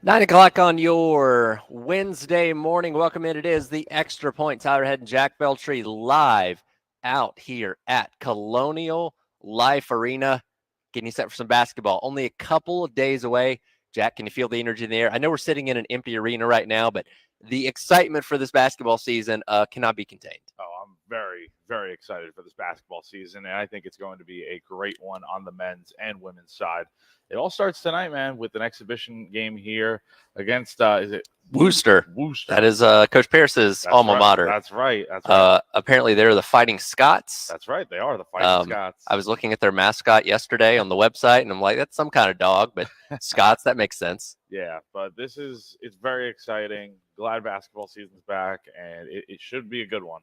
9 o'clock on your Wednesday morning. Welcome in. It is the Extra Point. Tyler Head and Jack Beltry live out here at Colonial Life Arena, getting you set for some basketball. Only a couple of days away. Jack, can you feel the energy in the air? I know we're sitting in an empty arena right now, but the excitement for this basketball season cannot be contained. Oh, I'm very, very excited for this basketball season, and I think it's going to be a great one on the men's and women's side. It all starts tonight, man, with an exhibition game here against, is it Wooster. Wooster. That is Coach Pierce's alma mater. That's right. That's right. Apparently, they're the Fighting Scots. That's right. They are the Fighting Scots. I was looking at their mascot yesterday on the website, and I'm like, that's some kind of dog, but Scots, that makes sense. Yeah, but it's very exciting. Glad basketball season's back, and it should be a good one.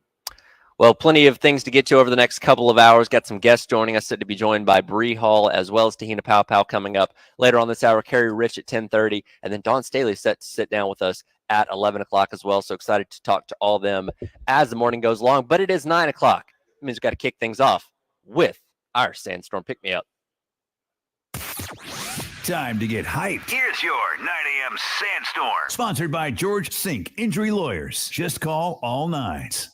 Well, plenty of things to get to over the next couple of hours. Got some guests joining us, set to be joined by Bree Hall as well as Tahina Pow coming up later on this hour. Carrie Rich at 10:30, and then Dawn Staley set to sit down with us at 11 o'clock as well. So excited to talk to all of them as the morning goes along. But it is 9 o'clock. It means we've got to kick things off with our Sandstorm Pick-Me-Up. Time to get hyped. Here's your 9 a.m. Sandstorm. Sponsored by George Sink Injury Lawyers. Just call all nines.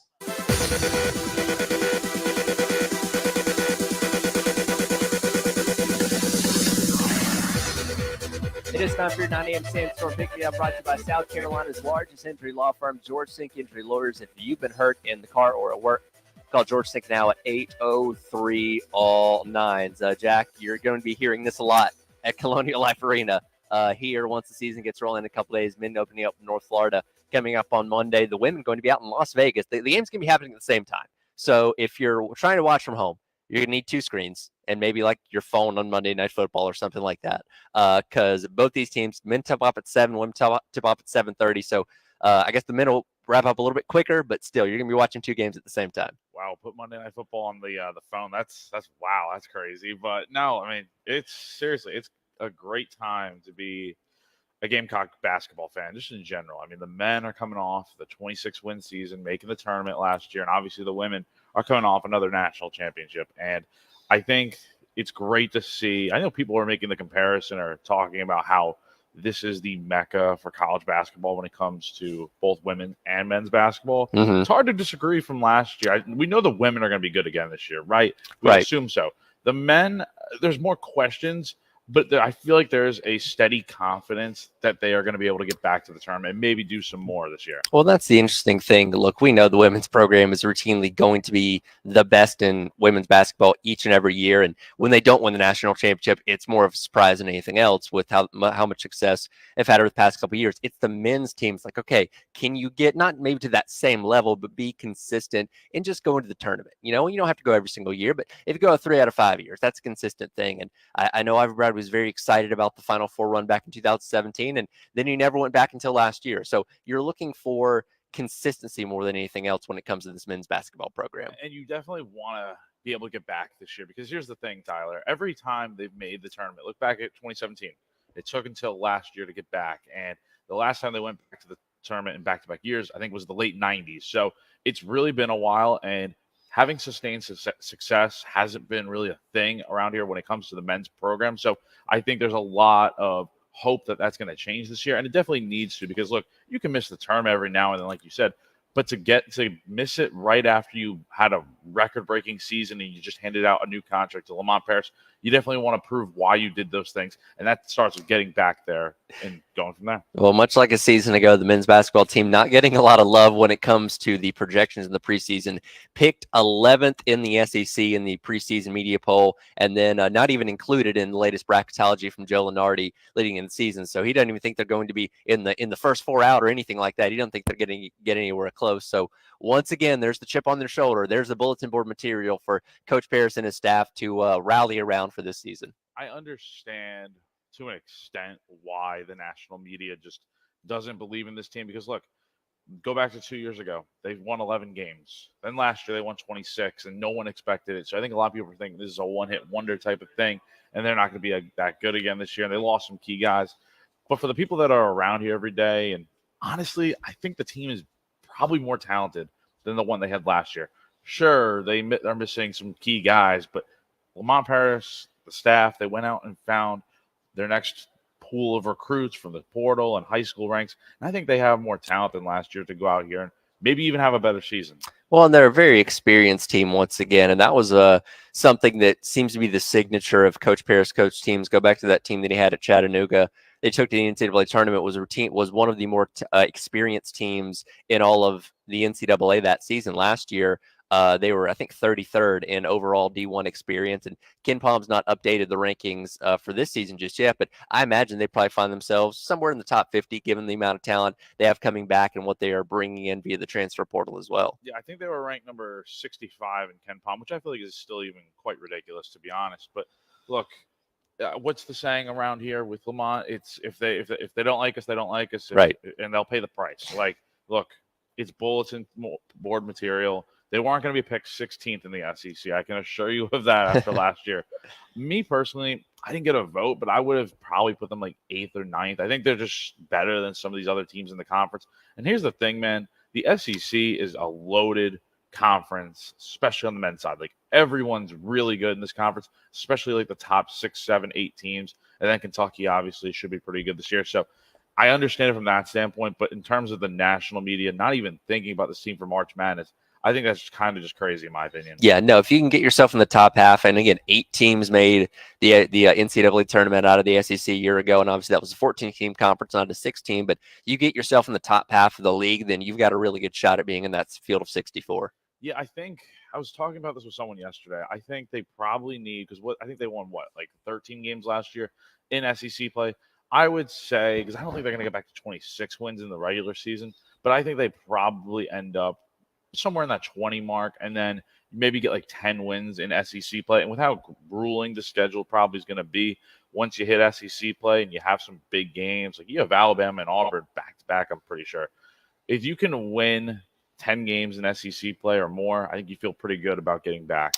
It is time for your 9 a.m. Sandstorm Pick-Me-Up, brought to you by South Carolina's largest injury law firm, George Sink Injury Lawyers. If you've been hurt in the car or at work, call George Sink now at 803 all nines. Jack, you're going to be hearing this a lot at Colonial Life Arena here once the season gets rolling in a couple days. Men opening up in North Florida coming up on Monday. The women going to be out in Las Vegas. The game's going to be happening at the same time. So if you're trying to watch from home, you're going to need two screens and maybe like your phone on Monday Night Football or something like that. Because both these teams, men tip off at 7, women tip off at 7:30. So I guess the men will wrap up a little bit quicker, but still, you're going to be watching two games at the same time. Wow, put Monday Night Football on the phone. That's wow, that's crazy. But no, I mean, it's a great time to be a Gamecock basketball fan, just in general. I mean, the men are coming off the 26-win season, making the tournament last year, and obviously the women are coming off another national championship. And I think it's great to see. I know people are making the comparison or talking about how this is the mecca for college basketball when it comes to both women and men's basketball. Mm-hmm. It's hard to disagree from last year. We know the women are going to be good again this year, right? We assume so. The men, there's more questions, but I feel like there's a steady confidence that they are going to be able to get back to the tournament and maybe do some more this year. Well, that's the interesting thing. Look, we know the women's program is routinely going to be the best in women's basketball each and every year. And when they don't win the national championship, it's more of a surprise than anything else with how much success they've had over the past couple of years. It's the men's teams like, okay, can you get not maybe to that same level, but be consistent and just go into the tournament? You know, you don't have to go every single year, but if you go 3 out of 5 years, that's a consistent thing. And I know everybody was very excited about the Final Four run back in 2017, and then you never went back until last year. So you're looking for consistency more than anything else when it comes to this men's basketball program. And you definitely want to be able to get back this year, because here's the thing, Tyler. Every time they've made the tournament, look back at 2017. It took until last year to get back. And the last time they went back to the tournament in back-to-back years, I think, was the late 90s. So it's really been a while, and having sustained success hasn't been really a thing around here when it comes to the men's program. So I think there's a lot of hope that that's going to change this year, and it definitely needs to, because look, you can miss the tournament every now and then, like you said, but to miss it right after you had a record-breaking season and you just handed out a new contract to Lamont Paris, you definitely want to prove why you did those things, and that starts with getting back there and going from there. Well, much like a season ago, the men's basketball team not getting a lot of love when it comes to the projections in the preseason, picked 11th in the SEC in the preseason media poll, and then not even included in the latest bracketology from Joe Lunardi leading in the season. So he doesn't even think they're going to be in the first 4 out or anything like that. He doesn't think they're getting anywhere close. So once again, there's the chip on their shoulder. There's the bulletin board material for Coach Paris and his staff to rally around for this season. I understand to an extent why the national media just doesn't believe in this team, because look, go back to 2 years ago. They've won 11 games. Then last year they won 26, and no one expected it. So I think a lot of people are thinking this is a one-hit wonder type of thing, and they're not going to be that good again this year. And they lost some key guys. But for the people that are around here every day, and honestly, I think the team is probably more talented than the one they had last year. Sure, they are missing some key guys, but Lamont Paris, the staff, they went out and found their next pool of recruits from the portal and high school ranks. And I think they have more talent than last year to go out here and maybe even have a better season. Well, and they're a very experienced team once again, and that was something that seems to be the signature of Coach Parris' coach teams. Go back to that team that he had at Chattanooga. They took to the NCAA tournament. Was one of the more experienced teams in all of the NCAA that season. Last year, they were, I think, 33rd in overall D1 experience. And Ken Palm's not updated the rankings for this season just yet, but I imagine they probably find themselves somewhere in the top 50, given the amount of talent they have coming back and what they are bringing in via the transfer portal as well. Yeah, I think they were ranked number 65 in Ken Palm, which I feel like is still even quite ridiculous, to be honest. But look, what's the saying around here with Lamont? It's if they don't like us, they don't like us, right? And they'll pay the price. Like, look, it's bulletin board material. They weren't going to be picked 16th in the SEC. I can assure you of that after last year. Me personally, I didn't get a vote, but I would have probably put them like 8th or 9th. I think they're just better than some of these other teams in the conference. And here's the thing, man. The SEC is a loaded conference, especially on the men's side. Like, everyone's really good in this conference, especially like the top 6, 7, 8 teams. And then Kentucky obviously should be pretty good this year. So I understand it from that standpoint, but in terms of the national media, not even thinking about this team for March Madness, I think that's kind of just crazy in my opinion. Yeah, no, if you can get yourself in the top half, and again, 8 teams made the NCAA tournament out of the SEC a year ago, and obviously that was a 14-team conference, not a 6-team, but you get yourself in the top half of the league, then you've got a really good shot at being in that field of 64. Yeah, I think I was talking about this with someone yesterday. I think they probably need, because I think they won like 13 games last year in SEC play. I would say, because I don't think they're going to get back to 26 wins in the regular season, but I think they probably end up somewhere in that 20 mark, and then maybe get like 10 wins in SEC play. And with how grueling the schedule probably is going to be once you hit SEC play and you have some big games, like you have Alabama and Auburn back to back, I'm pretty sure. If you can win 10 games in SEC play or more, I think you feel pretty good about getting back.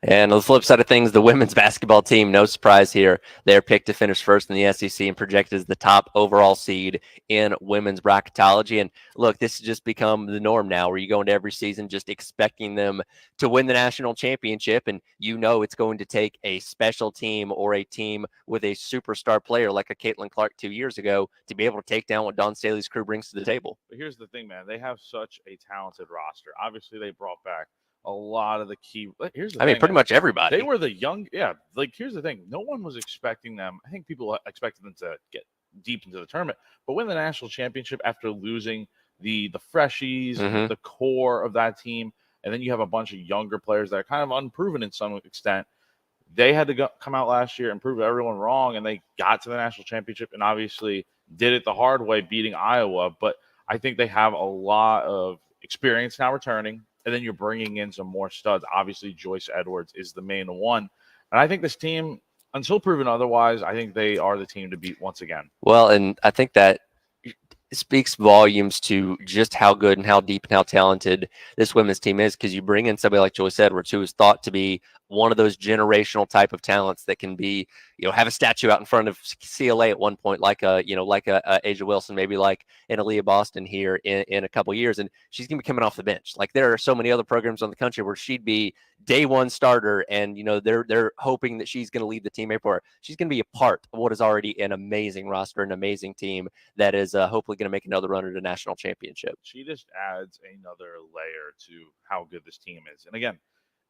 And on the flip side of things, the women's basketball team, no surprise here, they're picked to finish first in the SEC and projected as the top overall seed in women's bracketology. And look, this has just become the norm now, where you go into every season just expecting them to win the national championship. And you know it's going to take a special team or a team with a superstar player like a Caitlin Clark 2 years ago to be able to take down what Dawn Staley's crew brings to the table. But here's the thing, man. They have such a talented roster. Obviously, they brought back a lot of the key. Here's the thing, pretty much everybody. They were the young, yeah. Like, here's the thing. No one was expecting them. I think people expected them to get deep into the tournament, but win the national championship after losing the freshies, the core of that team, and then you have a bunch of younger players that are kind of unproven in some extent. They had to come out last year and prove everyone wrong, and they got to the national championship and obviously did it the hard way, beating Iowa. But I think they have a lot of experience now returning. And then you're bringing in some more studs. Obviously, Joyce Edwards is the main one. And I think this team, until proven otherwise, I think they are the team to beat once again. Well, and I think that speaks volumes to just how good and how deep and how talented this women's team is, because you bring in somebody like Joyce Edwards, who is thought to be one of those generational type of talents that can be, have a statue out in front of CLA at one point, like a Asia Wilson, maybe like an Aaliyah Boston here in a couple years. And she's going to be coming off the bench. Like, there are so many other programs on the country where she'd be day one starter, and they're hoping that she's going to lead the team for her. She's going to be a part of what is already an amazing roster, an amazing team that is hopefully going to make another run at a national championship. She just adds another layer to how good this team is. And again,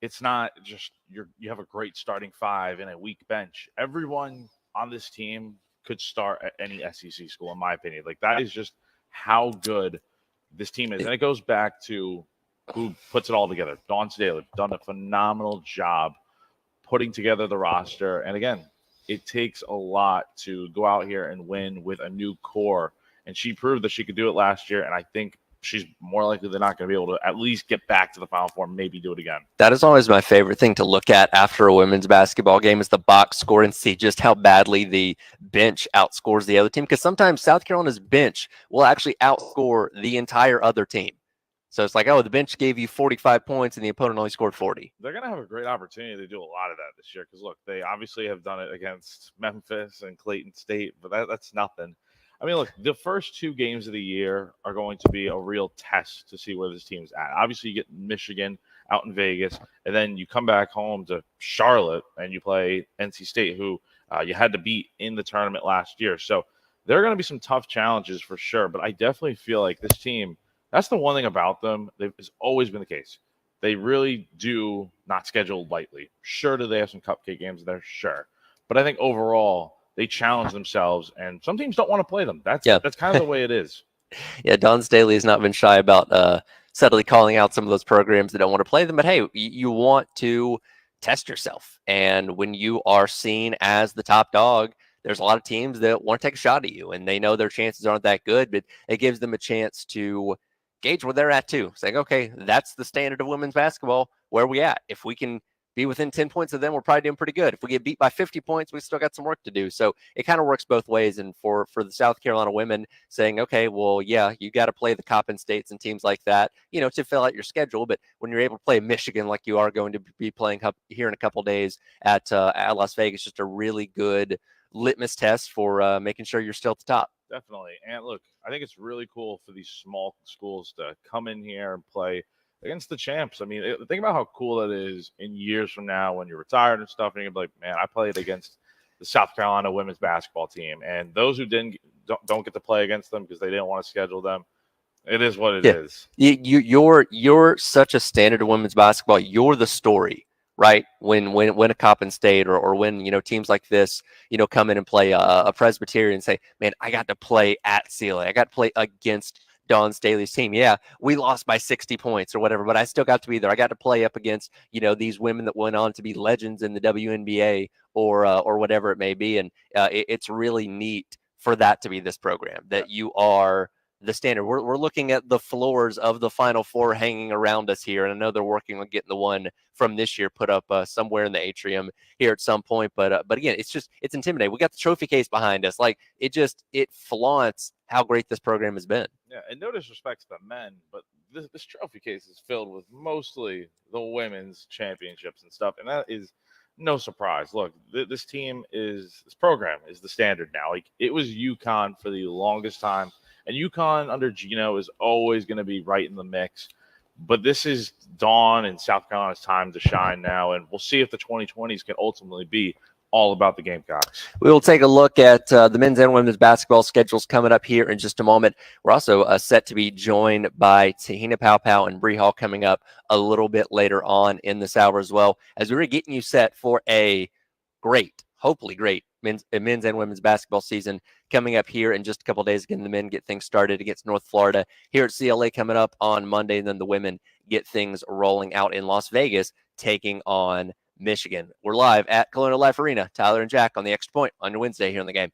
it's not just you have a great starting 5 and a weak bench. Everyone on this team could start at any SEC school, in my opinion. Like, that is just how good this team is. And it goes back to who puts it all together. Dawn Staley done a phenomenal job putting together the roster. And again, it takes a lot to go out here and win with a new core. And she proved that she could do it last year. And I think she's more likely than not going to be able to at least get back to the Final Four, maybe do it again. That is always my favorite thing to look at after a women's basketball game, is the box score and see just how badly the bench outscores the other team. Because sometimes South Carolina's bench will actually outscore the entire other team. So it's like, oh, the bench gave you 45 points and the opponent only scored 40. They're going to have a great opportunity to do a lot of that this year, because, look, they obviously have done it against Memphis and Clayton State, but that's nothing. I mean, look, the first 2 games of the year are going to be a real test to see where this team's at. Obviously, you get Michigan out in Vegas, and then you come back home to Charlotte and you play NC State, who you had to beat in the tournament last year. So there are going to be some tough challenges for sure, but I definitely feel like this team, that's the one thing about them, it's always been the case. They really do not schedule lightly. Sure, do they have some cupcake games there? Sure. But I think overall, they challenge themselves, and some teams don't want to play them. That's kind of the way it is. Yeah, Don Staley has not been shy about subtly calling out some of those programs that don't want to play them. But hey, you want to test yourself. And when you are seen as the top dog, there's a lot of teams that want to take a shot at you, and they know their chances aren't that good, but it gives them a chance to gauge where they're at too. Saying, okay, that's the standard of women's basketball. Where are we at? If we can be within 10 points of them, we're probably doing pretty good. If we get beat by 50 points, we still got some work to do. So it kind of works both ways. And for the South Carolina women saying, okay, well, yeah, you got to play the Coppin States and teams like that, to fill out your schedule. But when you're able to play Michigan like you are going to be playing here in a couple days at Las Vegas, just a really good litmus test for making sure you're still at the top. Definitely. And look, I think it's really cool for these small schools to come in here and play against the champs. I mean, think about how cool that is in years from now when you're retired and stuff, and you're like, man, I played against the South Carolina women's basketball team. And those who don't get to play against them because they didn't want to schedule them, it is what it is. You're such a standard of women's basketball. You're the story, right? When a Coppin State or when teams like this come in and play a Presbyterian and say, man, I got to play at CLA. I got to play against Dawn Staley's team. Yeah, we lost by 60 points or whatever, but I still got to be there. I got to play up against these women that went on to be legends in the WNBA or whatever it may be, and it's really neat for that to be this program that you are the standard. We're looking at the floors of the Final Four hanging around us here, and I know they're working on getting the one from this year put up somewhere in the atrium here at some point. But again, it's intimidating. We got the trophy case behind us. Like it flaunts how great this program has been. Yeah, and no disrespect to the men, but this trophy case is filled with mostly the women's championships and stuff, and that is no surprise. Look, this program is the standard now. Like it was UConn for the longest time. And UConn under Gino is always going to be right in the mix. But this is Dawn and South Carolina's time to shine now. And we'll see if the 2020s can ultimately be all about the Gamecocks. We will take a look at the men's and women's basketball schedules coming up here in just a moment. We're also set to be joined by Tahina Paopao and Bree Hall coming up a little bit later on in this hour as well, as we're getting you set for a hopefully great men's and women's basketball season coming up here in just a couple of days. Again, the men get things started against North Florida here at CLA coming up on Monday, and then the women get things rolling out in Las Vegas, taking on Michigan. We're live at Colonial Life Arena. Tyler and Jack on the Extra Point on your Wednesday here on the game.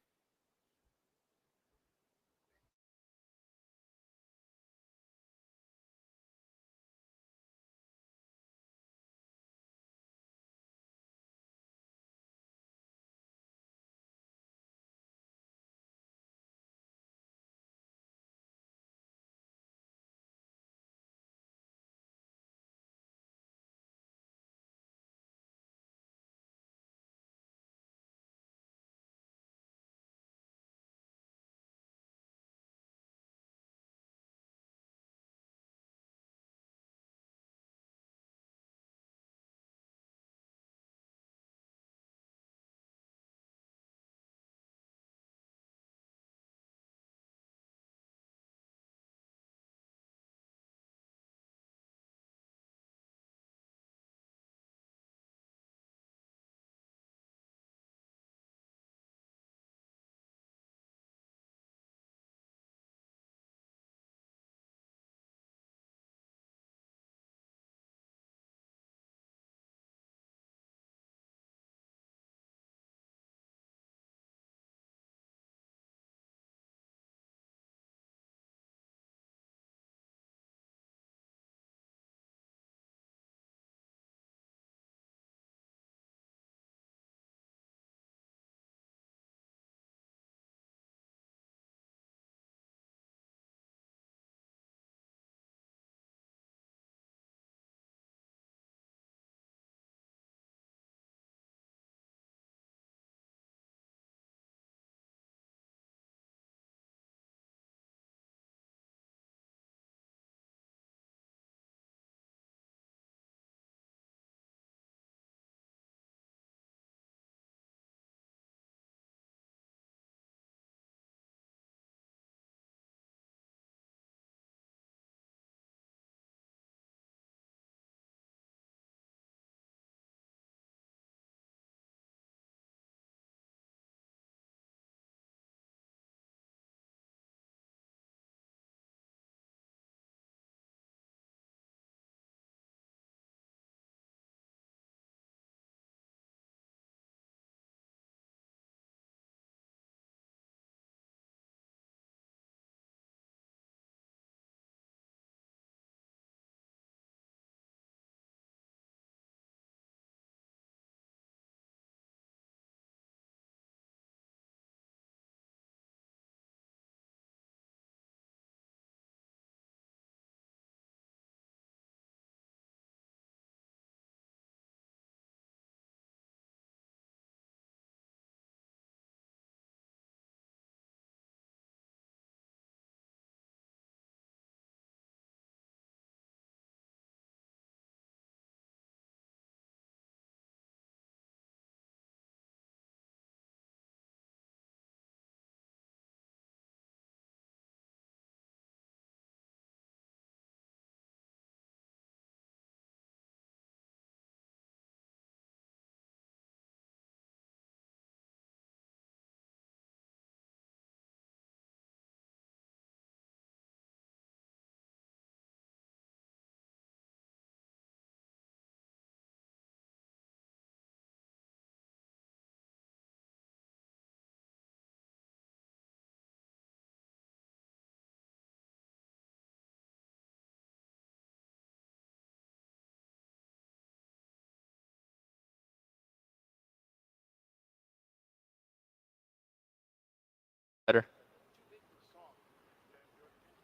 Better.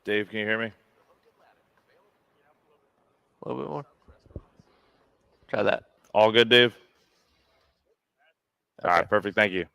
Dave, can you hear me? A little bit more. Try that. All good, Dave? Okay. All right, perfect. Thank you.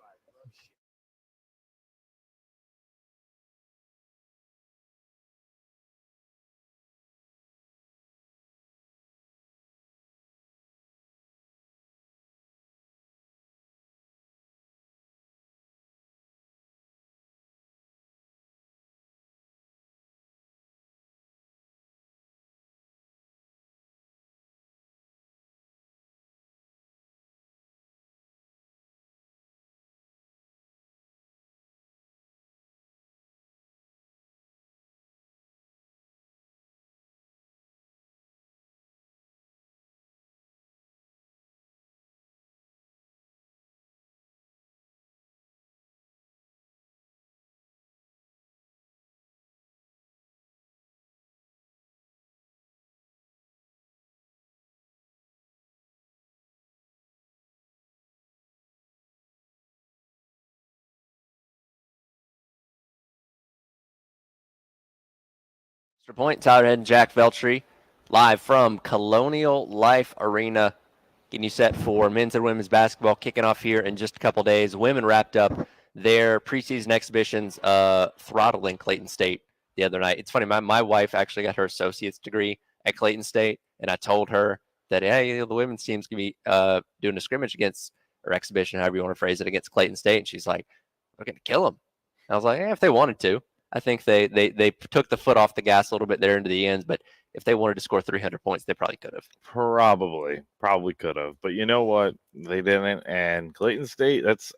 Extra point, Tyler Head and Jack Veltri, live from Colonial Life Arena, getting you set for men's and women's basketball kicking off here in just a couple days. Women wrapped up their preseason exhibitions throttling Clayton State the other night. It's funny, my wife actually got her associate's degree at Clayton State, and I told her that, hey, the women's team's going to be doing a scrimmage against, or exhibition, however you want to phrase it, against Clayton State, and she's like, we're going to kill them. I was like, if they wanted to. I think they took the foot off the gas a little bit there into the ends, but if they wanted to score 300 points, they probably could have. Probably could have. But you know what? They didn't. And Clayton State, that's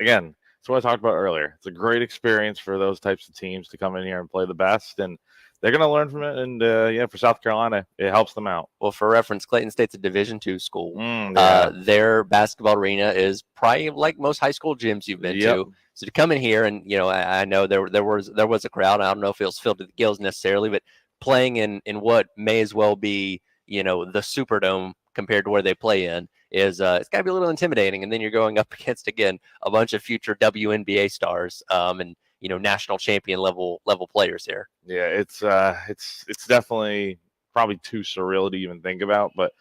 what I talked about earlier. It's a great experience for those types of teams to come in here and play the best. And they're going to learn from it. And, for South Carolina, it helps them out. Well, for reference, Clayton State's a Division II school. Yeah. Their basketball arena is probably like most high school gyms you've been to. So to come in here and, I know there was a crowd. I don't know if it was filled to the gills necessarily, but playing in what may as well be, the Superdome compared to where they play in is it's got to be a little intimidating. And then you're going up against, again, a bunch of future WNBA stars and, national champion level players here. Yeah, it's definitely probably too surreal to even think about, but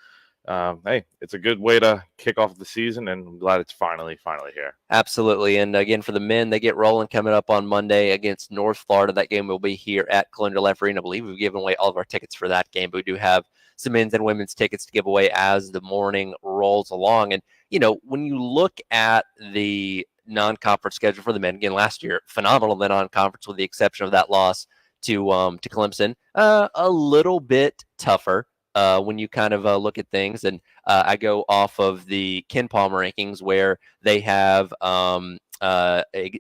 hey, it's a good way to kick off the season, and I'm glad it's finally here. Absolutely. And again, for the men, they get rolling coming up on Monday against North Florida. That game will be here at Colonial Life Arena. I believe we've given away all of our tickets for that game, but we do have some men's and women's tickets to give away as the morning rolls along. And, when you look at the non-conference schedule for the men, again, last year, phenomenal in the non-conference with the exception of that loss to Clemson. A little bit tougher. When you kind of look at things. And I go off of the Ken Palmer rankings where they have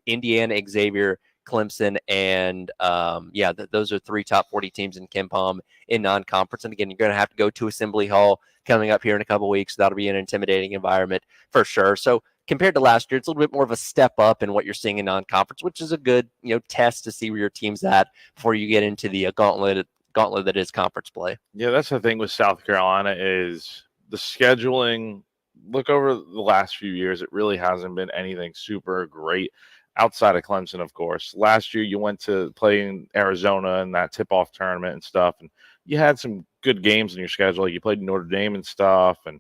Indiana, Xavier, Clemson, and those are 3 top 40 teams in Ken Palm in non-conference. And again, you're going to have to go to Assembly Hall coming up here in a couple weeks. That'll be an intimidating environment for sure. So compared to last year, it's a little bit more of a step up in what you're seeing in non-conference, which is a good test to see where your team's at before you get into the gauntlet that is conference play. Yeah, that's the thing with South Carolina is the scheduling. Look over the last few years, it really hasn't been anything super great outside of Clemson, of course. Last year, you went to play in Arizona in that tip-off tournament and stuff, and you had some good games in your schedule. Like you played Notre Dame and stuff, and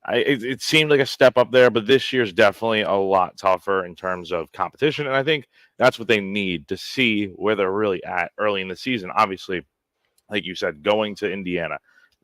it seemed like a step up there, but this year's definitely a lot tougher in terms of competition, and I think that's what they need to see where they're really at early in the season. Obviously, like you said, going to Indiana,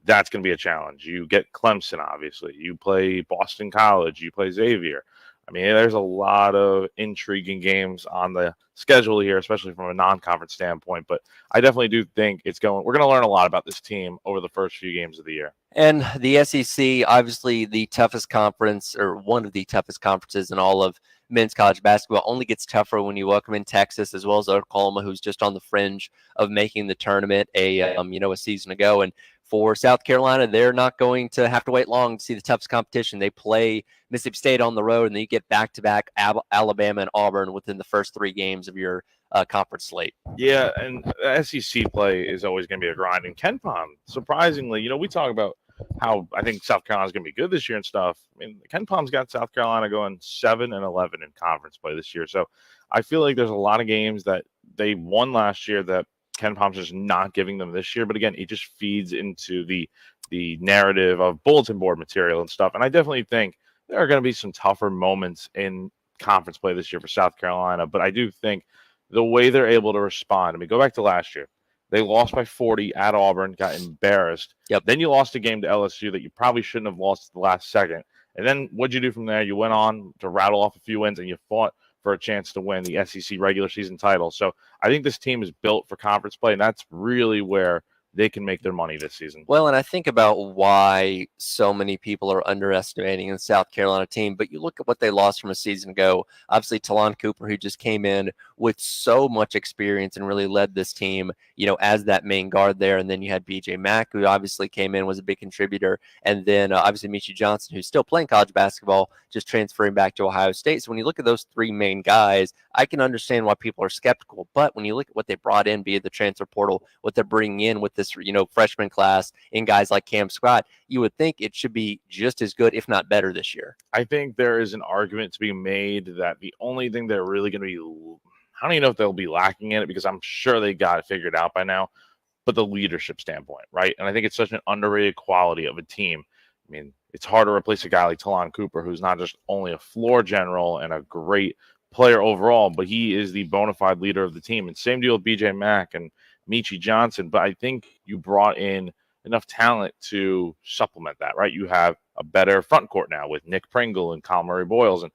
that's going to be a challenge. You get Clemson, obviously. You play Boston College. You play Xavier. I mean, there's a lot of intriguing games on the schedule here, especially from a non-conference standpoint. But I definitely do think we're going to learn a lot about this team over the first few games of the year. And the SEC, obviously the toughest conference, or one of the toughest conferences in all of men's college basketball, only gets tougher when you welcome in Texas as well as Oklahoma, who's just on the fringe of making the tournament a season ago. And for South Carolina, they're not going to have to wait long to see the toughest competition. They play Mississippi State on the road, and then you get back-to-back Alabama and Auburn within the first 3 games of your conference slate. Yeah, and SEC play is always going to be a grind. And Ken Palm, surprisingly, we talk about how I think South Carolina's going to be good this year and stuff. I mean, Ken Palm's got South Carolina going 7-11 in conference play this year. So I feel like there's a lot of games that they won last year that Ken Palm's just not giving them this year. But again, it just feeds into the narrative of bulletin board material and stuff. And I definitely think there are going to be some tougher moments in conference play this year for South Carolina. But I do think the way they're able to respond, I mean, go back to last year. They lost by 40 at Auburn, got embarrassed. Yep. Then you lost a game to LSU that you probably shouldn't have lost at the last second. And then what'd you do from there? You went on to rattle off a few wins, and you fought for a chance to win the SEC regular season title. So I think this team is built for conference play, and that's really where they can make their money this season. Well, and I think about why so many people are underestimating the South Carolina team, but you look at what they lost from a season ago. Obviously, Talon Cooper, who just came in with so much experience and really led this team, as that main guard there. And then you had BJ Mack, who obviously came in, was a big contributor. And then obviously Michi Johnson, who's still playing college basketball, just transferring back to Ohio State. So when you look at those three main guys, I can understand why people are skeptical. But when you look at what they brought in via the transfer portal, what they're bringing in with this, freshman class in guys like Cam Scott, you would think it should be just as good, if not better, this year. I think there is an argument to be made that the only thing they're really going to be, I don't even know if they'll be lacking in it, because I'm sure they got it figured out by now, but the leadership standpoint, right? And I think it's such an underrated quality of a team. I mean, it's hard to replace a guy like Talon Cooper, who's not just only a floor general and a great player overall, but he is the bona fide leader of the team. And same deal with BJ Mack and Michi Johnson. But I think you brought in enough talent to supplement that, right? You have a better front court now with Nick Pringle and Kyle Murray Boyles and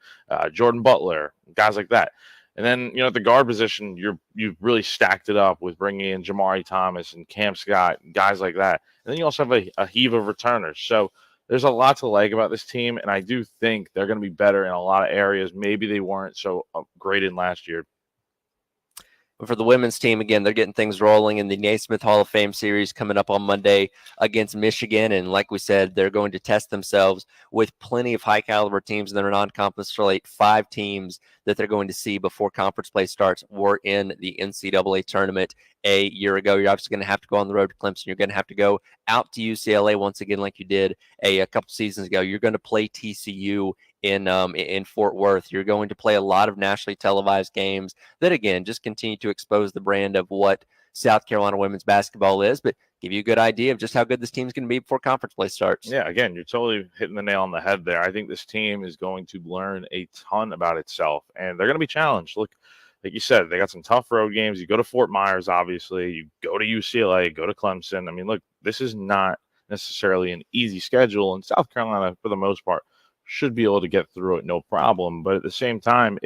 Jordan Butler, guys like that. And then, at the guard position, you've really stacked it up with bringing in Jamari Thomas and Cam Scott and guys like that. And then you also have a heave of returners. So there's a lot to like about this team, and I do think they're going to be better in a lot of areas. Maybe they weren't so great in last year. For the women's team, again, they're getting things rolling in the Naismith Hall of Fame series coming up on Monday against Michigan. And like we said, they're going to test themselves with plenty of high-caliber teams in their non-conference slate. 5 teams that they're going to see before conference play starts were in the NCAA tournament a year ago. You're obviously going to have to go on the road to Clemson. You're going to have to go out to UCLA once again like you did a couple seasons ago. You're going to play TCU in Fort Worth. You're going to play a lot of nationally televised games that, again, just continue to expose the brand of what South Carolina women's basketball is, but give you a good idea of just how good this team's going to be before conference play starts. Yeah, again, you're totally hitting the nail on the head there. I think this team is going to learn a ton about itself, and they're going to be challenged. Look, like you said, they got some tough road games. You go to Fort Myers, obviously. You go to UCLA, go to Clemson. I mean, look, this is not necessarily an easy schedule, and South Carolina, for the most part, should be able to get through it no problem. But at the same time,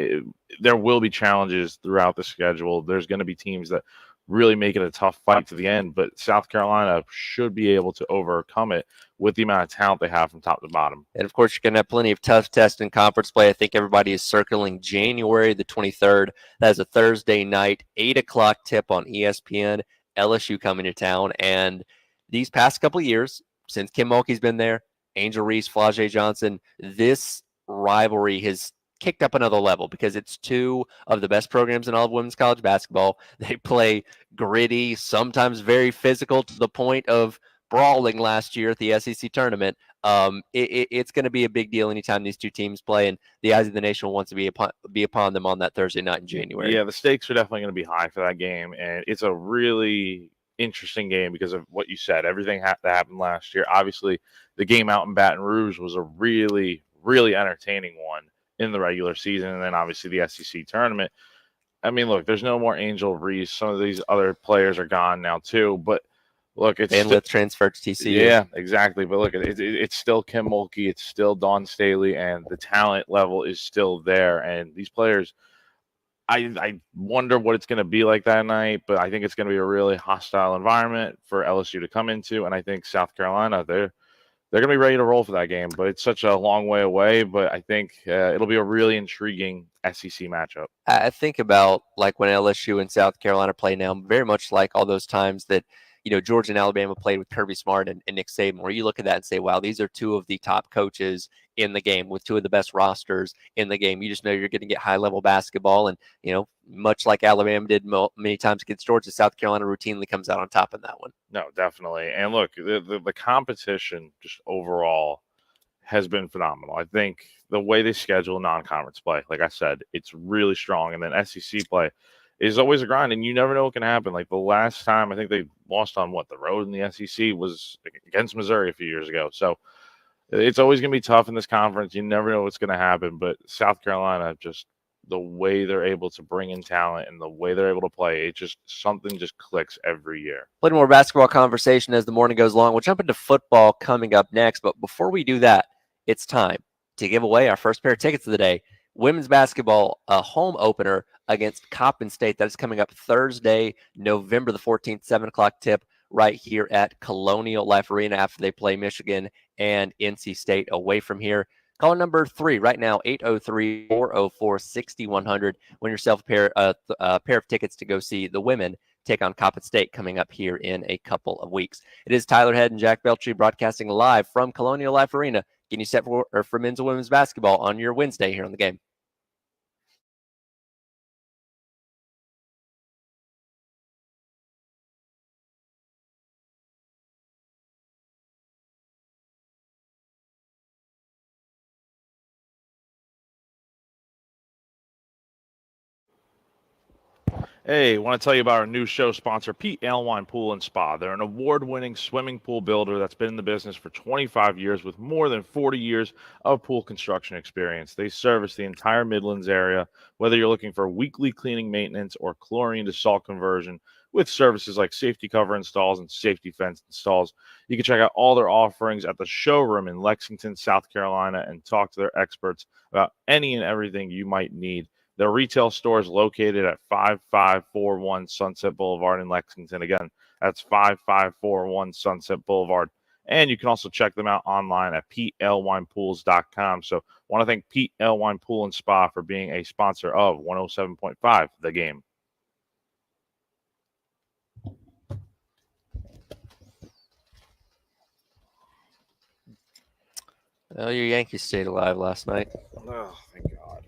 there will be challenges throughout the schedule. There's going to be teams that really make it a tough fight to the end, but South Carolina should be able to overcome it with the amount of talent they have from top to bottom. And of course, you're going to have plenty of tough tests in conference play. I think everybody is circling January the 23rd. That is a Thursday night, 8 o'clock tip on ESPN, LSU coming to town. And these past couple of years, since Kim Mulkey's been there, Angel Reese, Flau'jae Johnson, this rivalry has kicked up another level because it's 2 of the best programs in all of women's college basketball. They play gritty, sometimes very physical, to the point of brawling last year at the SEC tournament. It's going to be a big deal anytime these 2 teams play, and the eyes of the nation wants to be upon them on that Thursday night in January. Yeah, the stakes are definitely going to be high for that game, and it's a really interesting game because of what you said. Everything that happened last year. Obviously, the game out in Baton Rouge was a really, really entertaining one in the regular season, and then obviously the SEC tournament. I mean, look, there's no more Angel Reese. Some of these other players are gone now too, but look, it's and with transfer to TCU. Yeah, exactly. But look, it's still Kim Mulkey, it's still Dawn Staley, and the talent level is still there. And these players, I wonder what it's going to be like that night, but I think it's going to be a really hostile environment for LSU to come into, and I think South Carolina, they're going to be ready to roll for that game. But it's such a long way away, but I think it'll be a really intriguing SEC matchup. I think about like when LSU and South Carolina play now, very much like all those times that Georgia and Alabama played with Kirby Smart and Nick Saban, where you look at that and say, wow, these are two of the top coaches in the game with two of the best rosters in the game. You just know you're going to get high level basketball. And, much like Alabama did many times against Georgia, South Carolina routinely comes out on top in that one. No, definitely. And look, the competition just overall has been phenomenal. I think the way they schedule non-conference play, like I said, it's really strong. And then SEC play is always a grind, and you never know what can happen. Like the last time I think they lost on the road in the SEC was against Missouri a few years ago. So it's always going to be tough in this conference. You never know what's going to happen. But South Carolina, just the way they're able to bring in talent and the way they're able to play, something just clicks every year. Plenty more basketball conversation as the morning goes along. We'll jump into football coming up next. But before we do that, it's time to give away our first pair of tickets of the day. Women's basketball, a home opener against Coppin State. That is coming up Thursday, November the 14th, 7 o'clock tip right here at Colonial Life Arena after they play Michigan and NC State away from here. Call number 3 right now, 803-404-6100. Win yourself a pair of tickets to go see the women take on Coppin State coming up here in a couple of weeks. It is Tyler Head and Jack Beltry broadcasting live from Colonial Life Arena, getting you set for men's and women's basketball on your Wednesday here on the game. Hey, I want to tell you about our new show sponsor, Pete Alewine Pool and Spa. They're an award-winning swimming pool builder that's been in the business for 25 years with more than 40 years of pool construction experience. They service the entire Midlands area, whether you're looking for weekly cleaning maintenance or chlorine to salt conversion, with services like safety cover installs and safety fence installs. You can check out all their offerings at the showroom in Lexington, South Carolina, and talk to their experts about any and everything you might need. Their retail store is located at 5541 Sunset Boulevard in Lexington. Again, that's 5541 Sunset Boulevard. And you can also check them out online at PeteAlewinepools.com. So I want to thank Pete Alewine Pool and Spa for being a sponsor of 107.5 The Game. Well, your Yankees stayed alive last night. Oh, thank God.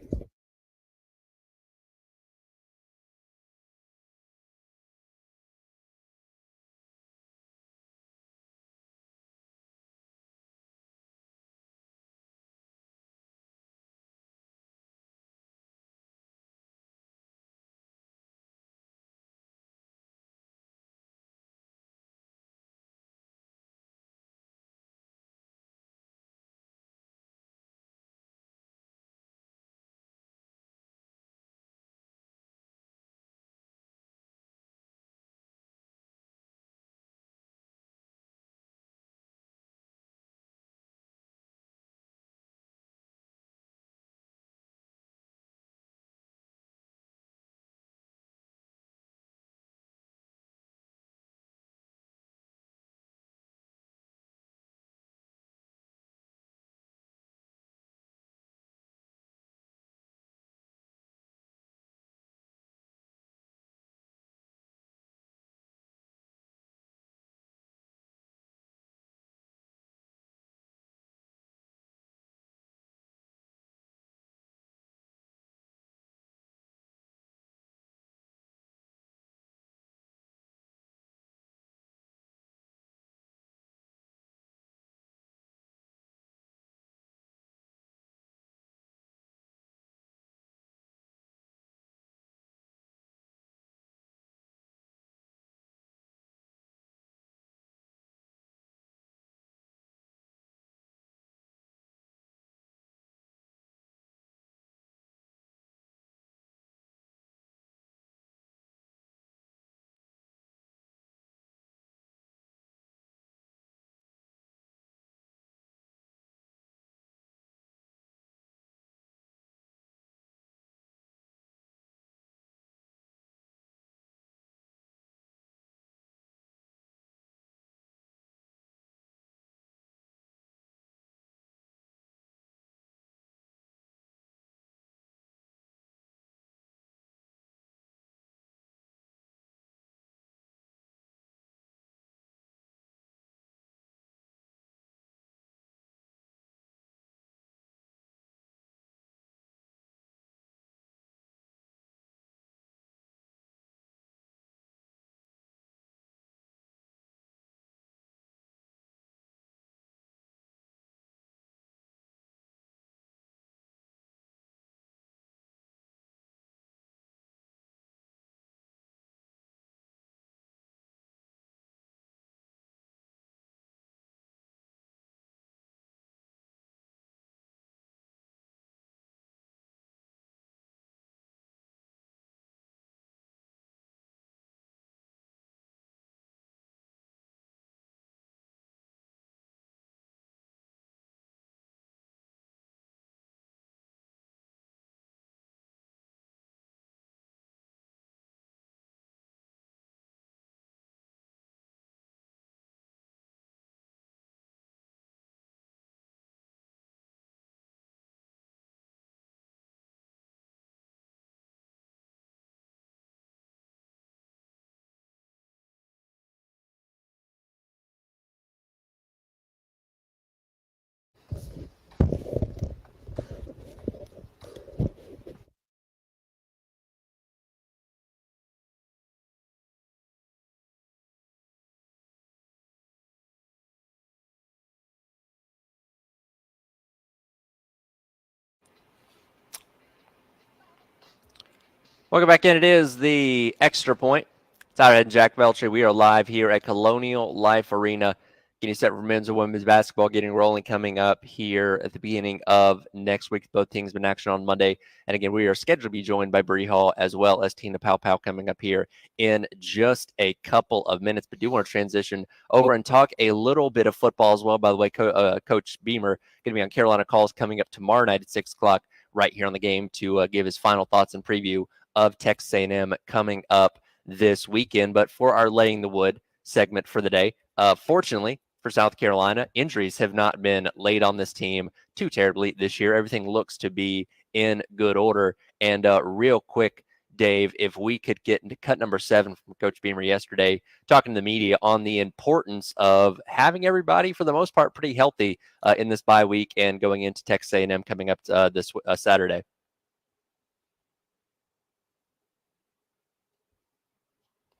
Welcome back in. It is the Extra Point. Tyler and Jack Veltri. We are live here at Colonial Life Arena, getting set for men's and women's basketball, getting rolling coming up here at the beginning of next week. Both teams been in action on Monday. And again, we are scheduled to be joined by Bree Hall as well as Tina Pow coming up here in just a couple of minutes. But do want to transition over and talk a little bit of football as well. By the way, Coach Beamer going to be on Carolina Calls coming up tomorrow night at 6 o'clock right here on the game to give his final thoughts and preview of Texas A&M coming up this weekend. But for our Laying the Wood segment for the day, fortunately for South Carolina, injuries have not been laid on this team too terribly this year. Everything looks to be in good order. And real quick, Dave, if we could get into cut number 7 from Coach Beamer yesterday, talking to the media on the importance of having everybody, for the most part, pretty healthy in this bye week and going into Texas A&M coming up this Saturday.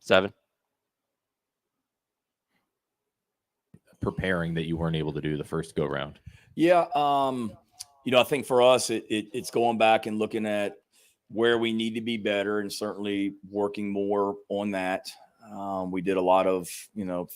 Seven. Preparing that you weren't able to do the first go round. Yeah. I think for us, it's going back and looking at where we need to be better and certainly working more on that. We did a lot of,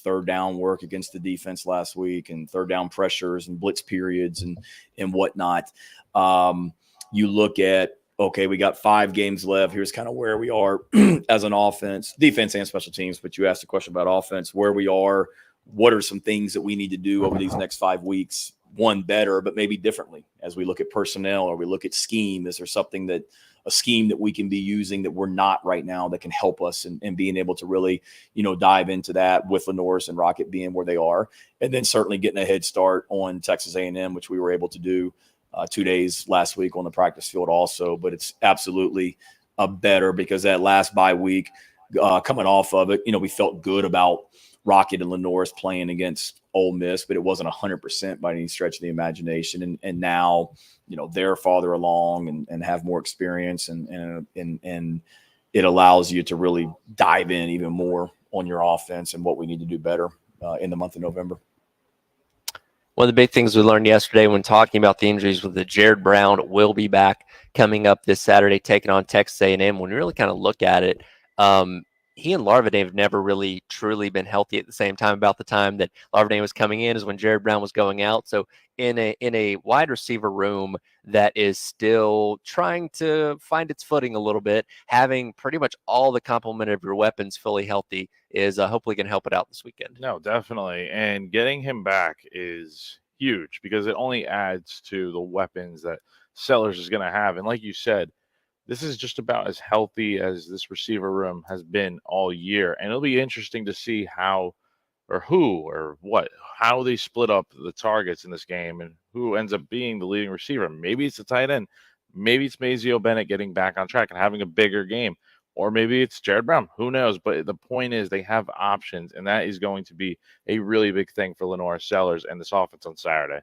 third down work against the defense last week and third down pressures and blitz periods and whatnot. You look at, okay, we got 5 games left. Here's kind of where we are as an offense, defense and special teams. But you asked a question about offense, where we are, what are some things that we need to do over these next 5 weeks? One, better, but maybe differently as we look at personnel or we look at scheme. Is there a scheme that we can be using that we're not right now that can help us and being able to really, dive into that with Lenoris and Rocket being where they are. And then certainly getting a head start on Texas A&M, which we were able to do 2 days last week on the practice field also. But it's absolutely better because that last bye week, coming off of it, we felt good about Rocket and Lenoris playing against Ole Miss, but it wasn't 100% by any stretch of the imagination. And now, they're farther along and have more experience and it allows you to really dive in even more on your offense and what we need to do better in the month of November. One of the big things we learned yesterday when talking about the injuries was that Jared Brown will be back coming up this Saturday, taking on Texas A&M. When you really kind of look at it, he and Larvadae have never really truly been healthy at the same time. About the time that Larvadae was coming in is when Jared Brown was going out. So in a wide receiver room that is still trying to find its footing a little bit, having pretty much all the complement of your weapons fully healthy is hopefully going to help it out this weekend. No, definitely. And getting him back is huge because it only adds to the weapons that Sellers is going to have. And like you said, this is just about as healthy as this receiver room has been all year. And it'll be interesting to see how they split up the targets in this game and who ends up being the leading receiver. Maybe it's the tight end. Maybe it's Mazio Bennett getting back on track and having a bigger game. Or maybe it's Jared Brown. Who knows? But the point is they have options, and that is going to be a really big thing for Lenoris Sellers and this offense on Saturday.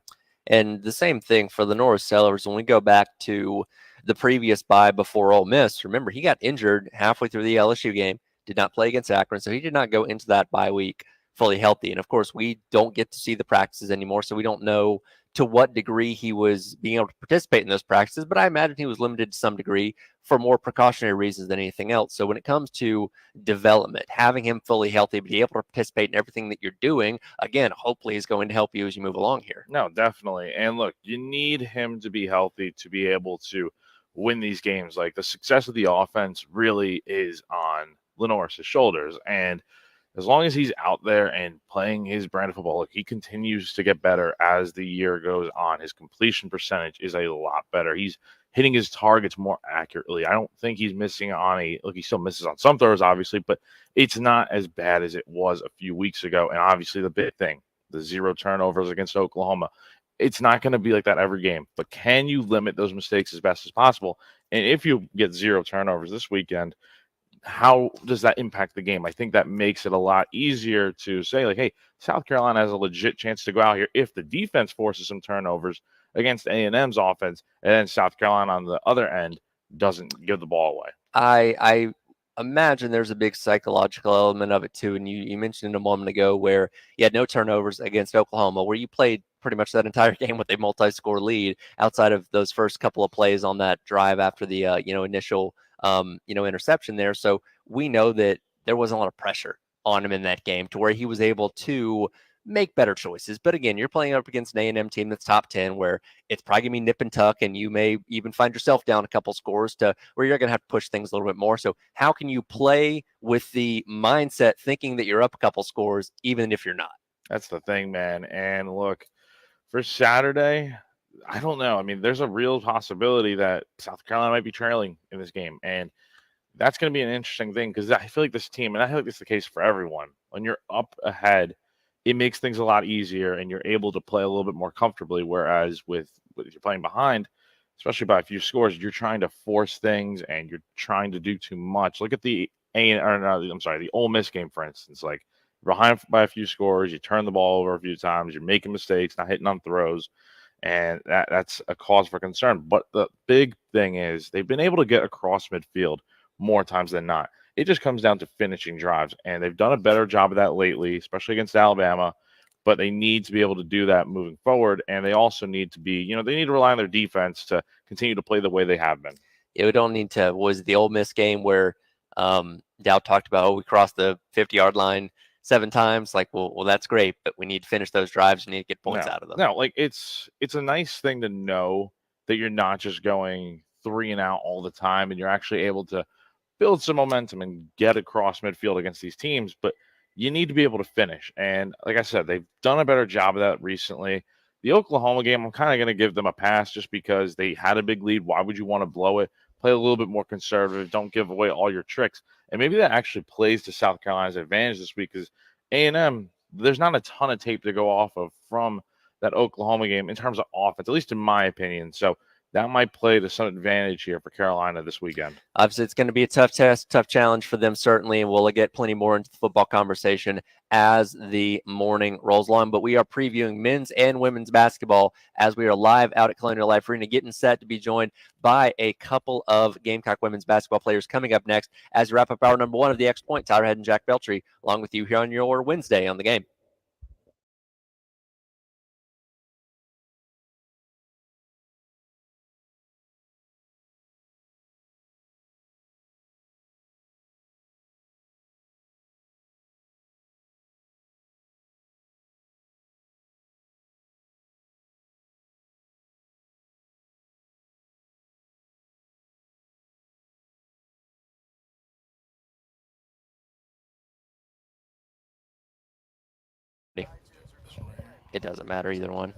And the same thing for Lenoris Sellers. When we go back to the previous bye before Ole Miss, remember, he got injured halfway through the LSU game, did not play against Akron, so he did not go into that bye week fully healthy. And of course, we don't get to see the practices anymore, so we don't know to what degree he was being able to participate in those practices, but I imagine he was limited to some degree for more precautionary reasons than anything else. So when it comes to development, having him fully healthy, be able to participate in everything that you're doing, again, hopefully is going to help you as you move along here. No, definitely. And look, you need him to be healthy to be able to win these games. Like, the success of the offense really is on Lenoris' shoulders. And as long as he's out there and playing his brand of football, look, he continues to get better as the year goes on. His completion percentage is a lot better. He's hitting his targets more accurately. I don't think he's missing on he still misses on some throws, obviously, but it's not as bad as it was a few weeks ago. And obviously the big thing, the 0 turnovers against Oklahoma. It's not going to be like that every game, but can you limit those mistakes as best as possible? And if you get 0 turnovers this weekend, how does that impact the game? I think that makes it a lot easier to say, like, hey, South Carolina has a legit chance to go out here if the defense forces some turnovers against A&M's offense, and then South Carolina on the other end doesn't give the ball away. I imagine there's a big psychological element of it too. And you mentioned it a moment ago where you had no turnovers against Oklahoma, where you played pretty much that entire game with a multi-score lead outside of those first couple of plays on that drive after the initial interception there. So we know that there wasn't a lot of pressure on him in that game to where he was able to make better choices. But again, you're playing up against an A&M team that's top 10 where it's probably going to be nip and tuck, and you may even find yourself down a couple scores to where you're going to have to push things a little bit more. So how can you play with the mindset thinking that you're up a couple scores, even if you're not? That's the thing, man. And look, for Saturday, I don't know. I mean, there's a real possibility that South Carolina might be trailing in this game. And that's going to be an interesting thing because I feel like this team, and I feel like this is the case for everyone, when you're up ahead, it makes things a lot easier and you're able to play a little bit more comfortably. Whereas with if you're playing behind, especially by a few scores, you're trying to force things and you're trying to do too much. Look at the the Ole Miss game, for instance. Like, behind by a few scores, you turn the ball over a few times, you're making mistakes, not hitting on throws, and that's a cause for concern. But the big thing is they've been able to get across midfield more times than not. It just comes down to finishing drives, and they've done a better job of that lately, especially against Alabama. But they need to be able to do that moving forward, and they also need to be, they need to rely on their defense to continue to play the way they have been. Yeah, we don't need to. Was the Ole Miss game where Dow talked about, we crossed the 50-yard line 7 times? Like, well, that's great, but we need to finish those drives. We need to get points out of them. No, like it's a nice thing to know that you're not just going 3 and out all the time, and you're actually able to build some momentum and get across midfield against these teams, but you need to be able to finish. And like I said, they've done a better job of that recently. The Oklahoma game, I'm kind of going to give them a pass just because they had a big lead. Why would you want to blow it? Play a little bit more conservative. Don't give away all your tricks. And maybe that actually plays to South Carolina's advantage this week because A&M, there's not a ton of tape to go off of from that Oklahoma game in terms of offense, at least in my opinion. So that might play to some advantage here for Carolina this weekend. Obviously, it's going to be a tough test, tough challenge for them, certainly, and we'll get plenty more into the football conversation as the morning rolls along. But we are previewing men's and women's basketball as we are live out at Colonial Life Arena, getting set to be joined by a couple of Gamecock women's basketball players coming up next as we wrap up hour number 1 of the X Point. Tyler Head and Jack Beltry, along with you here on your Wednesday on the Game. It doesn't matter, either one.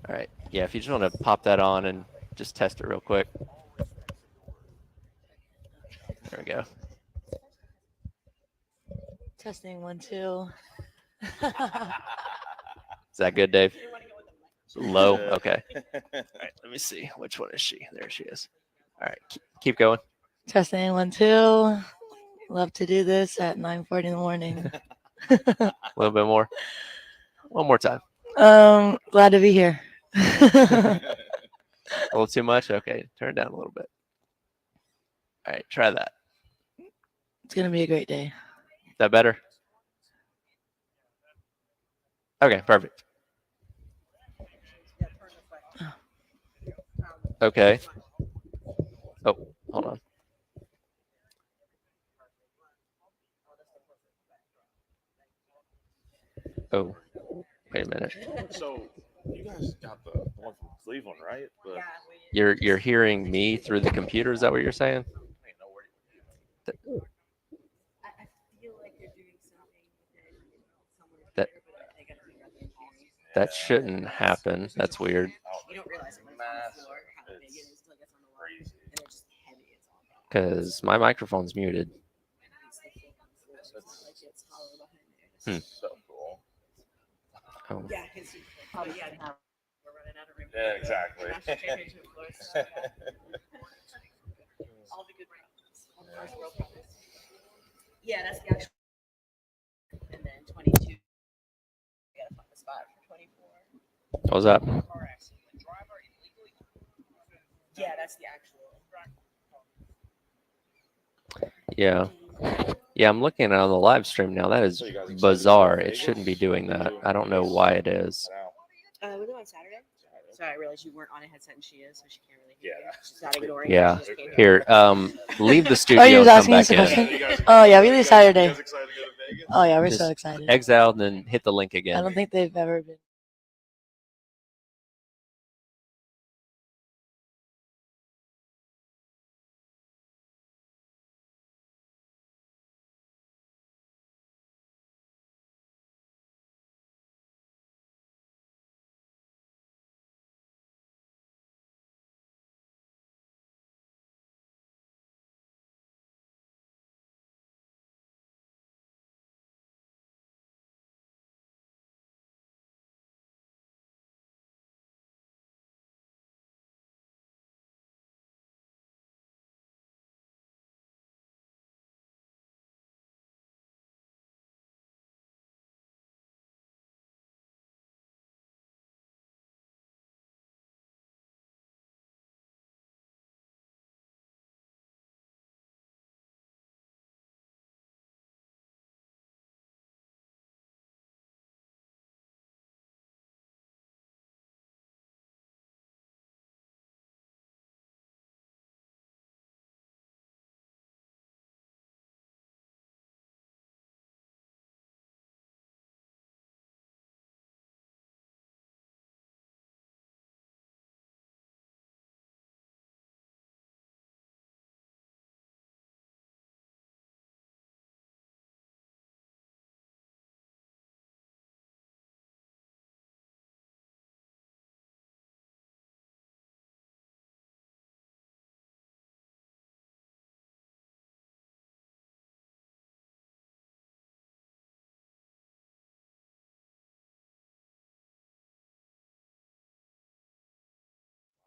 All right. Yeah, if you just want to pop that on and just test it real quick. There we go. Testing 1, 2. Is that good, Dave? Low? Okay. All right, let me see. Which one is she? There she is. All right, keep going. Testing 1, 2. Love to do this at 9:40 in the morning. A little bit more. One more time. Glad to be here. A little too much? Okay, turn it down a little bit. All right, try that. It's going to be a great day. Is that better? Okay, perfect. Okay. Oh, hold on. Oh, wait a minute. So you guys got the one from Cleveland, right? You're hearing me through the computer. Is that what you're saying? That shouldn't happen. That's weird. You don't realize it before how big it is till it gets on the wall, and it's just heavy. It's all Because my microphone's muted. So cool. Oh. Yeah, because we're running out of room. Yeah, exactly. National championship floors. All the good problems. All the first world problems. Yeah, that's the actual. And then 22. We gotta find a spot for 24. What was that? Yeah, that's the actual. Yeah. Yeah, I'm looking on the live stream now. That is bizarre. It shouldn't be doing that. I don't know why it is. Was it on Saturday? So I realized you weren't on a headset and she is, so she can't really hear Yeah. you. She's not ignoring Yeah. you. She just can't hear Here, leave the studio Oh, you and was come asking back us a in. question? Oh, yeah, we leave Saturday. excited to go to Vegas? Oh, yeah, we're Just so excited. Exit out and then hit the link I again. don't think they've ever been.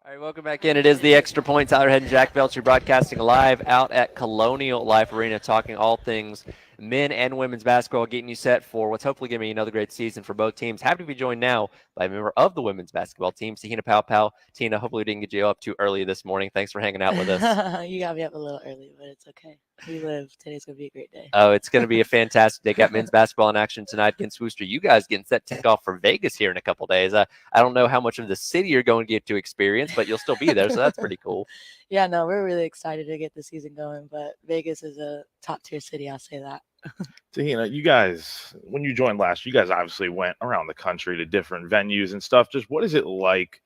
All right, welcome back in. It is the Extra Point. Tyler Head and Jack Belcher broadcasting live out at Colonial Life Arena, talking all things men and women's basketball, getting you set for what's hopefully going to be another great season for both teams. Happy to be joined now by a member of the women's basketball team, Tahina Powell. Tina, hopefully we didn't get you up too early this morning. Thanks for hanging out with us. You got me up a little early, but it's okay. We live. Today's going to be a great day. Oh, it's going to be a fantastic day. Got men's basketball in action tonight against Worcester. You guys getting set to take off for Vegas here in a couple days. I don't know how much of the city you're going to get to experience, but you'll still be there, so that's pretty cool. Yeah, no, we're really excited to get the season going, but Vegas is a top-tier city, I'll say that. Tahina, you guys, when you joined last, you guys obviously went around the country to different venues and stuff. Just what is it like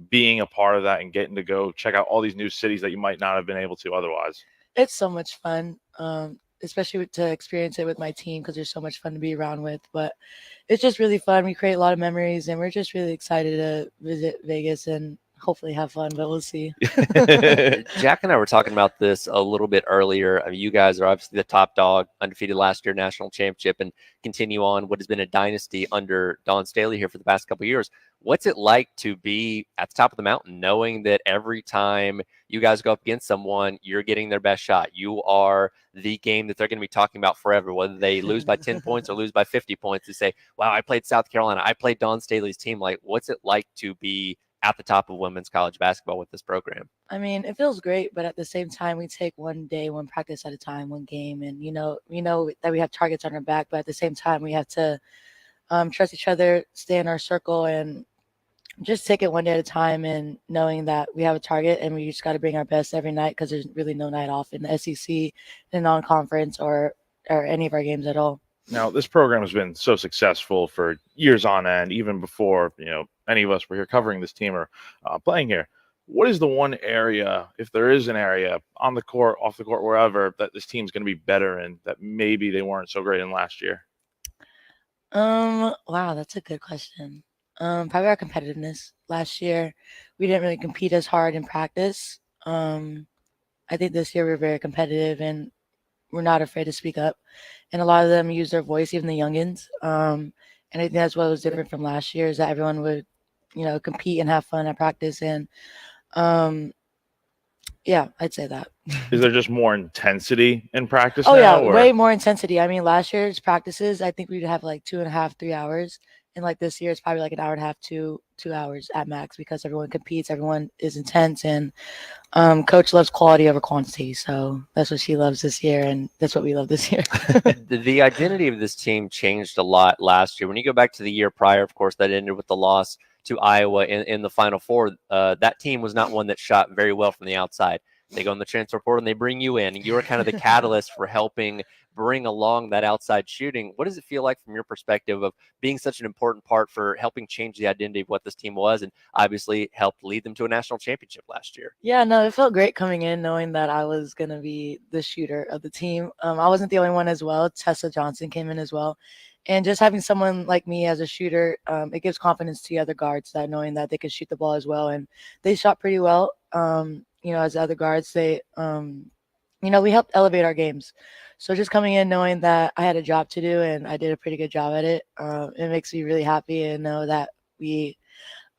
being a part of that and getting to go check out all these new cities that you might not have been able to otherwise? It's so much fun, especially to experience it with my team because there's so much fun to be around with. But it's just really fun. We create a lot of memories, and we're just really excited to visit Vegas and hopefully have fun, but we'll see. Jack and I were talking about this a little bit earlier. I mean, you guys are obviously the top dog, undefeated last year national championship, and continue on what has been a dynasty under Dawn Staley here for the past couple of years. What's it like to be at the top of the mountain, knowing that every time you guys go up against someone, you're getting their best shot? You are the game that they're going to be talking about forever, whether they lose by 10 points or lose by 50 points. They say, wow, I played South Carolina. I played Dawn Staley's team. Like, what's it like to be at the top of women's college basketball with this program? I mean, it feels great, but at the same time, we take one day, one practice at a time, one game, and we know that we have targets on our back, but at the same time, we have to trust each other, stay in our circle, and just take it one day at a time, and knowing that we have a target and we just got to bring our best every night because there's really no night off in the SEC, in non-conference, or any of our games at all. Now, this program has been so successful for years on end, even before any of us were here covering this team or playing here. What is the one area, if there is an area on the court, off the court, wherever, that this team's going to be better in that maybe they weren't so great in last year? Wow, that's a good question. Probably our competitiveness. Last year, we didn't really compete as hard in practice. I think this year we're very competitive and we're not afraid to speak up. And a lot of them use their voice, even the youngins. And I think that's what was different from last year is that everyone would, compete and have fun at practice. And yeah, I'd say that. Is there just more intensity in practice Oh, now? yeah, way more intensity. I mean, last year's practices, I think we'd have like 2.5, 3 hours. And like this year, it's probably like an hour and a half to 2 hours at max because everyone competes, everyone is intense, and coach loves quality over quantity. So that's what she loves this year, and that's what we love this year. The identity of this team changed a lot last year. When you go back to the year prior, of course, that ended with the loss to Iowa in the Final Four, that team was not one that shot very well from the outside. They go in the transfer portal and they bring you in. You were kind of the catalyst for helping bring along that outside shooting. What does it feel like from your perspective of being such an important part for helping change the identity of what this team was, and obviously helped lead them to a national championship last year? Yeah, no, it felt great coming in knowing that I was going to be the shooter of the team. I wasn't the only one as well. Tessa Johnson came in as well. And just having someone like me as a shooter, it gives confidence to the other guards that knowing that they can shoot the ball as well. And they shot pretty well. As the other guards, they, we helped elevate our games. So just coming in knowing that I had a job to do and I did a pretty good job at it, it makes me really happy and know that we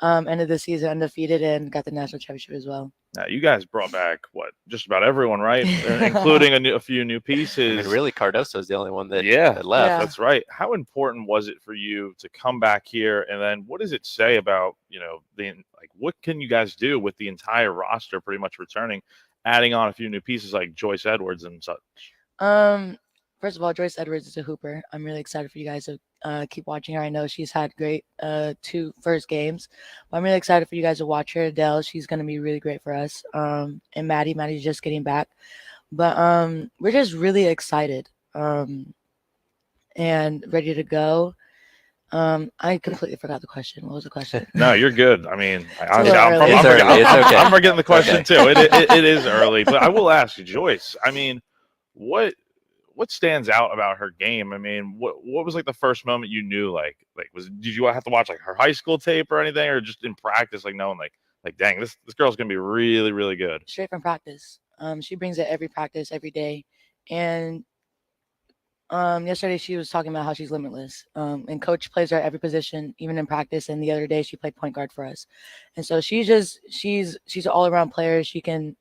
ended the season undefeated and got the national championship as well. Now, you guys brought back just about everyone, right? Including a few new pieces. I mean, really, Cardoso is the only one that left. Yeah. That's right. How important was it for you to come back here? And then what does it say about, what can you guys do with the entire roster pretty much returning, adding on a few new pieces like Joyce Edwards and such? First of all, Joyce Edwards is a hooper. I'm really excited for you guys to keep watching her. I know she's had great 2 first games, but I'm really excited for you guys to watch her. Adele, she's going to be really great for us. And Maddie's just getting back. But we're just really excited and ready to go. I completely forgot the question. What was the question? No, you're good. I mean, I'm okay. forgetting the question too. It is early, but I will ask you, Joyce. I mean, what stands out about her game? I mean, what was like the first moment you knew did you have to watch like her high school tape or anything, or just in practice, like knowing like dang, this girl's gonna be really, really good? Straight from practice. She brings it every practice, every day. And yesterday she was talking about how she's limitless. And coach plays her at every position, even in practice. And the other day she played point guard for us. And so she's an all around player. She can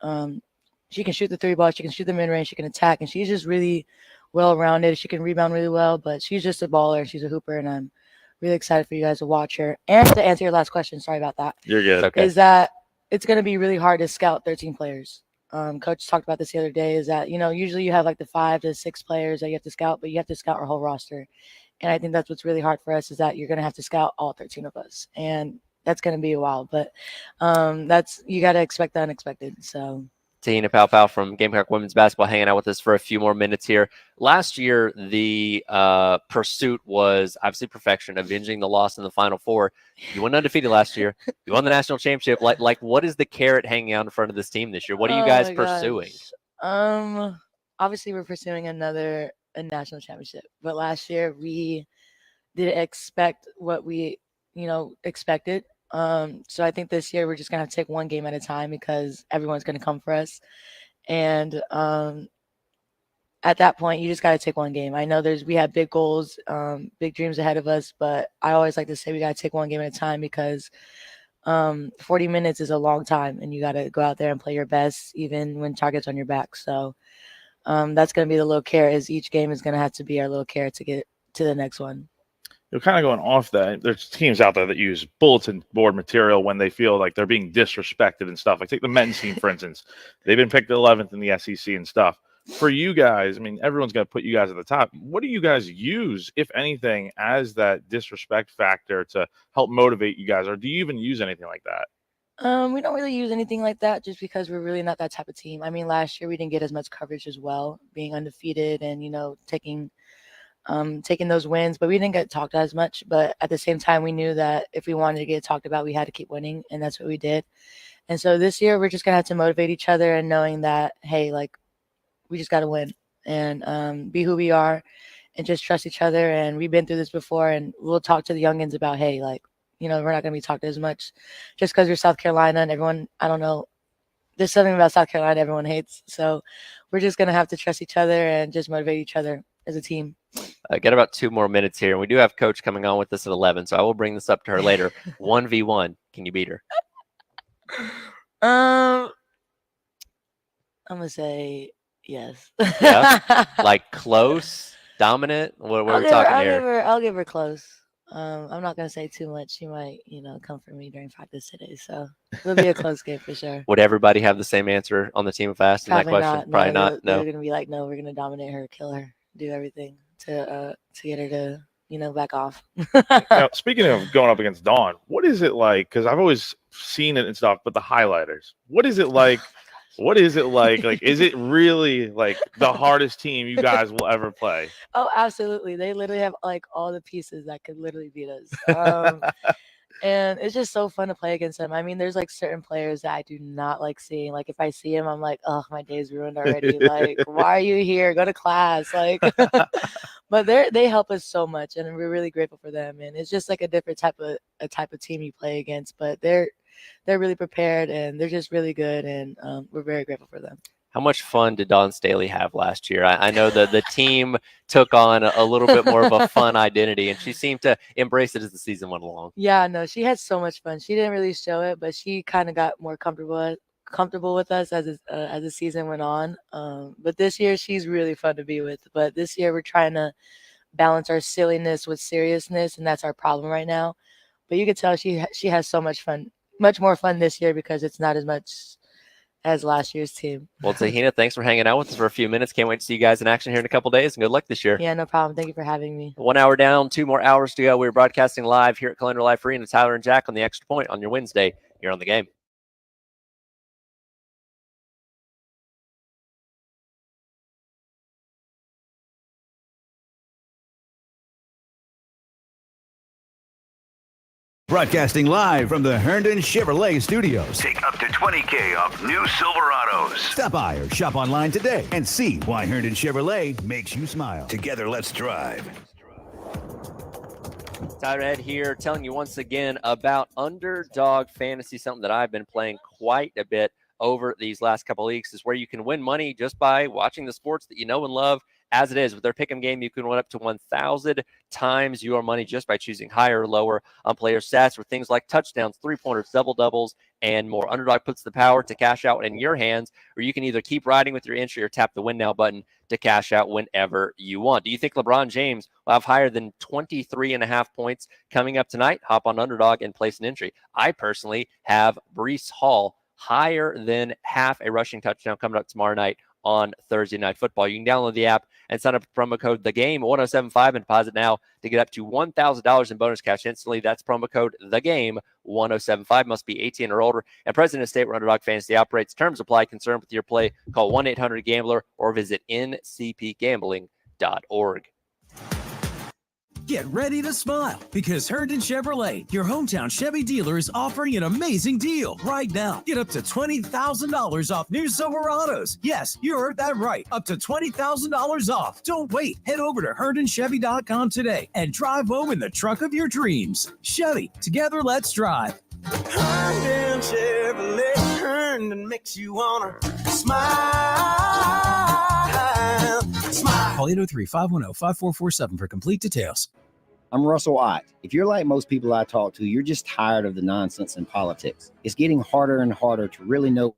shoot the 3 ball, she can shoot the mid range, she can attack, and she's just really well rounded. She can rebound really well, but she's just a baller. She's a hooper, and I'm really excited for you guys to watch her. And to answer your last question, sorry about that. You're good. Okay. Is that it's going to be really hard to scout 13 players. Coach talked about this the other day, is that, usually you have like the 5 to 6 players that you have to scout, but you have to scout our whole roster. And I think that's what's really hard for us, is that you're going to have to scout all 13 of us. And that's going to be a while, but you got to expect the unexpected. So Tahina Paopao from Gamecock Women's Basketball hanging out with us for a few more minutes here. Last year, the pursuit was obviously perfection, avenging the loss in the Final Four. You went undefeated last year. You won the national championship. Like, what is the carrot hanging out in front of this team this year? What are you guys pursuing? Obviously, we're pursuing a national championship. But last year, we didn't expect what we, expected. So I think this year we're just gonna have to take one game at a time, because everyone's gonna come for us. And at that point, you just gotta take one game. I know we have big goals, big dreams ahead of us, but I always like to say we gotta take one game at a time, because 40 minutes is a long time, and you gotta go out there and play your best, even when target's on your back. So that's gonna be the little carrot. Is each game is gonna have to be our little carrot to get to the next one. You're kind of going off that. There's teams out there that use bulletin board material when they feel like they're being disrespected and stuff. Like take the men's team, for instance. They've been picked 11th in the SEC and stuff. For you guys, I mean, everyone's going to put you guys at the top. What do you guys use, if anything, as that disrespect factor to help motivate you guys? Or do you even use anything like that? We don't really use anything like that, just because we're really not that type of team. I mean, last year we didn't get as much coverage as well, being undefeated and, taking those wins, but we didn't get talked as much. But at the same time, we knew that if we wanted to get talked about, we had to keep winning, and that's what we did. And so this year, we're just gonna have to motivate each other, and knowing that, hey, like, we just got to win and be who we are, and just trust each other. And we've been through this before, and we'll talk to the youngins about, hey, like, we're not gonna be talked as much just because we're South Carolina, and everyone, I don't know, there's something about South Carolina everyone hates. So we're just gonna have to trust each other and just motivate each other as a team. Got about 2 more minutes here, and we do have Coach coming on with us at 11, so I will bring this up to her later. 1v1, can you beat her? I'm gonna say yes. Yeah, like close, dominant. What are we talking here? I'll give her close. I'm not gonna say too much. She might, come for me during practice today, so it'll be a close game for sure. Would everybody have the same answer on the team if asked in that question? Not. Probably No, not. No, they're gonna be like, no, we're gonna dominate her, kill her, do everything to get her to, back off. Now, speaking of going up against Dawn, what is it like? Because I've always seen it and stuff, but the highlighters. What is it like? What is it like? Like, is it really like the hardest team you guys will ever play? Oh, absolutely. They literally have like all the pieces that could literally beat us. And it's just so fun to play against them. I mean, there's like certain players that I do not like seeing. Like if I see him, I'm like, oh, my day's ruined already. Like, why are you here? Go to class. Like, but they help us so much, and we're really grateful for them. And it's just like a different type of team you play against, but they're really prepared and they're just really good, and we're very grateful for them. How much fun did Dawn Staley have last year? I know that the team took on a little bit more of a fun identity, and she seemed to embrace it as the season went along. Yeah, no, she had so much fun. She didn't really show it, but she kind of got more comfortable with us as the season went on. But this year she's really fun to be with. But this year we're trying to balance our silliness with seriousness, and that's our problem right now. But you can tell she has so much fun, much more fun this year because it's not as much as last year's team. Well, Tahina, thanks for hanging out with us for a few minutes. Can't wait to see you guys in action here in a couple days, and good luck this year. Yeah, no problem. Thank you for having me. 1 hour down, 2 more hours to go. We're broadcasting live here at Calendar Life Arena. Tyler and Jack on the Extra Point on your Wednesday here on The Game. Broadcasting live from the Herndon Chevrolet Studios. Take up to $20K off new Silverados. Stop by or shop online today and see why Herndon Chevrolet makes you smile. Together, let's drive. Tyler Ed here, telling you once again about Underdog Fantasy, something that I've been playing quite a bit over these last couple of weeks, is where you can win money just by watching the sports that you know and love. As it is, with their pick'em game, you can win up to 1,000 times your money just by choosing higher or lower on player stats for things like touchdowns, three-pointers, double-doubles, and more. Underdog puts the power to cash out in your hands, or you can either keep riding with your entry or tap the Win Now button to cash out whenever you want. Do you think LeBron James will have higher than 23.5 points coming up tonight? Hop on Underdog and place an entry. I personally have Breece Hall higher than half a rushing touchdown coming up tomorrow night on Thursday Night Football. You can download the app and sign up with promo code THEGAME1075 and deposit now to get up to $1,000 in bonus cash instantly. That's promo code THEGAME1075. Must be 18 or older and present in a state where Underdog Fantasy operates. Terms apply. Concerned with your play, call 1-800-GAMBLER or visit ncpgambling.org. Get ready to smile because Herndon Chevrolet, your hometown Chevy dealer, is offering an amazing deal right now. Get up to $20,000 off new Silverados. Yes, you heard that right. Up to $20,000 off. Don't wait. Head over to HerndonChevy.com today and drive home in the truck of your dreams. Chevy, together let's drive. Herndon Chevrolet, Herndon makes you wanna smile. Smile. Call 803-510-5447 for complete details. I'm Russell Ott. If you're like most people I talk to, you're just tired of the nonsense in politics. It's getting harder and harder to really know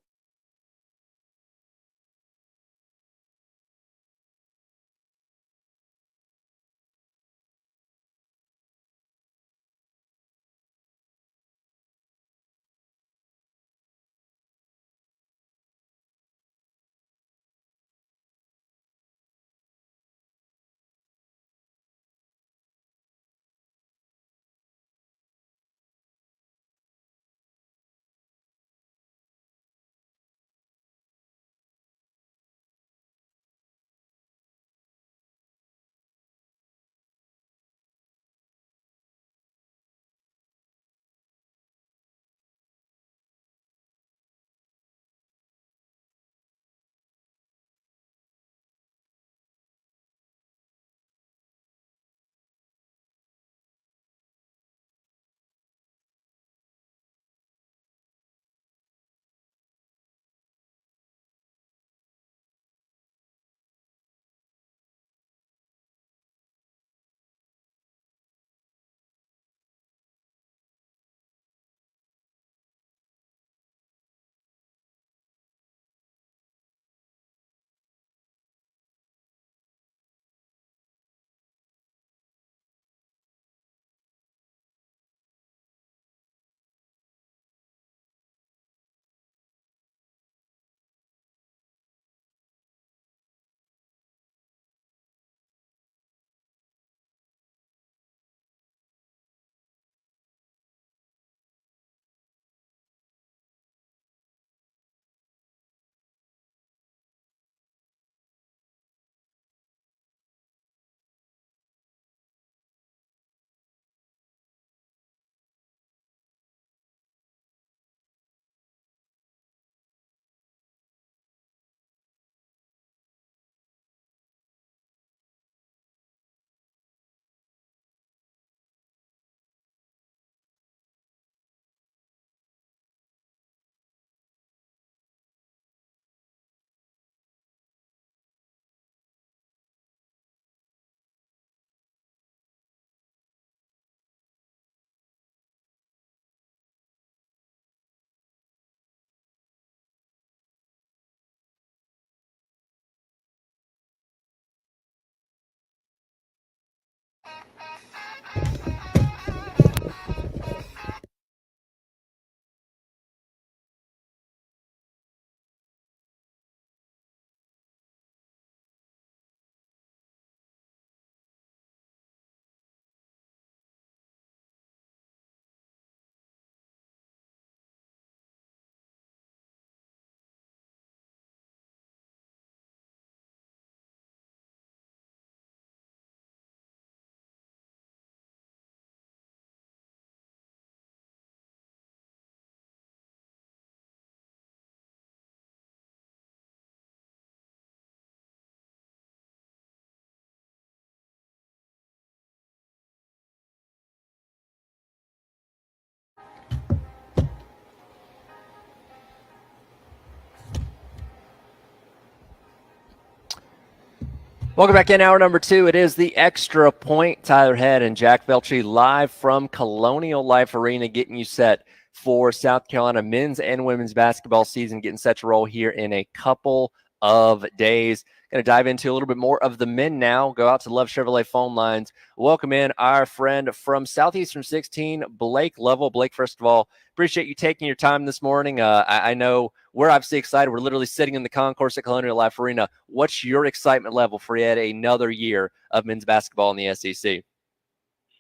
Welcome back in hour number 2. It is the Extra Point. Tyler Head and Jack Veltri live from Colonial Life Arena, getting you set for South Carolina men's and women's basketball season, getting set to roll here in a couple of days. Going to dive into a little bit more of the men now. Go out to Love Chevrolet phone lines. Welcome in our friend from Southeastern 16, Blake Lovell. Blake, first of all, appreciate you taking your time this morning. I know we're obviously excited. We're literally sitting in the concourse at Colonial Life Arena. What's your excitement level for yet another year of men's basketball in the SEC?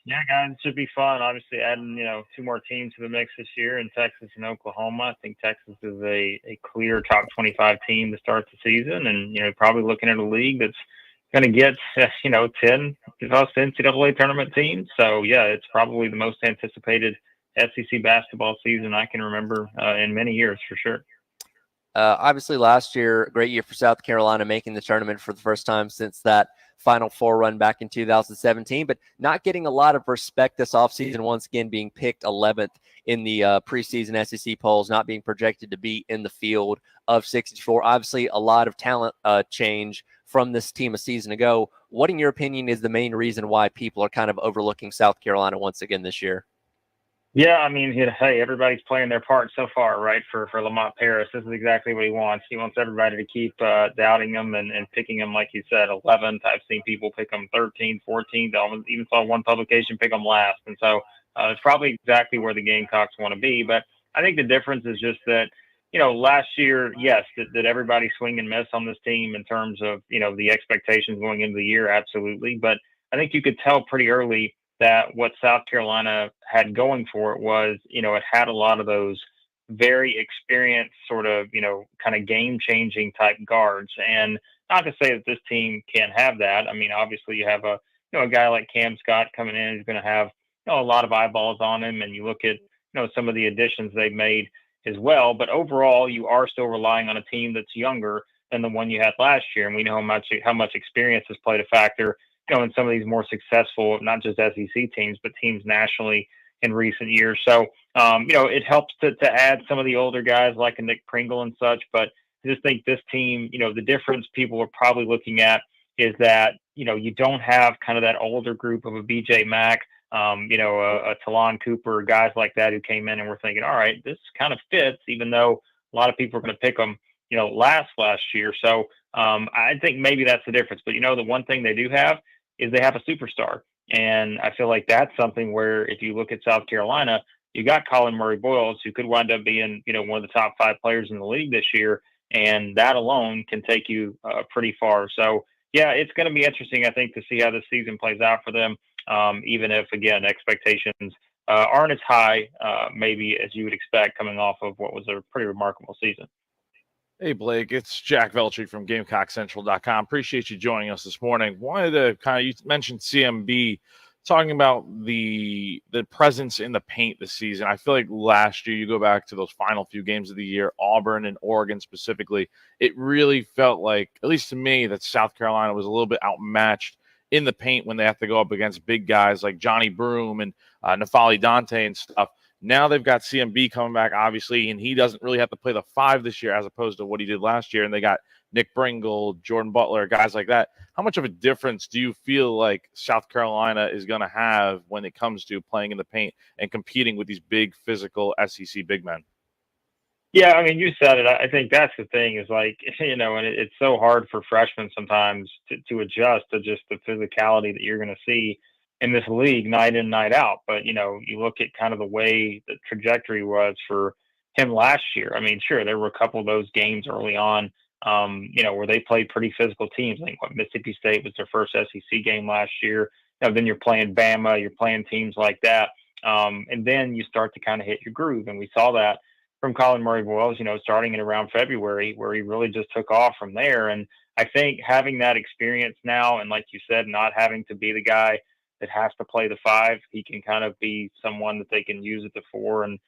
Yeah, guys, it should be fun. Obviously, adding 2 more teams to the mix this year in Texas and Oklahoma. I think Texas is a clear top 25 team to start the season, and probably looking at a league that's going to get 10 plus NCAA tournament teams. So yeah, it's probably the most anticipated SEC basketball season I can remember in many years for sure. Obviously, last year, great year for South Carolina, making the tournament for the first time since that Final Four run back in 2017, but not getting a lot of respect this offseason, once again being picked 11th in the preseason SEC polls, not being projected to be in the field of 64. Obviously, a lot of talent change from this team a season ago. What, in your opinion, is the main reason why people are kind of overlooking South Carolina once again this year? Yeah, I mean, hey, everybody's playing their part so far, right? For Lamont Paris, this is exactly what he wants. He wants everybody to keep doubting him and picking him, like you said, 11th. I've seen people pick him 13th, 14th. I even saw one publication pick him last. And so it's probably exactly where the Gamecocks want to be. But I think the difference is just that, last year, yes, did everybody swing and miss on this team in terms of, the expectations going into the year? Absolutely. But I think you could tell pretty early that what South Carolina had going for it was, it had a lot of those very experienced sort of, kind of game-changing type guards. And not to say that this team can't have that. I mean, obviously you have a guy like Cam Scott coming in who's going to have, a lot of eyeballs on him. And you look at, some of the additions they've made as well. But overall, you are still relying on a team that's younger than the one you had last year. And we know how much experience has played a factor in some of these more successful, not just SEC teams, but teams nationally in recent years. So, it helps to add some of the older guys like a Nick Pringle and such. But I just think this team, the difference people are probably looking at is that, you don't have kind of that older group of a BJ Mack, a Talon Cooper, guys like that who came in and we're thinking, all right, this kind of fits, even though a lot of people are going to pick them, last year. So I think maybe that's the difference. But, the one thing they do have is they have a superstar. And I feel like that's something where if you look at South Carolina, you got Colin Murray-Boyles, who could wind up being, one of the top 5 players in the league this year. And that alone can take you pretty far. So, yeah, it's going to be interesting, I think, to see how this season plays out for them, even if, again, expectations aren't as high, maybe as you would expect coming off of what was a pretty remarkable season. Hey, Blake, it's Jack Veltri from GamecockCentral.com. Appreciate you joining us this morning. Wanted to you mentioned CMB, talking about the presence in the paint this season. I feel like last year, you go back to those final few games of the year, Auburn and Oregon specifically, it really felt like, at least to me, that South Carolina was a little bit outmatched in the paint when they have to go up against big guys like Johnny Broome and Nafali Dante and stuff. Now they've got CMB coming back, obviously, and he doesn't really have to play the 5 this year as opposed to what he did last year. And they got Nick Pringle, Jordan Butler, guys like that. How much of a difference do you feel like South Carolina is going to have when it comes to playing in the paint and competing with these big physical SEC big men? Yeah, I mean, you said it. I think that's the thing is like, and it's so hard for freshmen sometimes to adjust to just the physicality that you're going to see in this league night in, night out. But, you look at kind of the way the trajectory was for him last year. I mean, sure, there were a couple of those games early on, where they played pretty physical teams. I think Mississippi State was their first SEC game last year. Then you're playing Bama, you're playing teams like that. And then you start to kind of hit your groove. And we saw that from Colin Murray-Boyles, starting in around February, where he really just took off from there. And I think having that experience now, and like you said, not having to be the guy that has to play the 5, he can kind of be someone that they can use at the 4. And,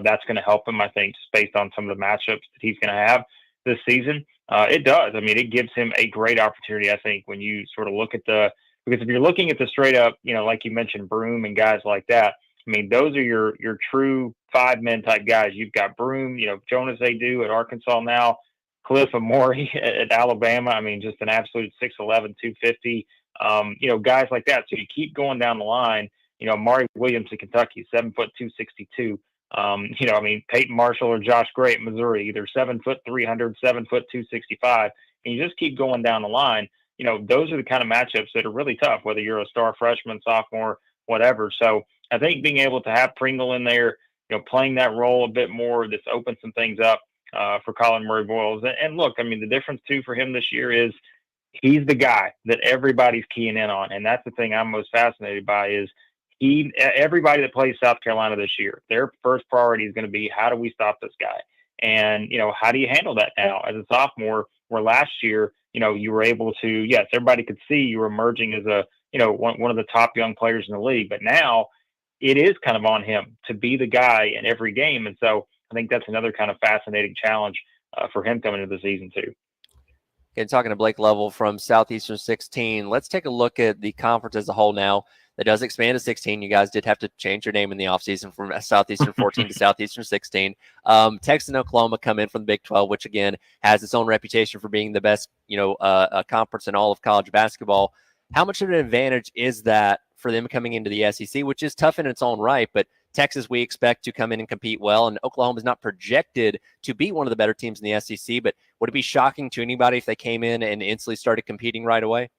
that's going to help him, I think, just based on some of the matchups that he's going to have this season. It does. I mean, it gives him a great opportunity, I think, when you sort of look at because if you're looking at the straight up, like you mentioned, Broome and guys like that, I mean, those are your true 5-men type guys. You've got Broome, Jonas Adu at Arkansas now, Cliff Amore at Alabama. I mean, just an absolute 6'11", 250. Guys like that. So you keep going down the line. Mari Williams at Kentucky, 7 foot 262. Peyton Marshall or Josh Gray at Missouri, either 7 foot 300, 7 foot 265. And you just keep going down the line. Those are the kind of matchups that are really tough, whether you're a star freshman, sophomore, whatever. So I think being able to have Pringle in there, playing that role a bit more, this opens some things up for Colin Murray Boyles. And look, I mean, the difference too for him this year is he's the guy that everybody's keying in on. And that's the thing I'm most fascinated by is everybody that plays South Carolina this year, their first priority is going to be, how do we stop this guy? And, how do you handle that now as a sophomore, where last year, you were able to, yes, everybody could see you were emerging as a, one of the top young players in the league, but now it is kind of on him to be the guy in every game. And so I think that's another kind of fascinating challenge for him coming into the season too. Okay, talking to Blake Lovell from Southeastern 16, let's take a look at the conference as a whole now. That does expand to 16. You guys did have to change your name in the offseason from Southeastern 14 to Southeastern 16. Texas and Oklahoma come in from the Big 12, which, again, has its own reputation for being the best, conference in all of college basketball. How much of an advantage is that for them coming into the SEC, which is tough in its own right, but Texas we expect to come in and compete well, and Oklahoma is not projected to be one of the better teams in the SEC, but would it be shocking to anybody if they came in and instantly started competing right away?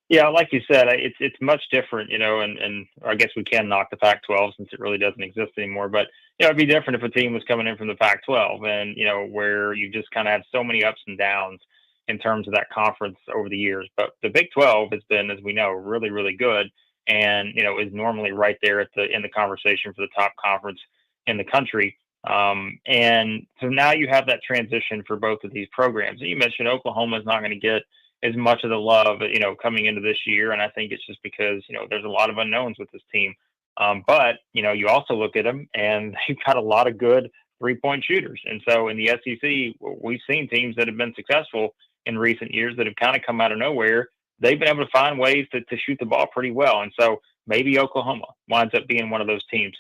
Yeah, like you said, it's much different, and I guess we can knock the Pac-12 since it really doesn't exist anymore. But, it'd be different if a team was coming in from the Pac-12 and, where you just kind of had so many ups and downs in terms of that conference over the years. But the Big 12 has been, as we know, really, really good and, is normally right there in the conversation for the top conference in the country. And so now you have that transition for both of these programs. And you mentioned Oklahoma is not going to get as much of the love, coming into this year. And I think it's just because, there's a lot of unknowns with this team. But, you also look at them and they've got a lot of good 3-point shooters. And so in the SEC, we've seen teams that have been successful in recent years that have kind of come out of nowhere. They've been able to find ways to shoot the ball pretty well. And so maybe Oklahoma winds up being one of those teams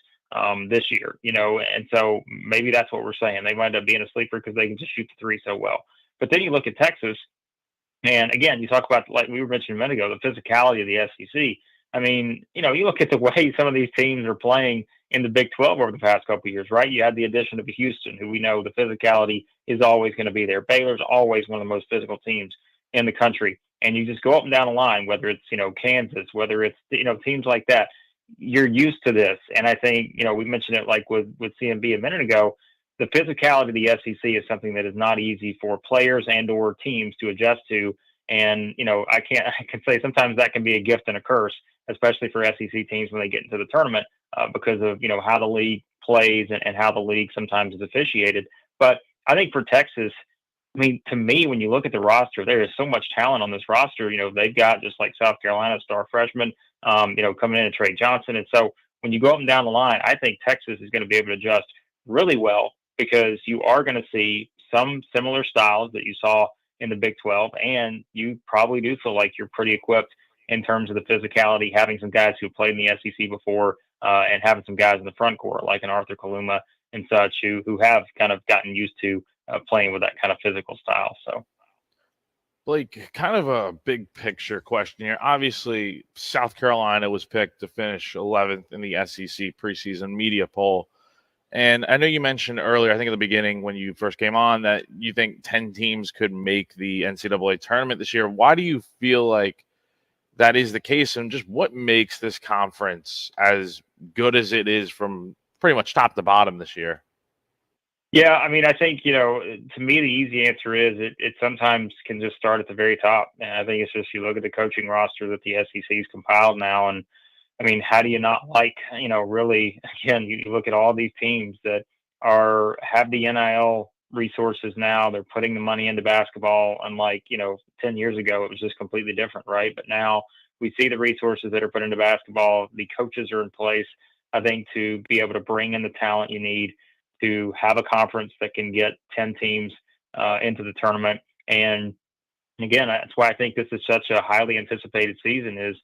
this year, and so maybe that's what we're saying. They wind up being a sleeper because they can just shoot the three so well. But then you look at Texas, and again, you talk about, like we were mentioning a minute ago, the physicality of the SEC. I mean, you look at the way some of these teams are playing in the Big 12 over the past couple of years, right? You had the addition of Houston, who we know the physicality is always going to be there. Baylor's always one of the most physical teams in the country. And you just go up and down the line, whether it's, Kansas, whether it's, teams like that, you're used to this. And I think, we mentioned it like with CMB a minute ago, the physicality of the SEC is something that is not easy for players and or teams to adjust to. And, I can say sometimes that can be a gift and a curse, especially for SEC teams when they get into the tournament because of, how the league plays and how the league sometimes is officiated. But I think for Texas, I mean, to me, when you look at the roster, there is so much talent on this roster. They've got, just like South Carolina, star freshman, coming in, and Trey Johnson. And so when you go up and down the line, I think Texas is going to be able to adjust really well because you are going to see some similar styles that you saw in the Big 12. And you probably do feel like you're pretty equipped in terms of the physicality, having some guys who played in the SEC before and having some guys in the front court like an Arthur Kaluma and such who have kind of gotten used to playing with that kind of physical style. So, Blake, kind of a big picture question here. Obviously, South Carolina was picked to finish 11th in the SEC preseason media poll. And I know you mentioned earlier, I think at the beginning when you first came on, that you think 10 teams could make the NCAA tournament this year. Why do you feel like that is the case? And just what makes this conference as good as it is from pretty much top to bottom this year? Yeah, I mean, I think, to me, the easy answer is it sometimes can just start at the very top. And I think it's just, you look at the coaching roster that the SEC's compiled now. And I mean, how do you not like, really, again, you look at all these teams that have the NIL resources now. They're putting the money into basketball. Unlike, 10 years ago, it was just completely different, right? But now we see the resources that are put into basketball. The coaches are in place, I think, to be able to bring in the talent you need to have a conference that can get 10 teams into the tournament. And again, that's why I think this is such a highly anticipated season is,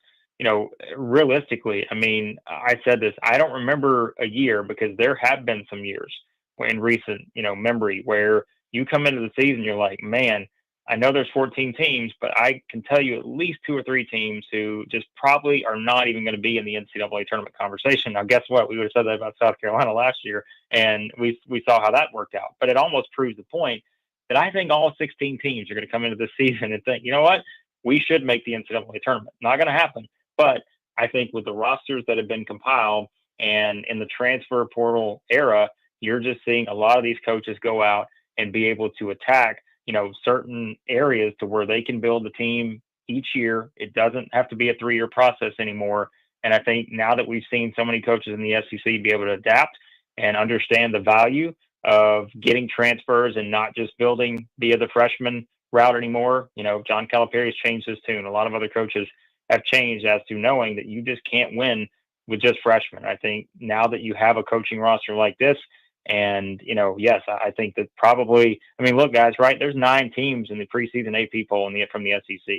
realistically, I mean, I said this, I don't remember a year because there have been some years in recent, memory where You come into the season, you're like, man, I know there's 14 teams, but I can tell you at least 2 or 3 teams who just probably are not even going to be in the NCAA tournament conversation. Now, guess what? We would have said that about South Carolina last year, and we saw how that worked out. But it almost proves the point that I think all 16 teams are going to come into this season and think, you know what? We should make the NCAA tournament. Not going to happen. But I think with the rosters that have been compiled and in the transfer portal era, you're just seeing a lot of these coaches go out and be able to attack, certain areas to where they can build the team each year. It doesn't have to be a 3-year process anymore. And I think now that we've seen so many coaches in the SEC be able to adapt and understand the value of getting transfers and not just building via the freshman route anymore. John Calipari's changed his tune. A lot of other coaches have changed as to knowing that you just can't win with just freshmen. I think now that you have a coaching roster like this, and, yes, I think that probably, look, guys, right? There's 9 teams in the preseason AP poll from the SEC.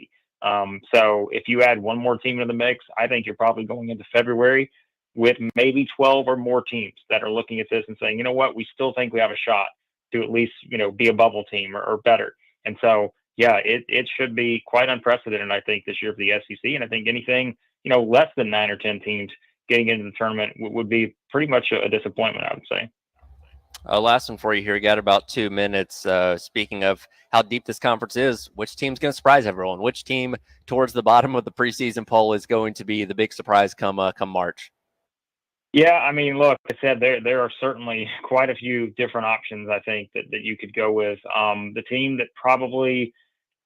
So if you add one more team into the mix, I think you're probably going into February with maybe 12 or more teams that are looking at this and saying, you know what, we still think we have a shot to at least, be a bubble team or better. And so, yeah, it should be quite unprecedented, I think, this year for the SEC. And I think anything, less than 9 or 10 teams getting into the tournament would be pretty much a disappointment, I would say. Last one for you here. You got about 2 minutes. Speaking of how deep this conference is, which team's going to surprise everyone? Which team towards the bottom of the preseason poll is going to be the big surprise come March? Yeah, look, I said there are certainly quite a few different options, I think, that you could go with. The team that probably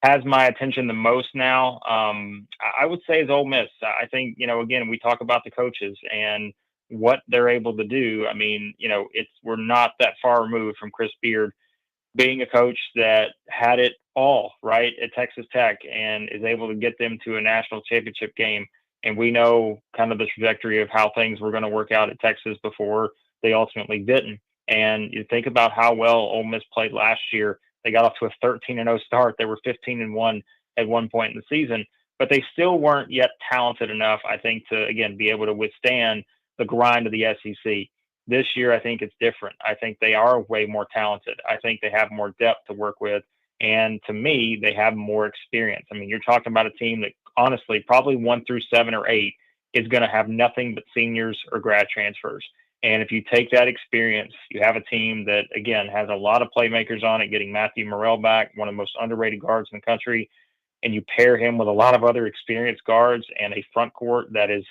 has my attention the most now, I would say, is Ole Miss. I think, again, we talk about the coaches and what they're able to do. We're not that far removed from Chris Beard being a coach that had it all right at Texas Tech and is able to get them to a national championship game. And we know kind of the trajectory of how things were going to work out at Texas before they ultimately didn't. And you think about how well Ole Miss played last year. They got off to a 13-0 start. They were 15-1 at one point in the season, but they still weren't yet talented enough, I think, to, again, be able to withstand the grind of the SEC. This year, I think it's different. I think they are way more talented. I think they have more depth to work with. And to me, they have more experience. You're talking about a team that honestly, probably 1 through 7 or 8 is going to have nothing but seniors or grad transfers. And if you take that experience, you have a team that, again, has a lot of playmakers on it, getting Matthew Morrell back, one of the most underrated guards in the country, and you pair him with a lot of other experienced guards and a front court that is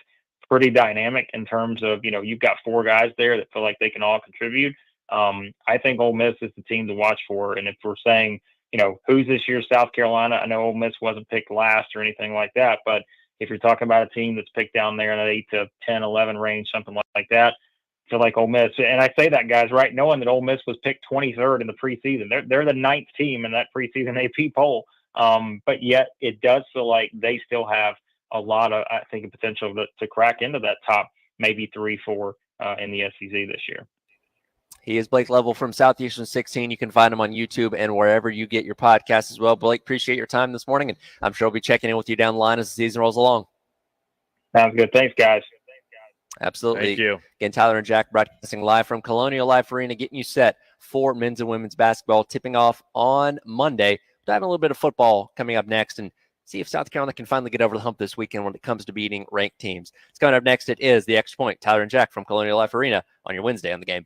pretty dynamic in terms of, you've got 4 guys there that feel like they can all contribute. I think Ole Miss is the team to watch for. And if we're saying, who's this year's South Carolina? I know Ole Miss wasn't picked last or anything like that, but if you're talking about a team that's picked down there in that 8 to 10, 11 range, something like that, I feel like Ole Miss. And I say that, guys, right, knowing that Ole Miss was picked 23rd in the preseason. They're the 9th team in that preseason AP poll. But yet it does feel like they still have a lot of, I think, a potential to crack into that top maybe 3-4 in the SEC this year. He is Blake Level from Southeastern 16. You can find him on YouTube and wherever you get your podcasts as well. Blake, appreciate your time this morning, and I'm sure we'll be checking in with you down the line as the season rolls along. Sounds good. Thanks, guys. Absolutely. Thank you. Again, Tyler and Jack broadcasting live from Colonial Life Arena, getting you set for men's and women's basketball, tipping off on Monday. We'll have a little bit of football coming up next and see if South Carolina can finally get over the hump this weekend when it comes to beating ranked teams. It's coming up next. It is The Extra Point. Tyler and Jack from Colonial Life Arena on your Wednesday on the Game.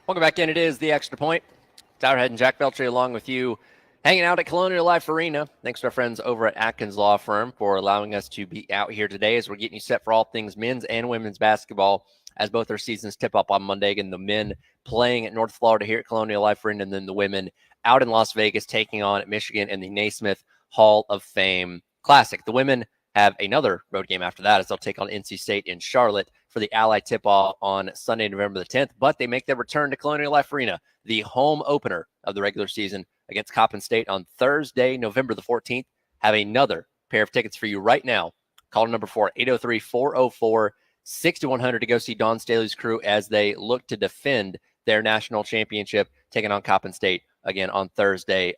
Welcome back in. It is the Extra Point. Tyler Head and Jack Beltry along with you, hanging out at Colonial Life Arena. Thanks to our friends over at Atkins Law Firm for allowing us to be out here today as we're getting you set for all things men's and women's basketball as both our seasons tip up on Monday. Again, the men playing at North Florida here at Colonial Life Arena, and then the women out in Las Vegas taking on Michigan in the Naismith Hall of Fame Classic. The women have another road game after that as they'll take on NC State in Charlotte for the Ally tip-off on Sunday, November the 10th. But they make their return to Colonial Life Arena, the home opener of the regular season against Coppin State on Thursday, November the 14th. Have another pair of tickets for you right now. Call number 803-404-6100 to go see Dawn Staley's crew as they look to defend their national championship, taking on Coppin State again on Thursday,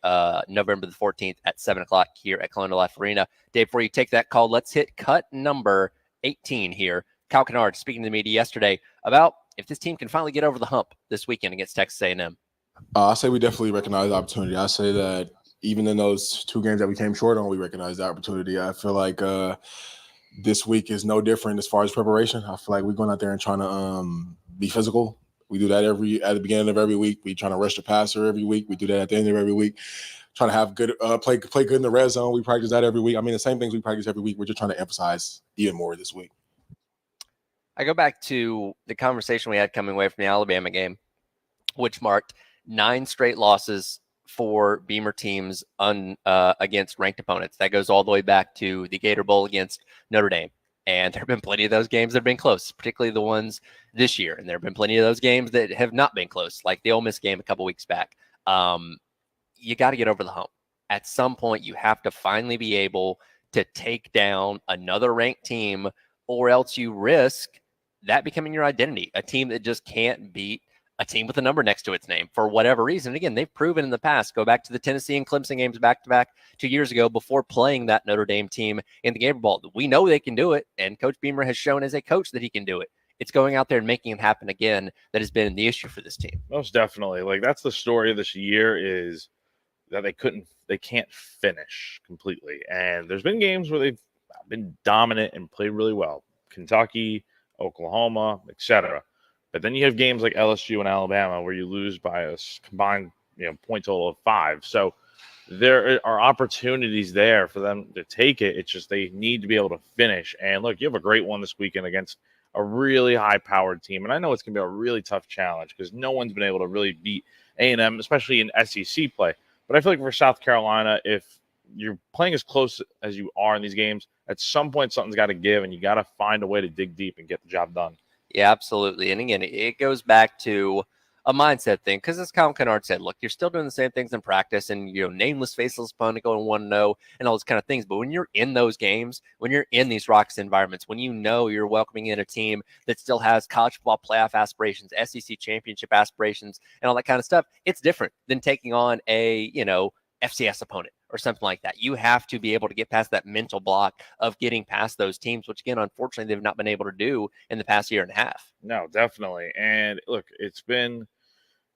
November the 14th at 7 o'clock here at Colonial Life Arena. Dave, before you take that call, let's hit cut number 18 here. Kyle Kennard speaking to the media yesterday about if this team can finally get over the hump this weekend against Texas A&M. I say we definitely recognize the opportunity. I say that even in those 2 games that we came short on, we recognize the opportunity. I feel like this week is no different as far as preparation. I feel like we're going out there and trying to be physical. We do that at the beginning of every week. We trying to rush the passer every week. We do that at the end of every week. Trying to have good play good in the red zone. We practice that every week. I mean, the same things we practice every week. We're just trying to emphasize even more this week. I go back to the conversation we had coming away from the Alabama game, which marked 9 straight losses for Beamer teams against ranked opponents. That goes all the way back to the Gator Bowl against Notre Dame. And there have been plenty of those games that have been close, particularly the ones this year. And there have been plenty of those games that have not been close, like the Ole Miss game a couple weeks back. You got to get over the hump. At some point, you have to finally be able to take down another ranked team, or else you risk that becoming your identity, a team that just can't beat a team with a number next to its name for whatever reason. Again, they've proven in the past. Go back to the Tennessee and Clemson games back-to-back 2 years ago before playing that Notre Dame team in the Gator Bowl. We know they can do it, and Coach Beamer has shown as a coach that he can do it. It's going out there and making it happen again that has been the issue for this team. Most definitely. Like, that's the story of this year, is that they can't finish completely. And there's been games where they've been dominant and played really well. Kentucky, Oklahoma, etc. But then you have games like LSU and Alabama where you lose by a combined point total of 5. So there are opportunities there for them to take it. It's just they need to be able to finish. And look, you have a great one this weekend against a really high-powered team. And I know it's going to be a really tough challenge because no one's been able to really beat A&M, especially in SEC play. But I feel like for South Carolina, if you're playing as close as you are in these games, at some point something's got to give, and you got to find a way to dig deep and get the job done. Yeah, absolutely. And again, it goes back to a mindset thing, because as Kyle Kennard said, look, you're still doing the same things in practice, and nameless, faceless opponent going 1-0 and all those kind of things. But when you're in those games, when you're in these raucous environments, when you're welcoming in a team that still has college football playoff aspirations, SEC championship aspirations, and all that kind of stuff, it's different than taking on a FCS opponent or something like that. You have to be able to get past that mental block of getting past those teams, which again, unfortunately, they've not been able to do in the past year and a half. No, definitely. And look, it's been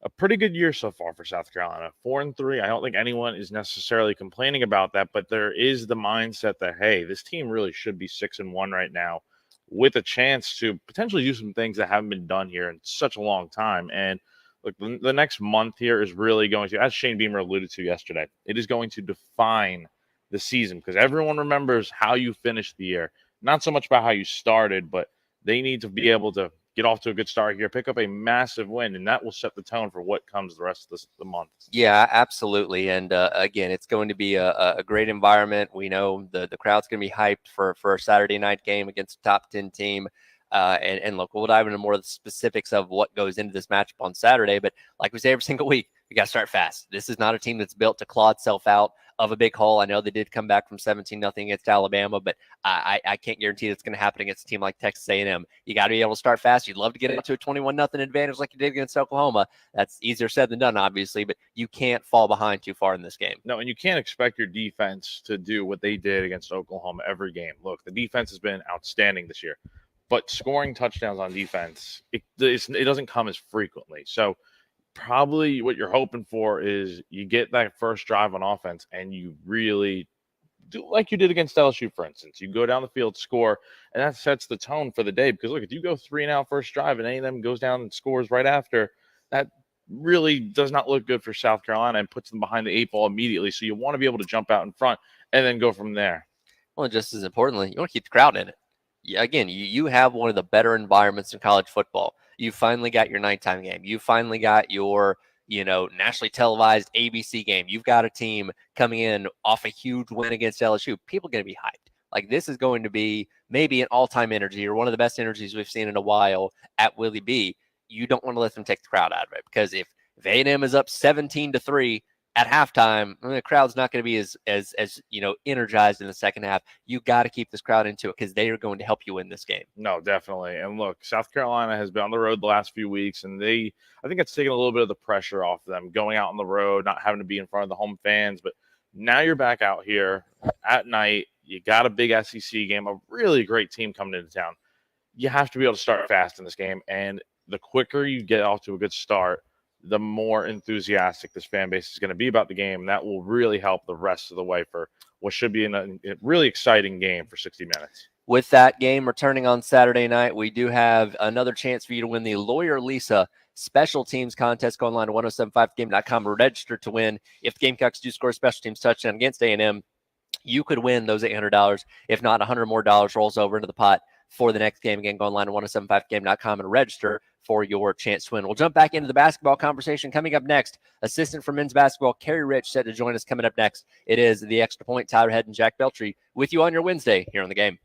a pretty good year so far for South Carolina. 4-3. I don't think anyone is necessarily complaining about that, but there is the mindset that, hey, this team really should be 6-1 right now, with a chance to potentially do some things that haven't been done here in such a long time. And look, the next month here is really going to, as Shane Beamer alluded to yesterday, it is going to define the season, because everyone remembers how you finished the year. Not so much about how you started, but they need to be able to get off to a good start here, pick up a massive win, and that will set the tone for what comes the rest of the month. Yeah, absolutely. And again, it's going to be a great environment. We know the crowd's going to be hyped for a Saturday night game against a top 10 team. And look, we'll dive into more of the specifics of what goes into this matchup on Saturday. But like we say every single week, we got to start fast. This is not a team that's built to claw itself out of a big hole. I know they did come back from 17-0 against Alabama, but I can't guarantee that's going to happen against a team like Texas A&M. You got to be able to start fast. You'd love to get into a 21-0 advantage like you did against Oklahoma. That's easier said than done, obviously, but you can't fall behind too far in this game. No, and you can't expect your defense to do what they did against Oklahoma every game. Look, the defense has been outstanding this year, but scoring touchdowns on defense, it doesn't come as frequently. So probably what you're hoping for is you get that first drive on offense and you really do like you did against LSU, for instance. You go down the field, score, and that sets the tone for the day. Because look, if you go 3-and-out first drive and A&M goes down and scores right after, that really does not look good for South Carolina and puts them behind the 8 ball immediately. So you want to be able to jump out in front and then go from there. Well, just as importantly, you want to keep the crowd in it. Again, you have one of the better environments in college football. You finally got your nighttime game. You finally got your, nationally televised ABC game. You've got a team coming in off a huge win against LSU. People are going to be hyped. Like, this is going to be maybe an all-time energy or one of the best energies we've seen in a while at Willie B. You don't want to let them take the crowd out of it, because if A&M is up 17-3 at halftime, the crowd's not going to be as energized in the second half. You got to keep this crowd into it, because they are going to help you win this game. No, definitely. And look, South Carolina has been on the road the last few weeks, and I think it's taken a little bit of the pressure off them going out on the road, not having to be in front of the home fans. But now you're back out here at night. You got a big SEC game, a really great team coming into town. You have to be able to start fast in this game, and the quicker you get off to a good start, the more enthusiastic this fan base is going to be about the game. That will really help the rest of the way for what should be a really exciting game for 60 minutes. With that game returning on Saturday night, we do have another chance for you to win the Lawyer Lisa Special Teams Contest. Go online to 1075game.com and register to win. If the Gamecocks do score a special teams touchdown against A&M, you could win those $800. If not, $100 more rolls over into the pot for the next game. Again, go online to 1075game.com and register for your chance to win. We'll jump back into the basketball conversation coming up next. Assistant for men's basketball, Kerry Rich, set to join us coming up next. It is The Extra Point. Tyler Head and Jack Beltry with you on your Wednesday here on The Game.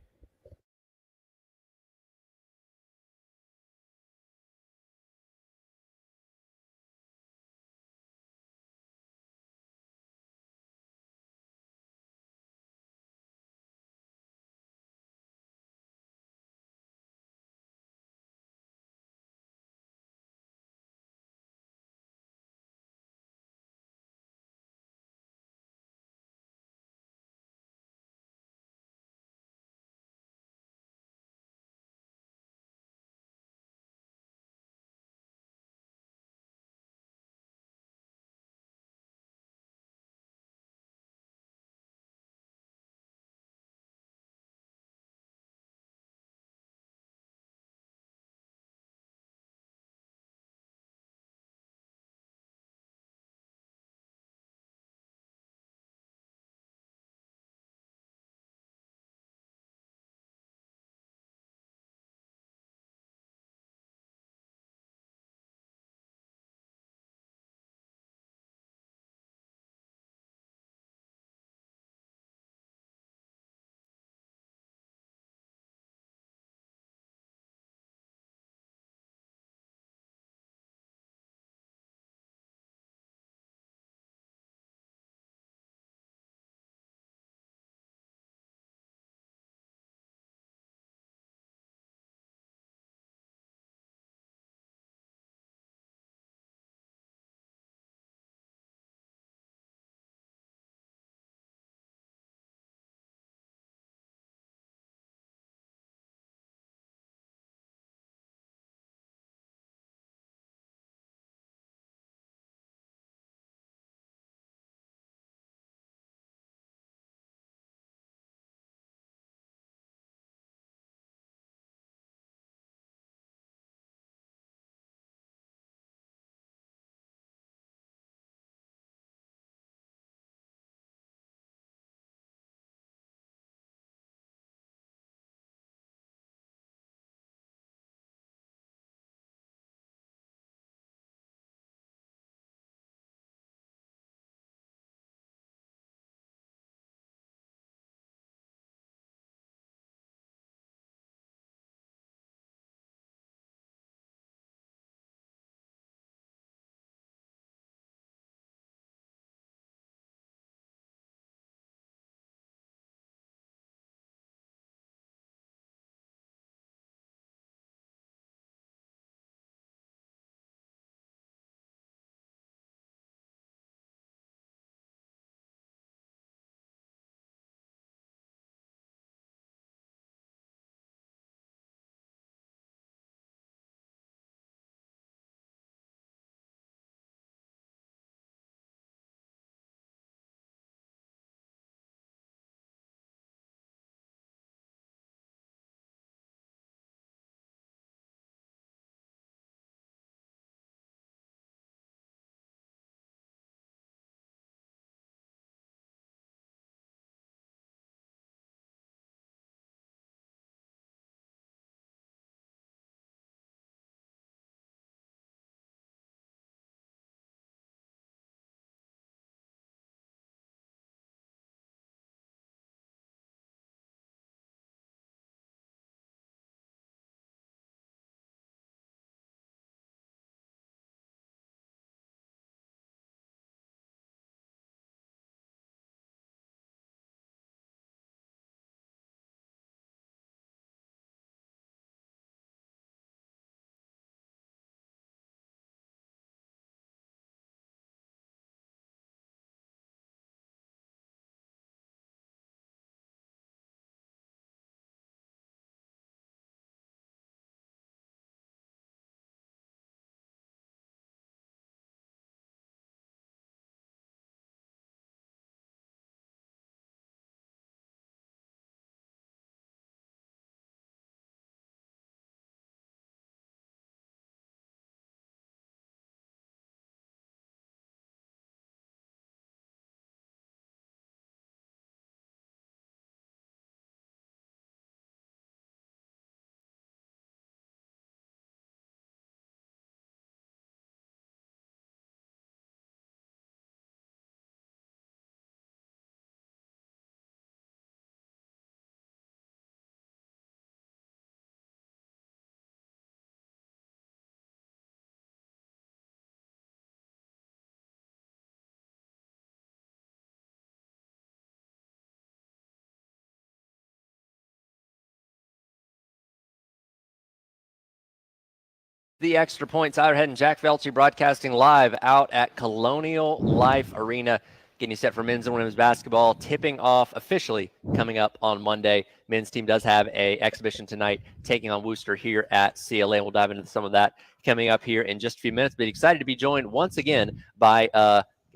The Extra Point, Tyler Head and Jack Felty broadcasting live out at Colonial Life Arena, getting you set for men's and women's basketball, tipping off officially coming up on Monday. Men's team does have a exhibition tonight, taking on Worcester here at CLA. We'll dive into some of that coming up here in just a few minutes, but excited to be joined once again by,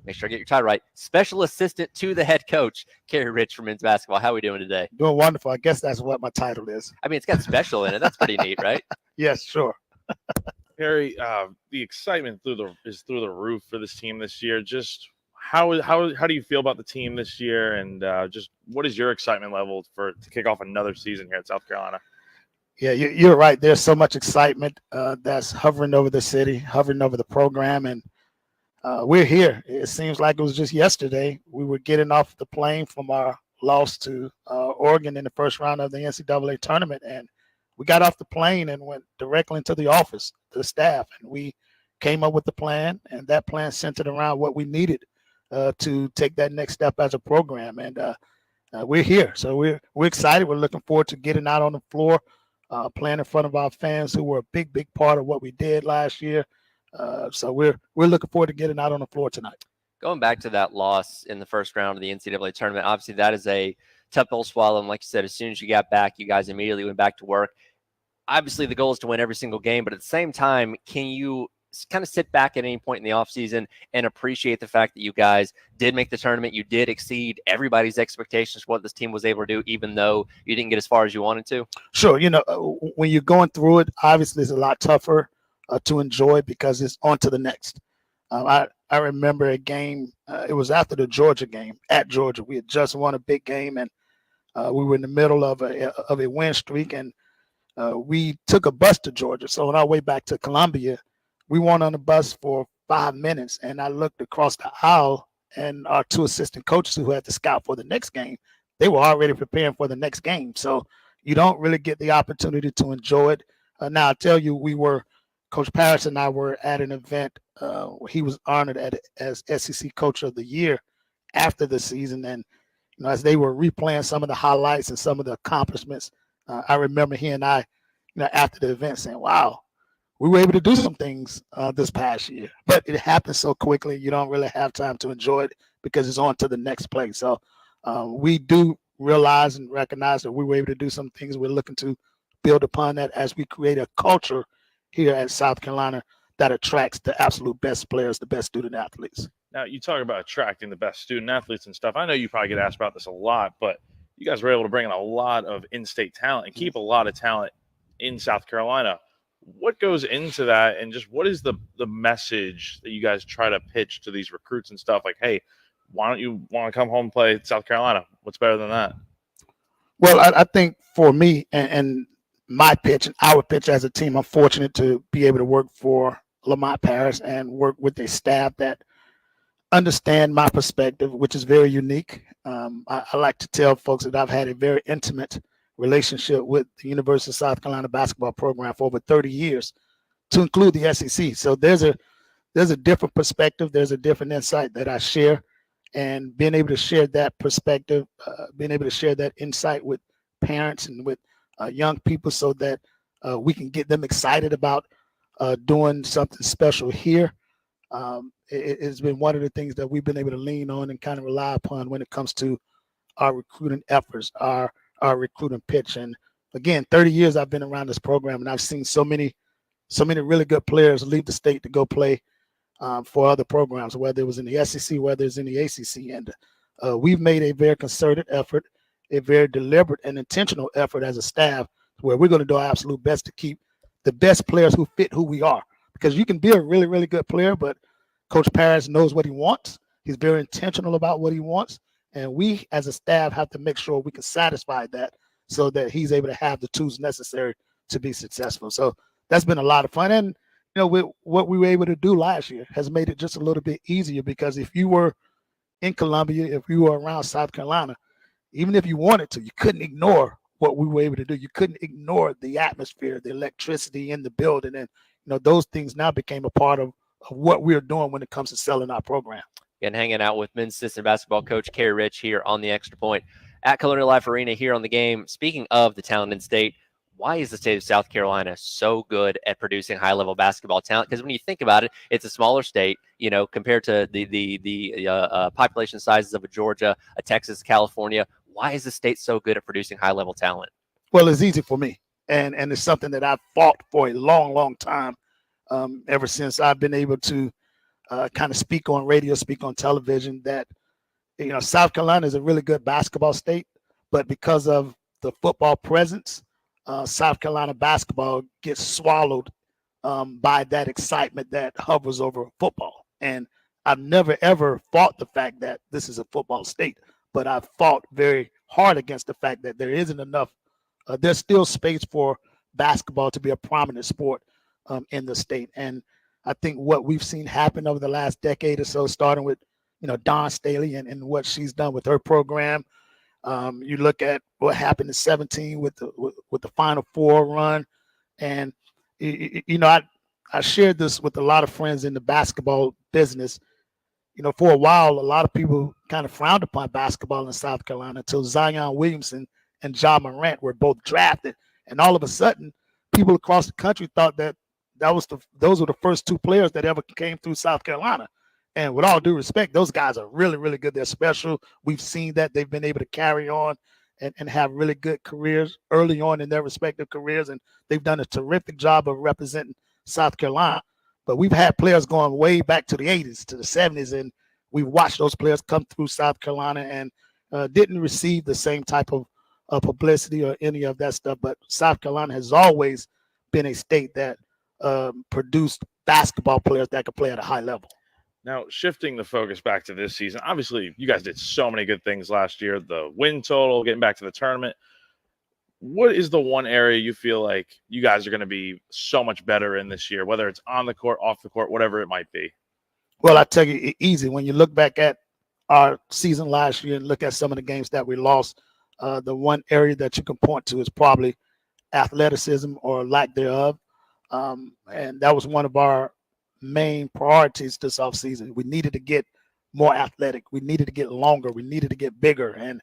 make sure I get your title right, Special Assistant to the Head Coach, Kerry Rich for men's basketball. How are we doing today? Doing wonderful. I guess that's what my title is. I mean, it's got special in it. That's pretty neat, right? Yes, sure. Harry, the excitement is through the roof for this team this year. Just how do you feel about the team this year, and just what is your excitement level to kick off another season here at South Carolina? Yeah, you're right. There's so much excitement that's hovering over the city, hovering over the program, and we're here. It seems like it was just yesterday we were getting off the plane from our loss to Oregon in the first round of the NCAA tournament, and we got off the plane and went directly into the office, to the staff, and we came up with the plan, and that plan centered around what we needed to take that next step as a program. And we're here, so we're excited. We're looking forward to getting out on the floor, playing in front of our fans who were a big part of what we did last year. So we're looking forward to getting out on the floor tonight. Going back to that loss in the first round of the NCAA tournament, obviously that is a tough pill to swallow. And like you said, as soon as you got back, you guys immediately went back to work. Obviously, the goal is to win every single game, but at the same time, can you kind of sit back at any point in the offseason and appreciate the fact that you guys did make the tournament? You did exceed everybody's expectations for what this team was able to do, even though you didn't get as far as you wanted to? Sure. When you're going through it, obviously it's a lot tougher to enjoy because it's on to the next. I remember a game, it was after the Georgia game at Georgia. We had just won a big game, and we were in the middle of a win streak, and we took a bus to Georgia. So on our way back to Columbia, we weren't on the bus for 5 minutes, and I looked across the aisle, and our two assistant coaches who had to scout for the next game, they were already preparing for the next game. So you don't really get the opportunity to enjoy it. Now, I'll tell you, Coach Parrish and I were at an event where he was honored as SEC Coach of the Year after the season. And as they were replaying some of the highlights and some of the accomplishments, I remember he and I, after the event saying, wow, we were able to do some things this past year. But it happened so quickly, you don't really have time to enjoy it because it's on to the next play. So we do realize and recognize that we were able to do some things. We're looking to build upon that as we create a culture here at South Carolina that attracts the absolute best players, the best student athletes. Now, you talk about attracting the best student athletes and stuff. I know you probably get asked about this a lot, but you guys were able to bring in a lot of in-state talent and keep a lot of talent in South Carolina. What goes into that, and just what is the message that you guys try to pitch to these recruits and stuff? Like, hey, why don't you want to come home and play South Carolina? What's better than that? Well, I think for me and my pitch and our pitch as a team, I'm fortunate to be able to work for Lamont Paris and work with a staff that understand my perspective, which is very unique. I like to tell folks that I've had a very intimate relationship with the University of South Carolina basketball program for over 30 years, to include the SEC. So there's a different perspective. There's a different insight that I share, and being able to share that perspective, being able to share that insight with parents and with young people so that we can get them excited about doing something special here. It's been one of the things that we've been able to lean on and kind of rely upon when it comes to our recruiting efforts, our recruiting pitch. And again, 30 years I've been around this program, and I've seen so many really good players leave the state to go play for other programs, whether it was in the SEC, whether it's in the ACC. And we've made a very concerted effort, a very deliberate and intentional effort as a staff, where we're going to do our absolute best to keep the best players who fit who we are. Because you can be a really, really good player, but Coach Parrish knows what he wants. He's very intentional about what he wants. And we as a staff have to make sure we can satisfy that so that he's able to have the tools necessary to be successful. So that's been a lot of fun. And, what we were able to do last year has made it just a little bit easier, because if you were in Columbia, if you were around South Carolina, even if you wanted to, you couldn't ignore what we were able to do. You couldn't ignore the atmosphere, the electricity in the building. And, those things now became a part of what we're doing when it comes to selling our program. And hanging out with men's assistant basketball coach Kerry Rich here on the Extra Point at Colonial Life Arena here on the game. Speaking of the talent in state, why is the state of South Carolina so good at producing high-level basketball talent? Because when you think about it, it's a smaller state, compared to the population sizes of a Georgia, a Texas, California. Why is the state so good at producing high-level talent? Well, it's easy for me, and it's something that I've fought for a long, long time. Ever since I've been able to kind of speak on radio, speak on television, that South Carolina is a really good basketball state, but because of the football presence, South Carolina basketball gets swallowed by that excitement that hovers over football. And I've never ever fought the fact that this is a football state, but I've fought very hard against the fact that there isn't enough. There's still space for basketball to be a prominent sport in the state. And I think what we've seen happen over the last decade or so, starting with Dawn Staley and what she's done with her program. You look at what happened in 2017 with the Final Four run, and I shared this with a lot of friends in the basketball business. For a while, a lot of people kind of frowned upon basketball in South Carolina until Zion Williamson and Ja Morant were both drafted, and all of a sudden, people across the country thought that those were the first two players that ever came through South Carolina. And with all due respect, those guys are really, really good. They're special. We've seen that they've been able to carry on and have really good careers early on in their respective careers. And they've done a terrific job of representing South Carolina. But we've had players going way back to the 80s, to the 70s, and we've watched those players come through South Carolina and didn't receive the same type of publicity or any of that stuff. But South Carolina has always been a state that produced basketball players that could play at a high level. Now, shifting the focus back to this season, obviously, you guys did so many good things last year. The win total, getting back to the tournament. What is the one area you feel like you guys are going to be so much better in this year, whether it's on the court, off the court, whatever it might be? Well, I tell you, easy. When you look back at our season last year and look at some of the games that we lost, the one area that you can point to is probably athleticism or lack thereof. And that was one of our main priorities this offseason. We needed to get more athletic. We needed to get longer. We needed to get bigger. And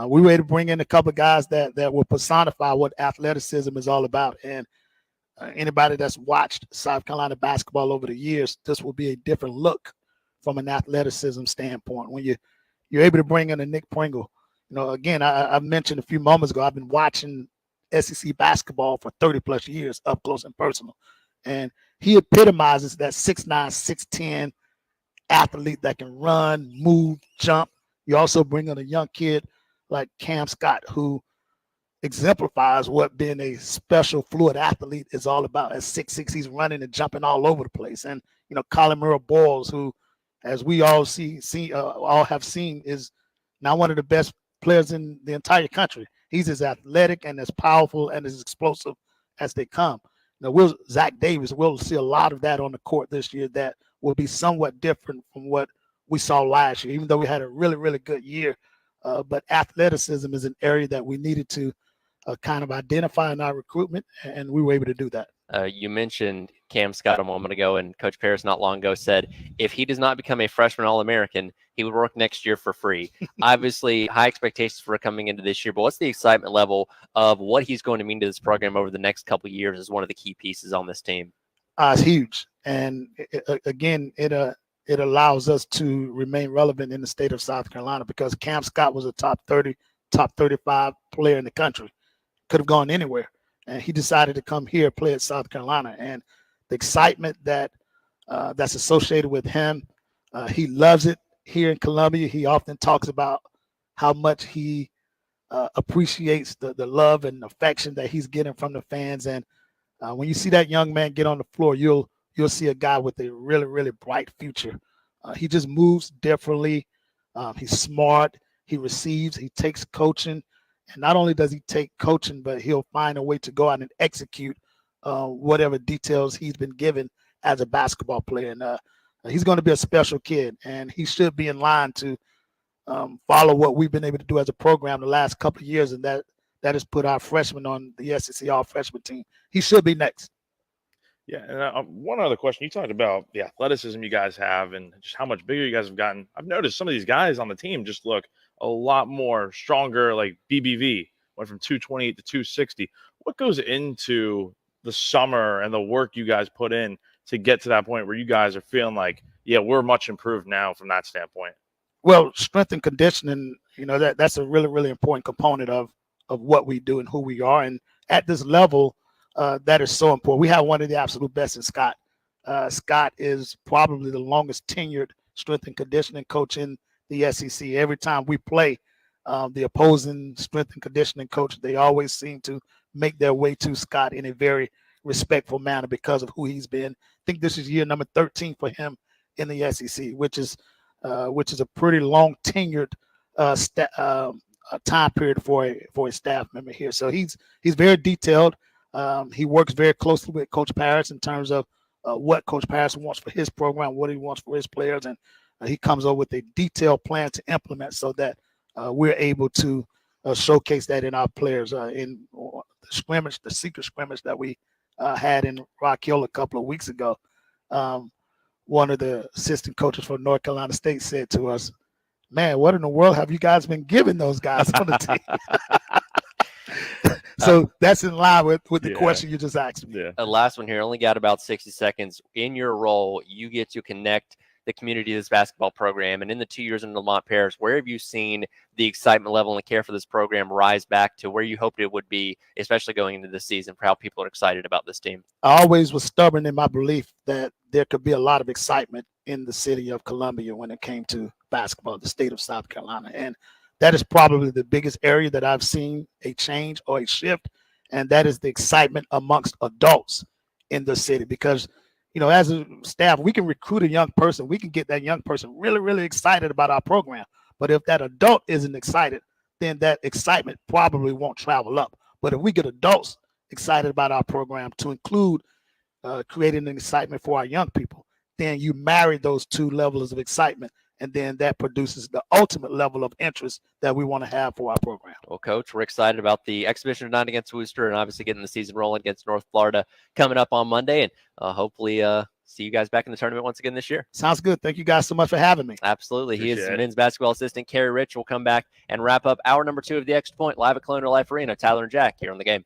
we were able to bring in a couple of guys that will personify what athleticism is all about. And anybody that's watched South Carolina basketball over the years, this will be a different look from an athleticism standpoint. When you're able to bring in a Nick Pringle, again, I mentioned a few moments ago, I've been watching SEC basketball for 30 plus years up close and personal. And he epitomizes that 6'9", 6'10" athlete that can run, move, jump. You also bring in a young kid like Cam Scott, who exemplifies what being a special fluid athlete is all about. At 6'6", he's running and jumping all over the place. And, Colin Murray Boyles, who, as we all all have seen, is now one of the best players in the entire country. He's as athletic and as powerful and as explosive as they come. Now, Zach Davis, we'll see a lot of that on the court this year that will be somewhat different from what we saw last year, even though we had a really, really good year. But athleticism is an area that we needed to kind of identify in our recruitment, and we were able to do that. You mentioned Cam Scott a moment ago, and Coach Paris not long ago said if he does not become a freshman All-American, he would work next year for free. Obviously, high expectations for coming into this year, but what's the excitement level of what he's going to mean to this program over the next couple of years as one of the key pieces on this team? It's huge. And again, it allows us to remain relevant in the state of South Carolina because Cam Scott was a top 30, top 35 player in the country. Could have gone anywhere. And he decided to come here, play at South Carolina. And the excitement that's associated with him, he loves it here in Columbia. He often talks about how much he appreciates the love and affection that he's getting from the fans. And when you see that young man get on the floor, you'll see a guy with a really, really bright future. He just moves differently. He's smart. He receives. He takes coaching. And not only does he take coaching, but he'll find a way to go out and execute whatever details he's been given as a basketball player. And he's going to be a special kid, and he should be in line to follow what we've been able to do as a program the last couple of years, and that has put our freshmen on the SEC all-freshman team. He should be next. Yeah, and one other question. You talked about the athleticism you guys have and just how much bigger you guys have gotten. I've noticed some of these guys on the team just look a lot more stronger, like BBV went from 228 to 260. what goes into the summer and the work you guys put in to get to that point where you guys are feeling like, yeah, we're much improved now from that standpoint? Well, strength and conditioning, that's a really, really important component of what we do and who we are. And at this level, that is so important. We have one of the absolute best in Scott. Scott is probably the longest tenured strength and conditioning coach in the SEC. Every time we play, the opposing strength and conditioning coach, they always seem to make their way to Scott in a very respectful manner because of who he's been. I think this is year number 13 for him in the SEC, which is a pretty long tenured time period for a staff member here. So he's very detailed. He works very closely with Coach Paris in terms of what Coach Paris wants for his program, what he wants for his players, and he comes up with a detailed plan to implement so that we're able to showcase that in our players. In the secret scrimmage that we had in Rock Hill a couple of weeks ago, one of the assistant coaches from North Carolina State said to us, "Man, what in the world have you guys been giving those guys on the team?" So that's in line with the question you just asked me. Yeah. Last one here, only got about 60 seconds. In your role, you get to connect the community to this basketball program. And in the 2 years in Lamont Paris, where have you seen the excitement level and the care for this program rise back to where you hoped it would be, especially going into this season, for how people are excited about this team? I always was stubborn in my belief that there could be a lot of excitement in the city of Columbia when it came to basketball, the state of South Carolina. And that is probably the biggest area that I've seen a change or a shift. And that is the excitement amongst adults in the city. Because, as a staff, we can recruit a young person. We can get that young person really, really excited about our program. But if that adult isn't excited, then that excitement probably won't travel up. But if we get adults excited about our program to include creating an excitement for our young people, then you marry those two levels of excitement, and then that produces the ultimate level of interest that we want to have for our program. Well, Coach, we're excited about the exhibition tonight against Worcester and obviously getting the season rolling against North Florida coming up on Monday, and hopefully see you guys back in the tournament once again this year. Sounds good. Thank you guys so much for having me. Absolutely. Appreciate He is it. men's basketball assistant Kerry Rich. Will come back and wrap up hour number 2 of the Extra Point live at Colonial Life Arena. Tyler and Jack here on the game.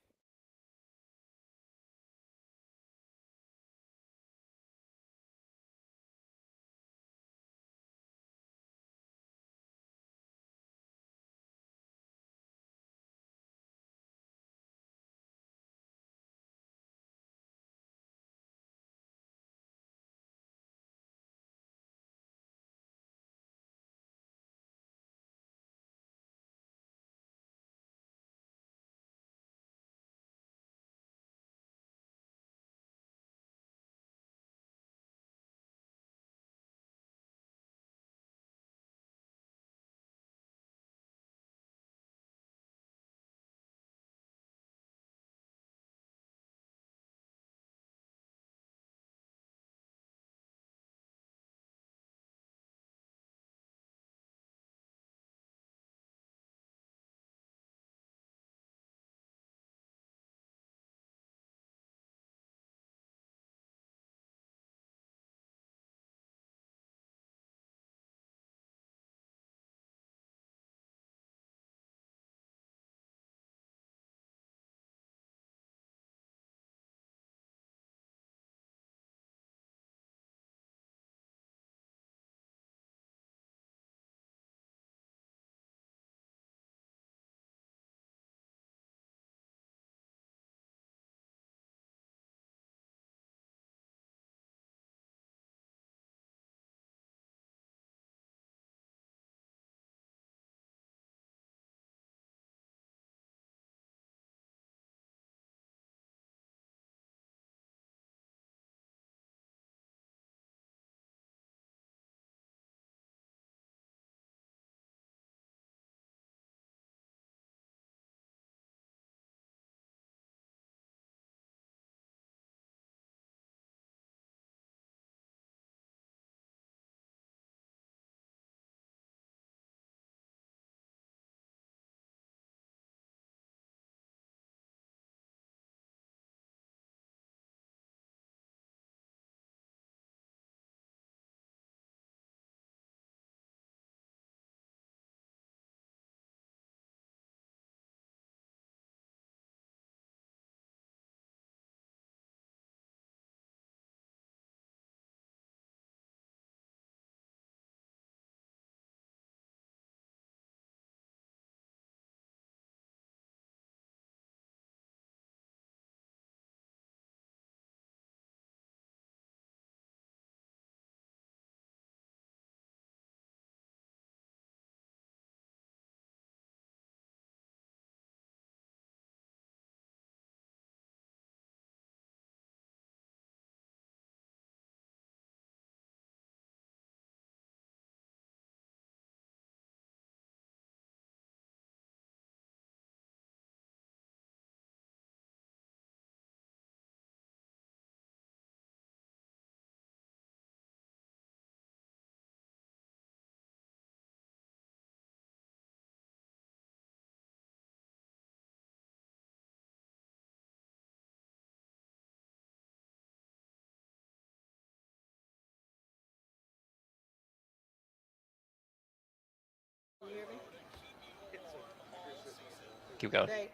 Keep going. Dave.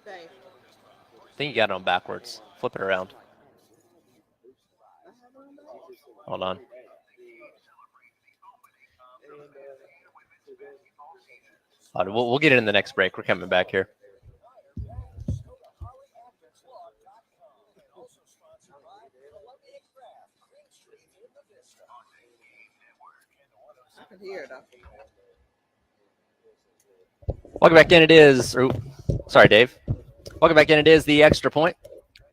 Dave. I think you got it on backwards. Flip it around. Hold on. We'll get it in the next break. We're coming back here. I can hear it though. Welcome back in. It is. Sorry, Dave. Welcome back in. It is the Extra Point.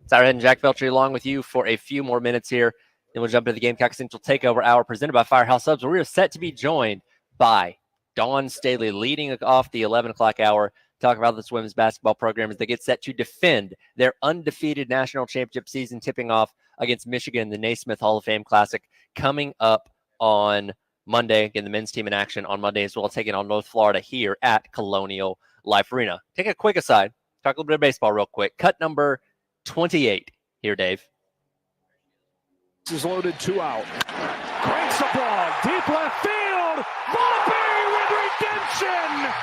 Tyler and Jack Felcher along with you for a few more minutes here. Then we'll jump into the Gamecock Central Takeover Hour presented by Firehouse Subs, where we are set to be joined by Dawn Staley leading off the 11 o'clock hour. Talk about this women's basketball program as they get set to defend their undefeated national championship season, tipping off against Michigan in the Naismith Hall of Fame Classic coming up on Monday. Again, the men's team in action on Monday as well, taking on North Florida here at Colonial Life Arena. Take a quick aside. Talk a little bit of baseball real quick. Cut number 28 here, Dave. This is loaded, 2 out. Cranks the ball, deep left field. Volpe with redemption.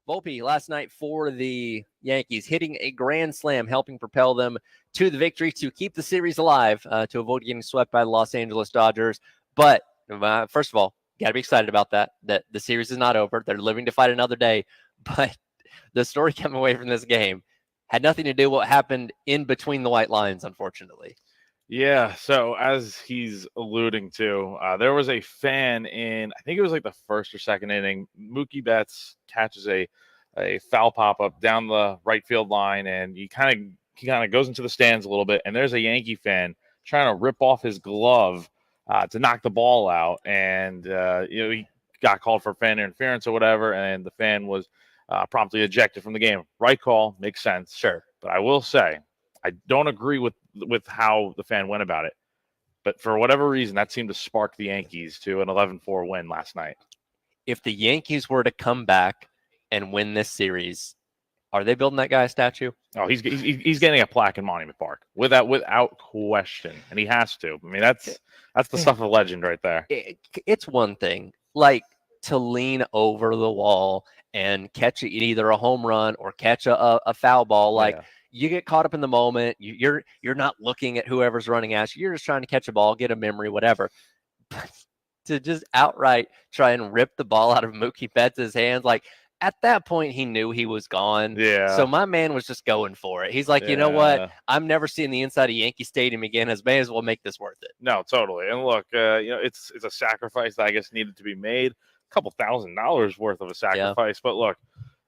Volpe last night for the Yankees, hitting a grand slam, helping propel them to the victory to keep the series alive, to avoid getting swept by the Los Angeles Dodgers. But first of all, got to be excited about that the series is not over. They're living to fight another day. But the story coming away from this game had nothing to do with what happened in between the white lines, unfortunately. Yeah, so as he's alluding to, there was a fan in, I think it was like the first or second inning. Mookie Betts catches a foul pop-up down the right field line, and he kind of goes into the stands a little bit, and there's a Yankee fan trying to rip off his glove to knock the ball out, and he got called for fan interference or whatever, and the fan was promptly ejected from the game. Right call, makes sense. Sure. But I will say, I don't agree with how the fan went about it. But for whatever reason, that seemed to spark the Yankees to an 11-4 win last night. If the Yankees were to come back and win this series, are they building that guy a statue? Oh, he's getting a plaque in Monument Park without question, and he has to. I mean, that's the stuff of legend right there. It's one thing, like, to lean over the wall and catch either a home run or catch a foul ball. Like, you get caught up in the moment. You're not looking at whoever's running at you. You're just trying to catch a ball, get a memory, whatever. But to just outright try and rip the ball out of Mookie Betts' hands, like, at that point, he knew he was gone. Yeah. So my man was just going for it. He's like, you know what? I'm never seeing the inside of Yankee Stadium again. May as well make this worth it. No, totally. And look, it's a sacrifice that I guess needed to be made. A couple $1,000 worth of a sacrifice. Yeah. But look,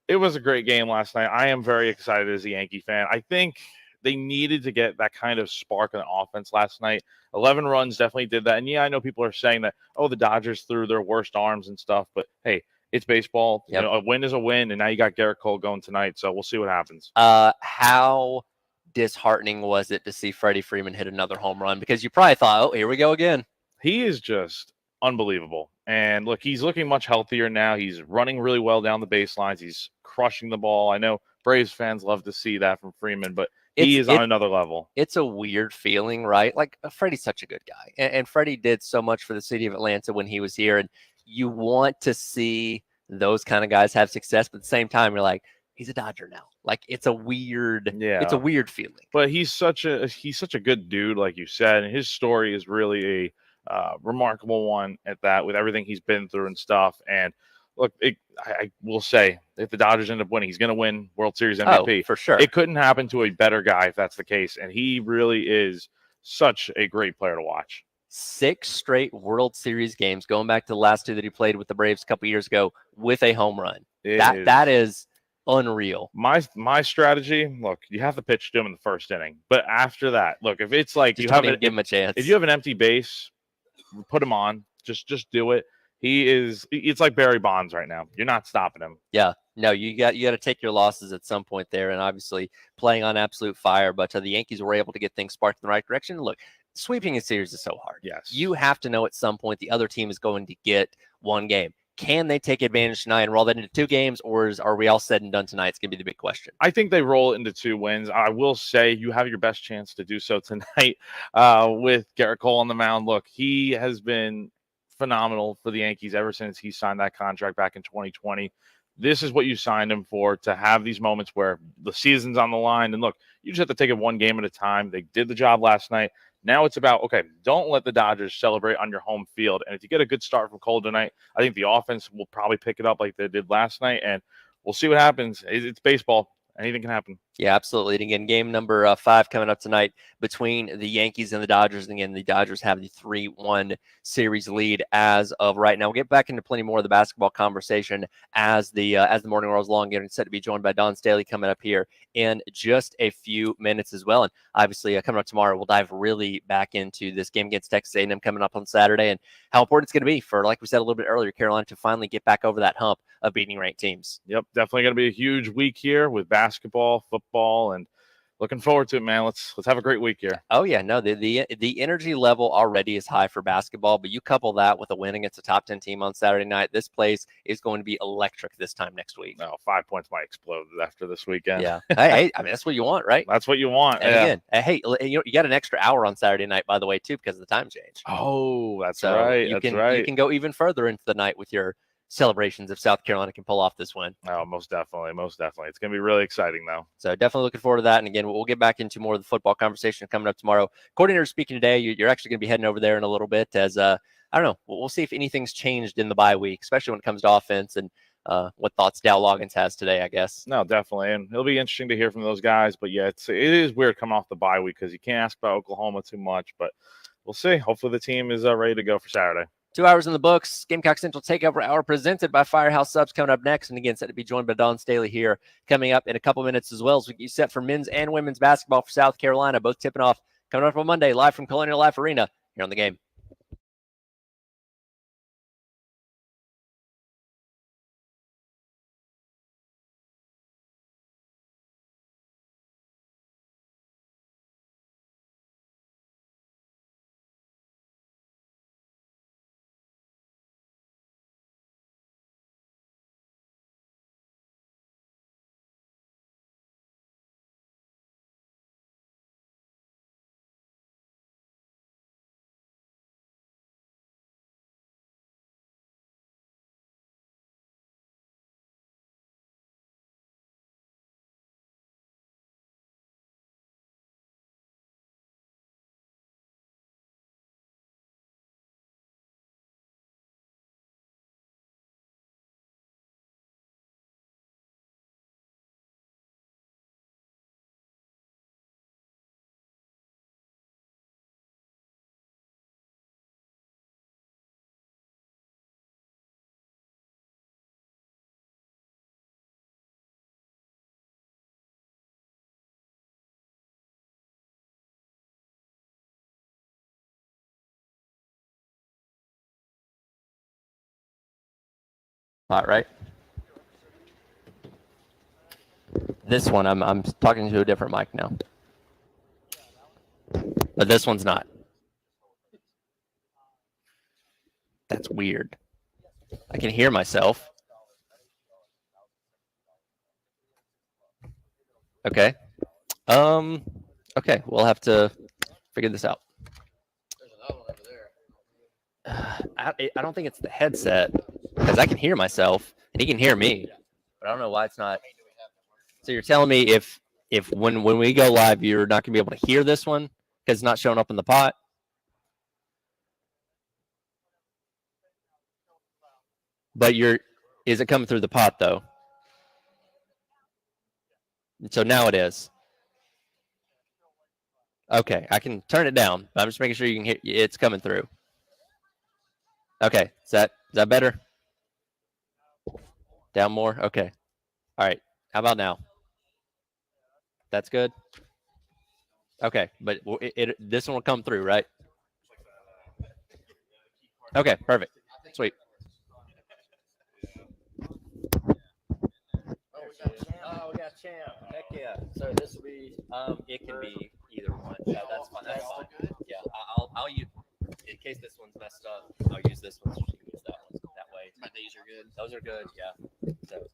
it was a great game last night. I am very excited as a Yankee fan. I think they needed to get that kind of spark in the offense last night. 11 runs definitely did that. And yeah, I know people are saying that, oh, the Dodgers threw their worst arms and stuff. But hey, it's baseball. Yep. A win is a win, and now you got Garrett Cole going tonight, so we'll see what happens. How disheartening was it to see Freddie Freeman hit another home run? Because you probably thought, oh, here we go again. He is just unbelievable. And look, he's looking much healthier now. He's running really well down the baselines. He's crushing the ball. I know Braves fans love to see that from Freeman, but he is on another level. It's a weird feeling, right? Like, Freddie's such a good guy. And Freddie did so much for the city of Atlanta when he was here. And you want to see those kind of guys have success, but at the same time, you're like, he's a Dodger now. Like, it's a weird feeling. But he's such a good dude, like you said, and his story is really a remarkable one at that, with everything he's been through and stuff. And look, I will say, if the Dodgers end up winning, he's going to win World Series MVP. Oh, for sure. It couldn't happen to a better guy if that's the case, and he really is such a great player to watch. 6 straight World Series games, going back to the last 2 that he played with the Braves a couple years ago, with a home run. That is unreal. My strategy, look, you have to pitch to him in the first inning, but after that, look, if it's like just give him a chance. If you have an empty base, put him on. Just do it. It's like Barry Bonds right now. You're not stopping him. Yeah. No, you got to take your losses at some point there, and obviously playing on absolute fire. But the Yankees were able to get things sparked in the right direction. Look, sweeping a series is so hard. Yes. You have to know at some point the other team is going to get one game. Can they take advantage tonight and roll that into 2 games, or are we all said and done tonight? It's going to be the big question. I think they roll into 2 wins. I will say you have your best chance to do so tonight with Garrett Cole on the mound. Look, he has been phenomenal for the Yankees ever since he signed that contract back in 2020. This is what you signed him for, to have these moments where the season's on the line. And look, you just have to take it one game at a time. They did the job last night. Now it's about, okay, don't let the Dodgers celebrate on your home field. And if you get a good start from Cole tonight, I think the offense will probably pick it up like they did last night. And we'll see what happens. It's baseball. Anything can happen. Yeah, absolutely. And again, game number 5 coming up tonight between the Yankees and the Dodgers. And again, the Dodgers have the 3-1 series lead as of right now. We'll get back into plenty more of the basketball conversation as the morning rolls along. Getting set to be joined by Don Staley coming up here in just a few minutes as well. And obviously, coming up tomorrow, we'll dive really back into this game against Texas A&M coming up on Saturday and how important it's going to be for, like we said a little bit earlier, Carolina to finally get back over that hump of beating ranked teams. Yep, definitely going to be a huge week here with basketball, football, and looking forward to it, man. Let's have a great week here. Oh yeah, no, the energy level already is high for basketball, but you couple that with a win against a top 10 team on Saturday night, this place is going to be electric this time next week. No, 5 points might explode after this weekend. Yeah, hey, I mean that's what you want, right? That's what you want. And yeah. again, hey, you got an extra hour on Saturday night, by the way, too, because of the time change. Oh, that's so right. You That's can go even further into the night with your celebrations if South Carolina can pull off this win. Oh, most definitely. Most definitely. It's going to be really exciting, though. So definitely looking forward to that. And again, we'll get back into more of the football conversation coming up tomorrow. Coordinator speaking today, you're actually going to be heading over there in a little bit as, I don't know, we'll see if anything's changed in the bye week, especially when it comes to offense and what thoughts Dow Loggins has today, I guess. No, definitely. And it'll be interesting to hear from those guys. But yeah, it is weird coming off the bye week because you can't ask about Oklahoma too much. But we'll see. Hopefully the team is ready to go for Saturday. 2 hours in the books. Gamecock Central Takeover Hour presented by Firehouse Subs coming up next. And again, set to be joined by Don Staley here coming up in a couple minutes as well as we get you set for men's and women's basketball for South Carolina, both tipping off coming up on Monday, live from Colonial Life Arena here on The Game. Hot, right? This one, I'm talking to a different mic now. But this one's not. That's weird. I can hear myself. Okay. Okay, we'll have to figure this out. I don't think it's the headset because I can hear myself and he can hear me, but I don't know why it's not. So you're telling me if when we go live, you're not gonna be able to hear this one because it's not showing up in the pot? But is it coming through the pot though? So now it is. Okay, I can turn it down. But I'm just making sure you can hear it's coming through. Okay, is that better? Down more? Okay. All right. How about now? That's good. Okay, but this one will come through, right? Okay, perfect. Sweet. Oh, we got champ. Heck yeah. So this will be it can be either one. Yeah, that's fine. That's fine. Yeah, I'll use in case this one's messed up. I'll use this one so you can use that one. That way. these are good. Those are good. Yeah. So,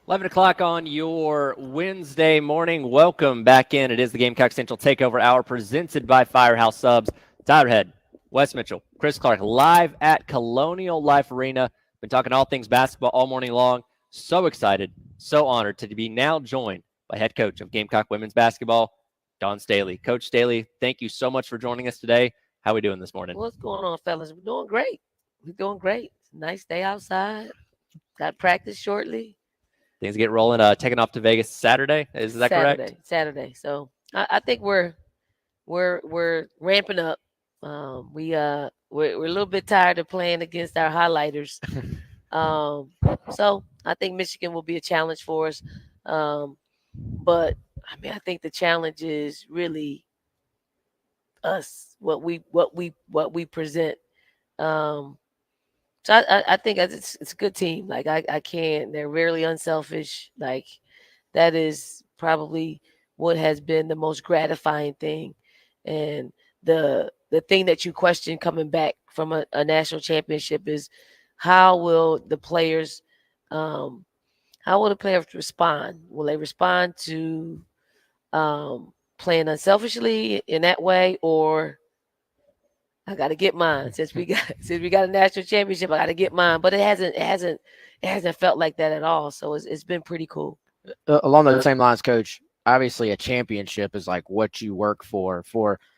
$11 o'clock on your Wednesday morning. Welcome back in. It is the Gamecock Central Takeover Hour presented by Firehouse Subs. Tyler Head, Wes Mitchell, Chris Clark, live at Colonial Life Arena. Been talking all things basketball all morning long. So excited, so honored to be now joined by head coach of Gamecock Women's Basketball, Dawn Staley. Coach Staley, thank you so much for joining us today. How are we doing this morning? What's going on, fellas? We're doing great. We're doing great. Nice day outside. Got practice shortly. Things get rolling. Taking off to Vegas Saturday. Is that correct? Saturday. So I think we're ramping up. We're a little bit tired of playing against our highlighters. So I think Michigan will be a challenge for us. But I mean, I think the challenge is really us, what we present. So I think it's a good team. Like I can't. They're rarely unselfish. Like that is probably what has been the most gratifying thing, and the thing that you question coming back from a national championship is how will the players respond? Will they respond to playing unselfishly in that way, or I got to get mine since we got a national championship. I got to get mine, but it hasn't felt like that at all. So it's been pretty cool. Along those same lines, Coach. Obviously, a championship is like what you work for.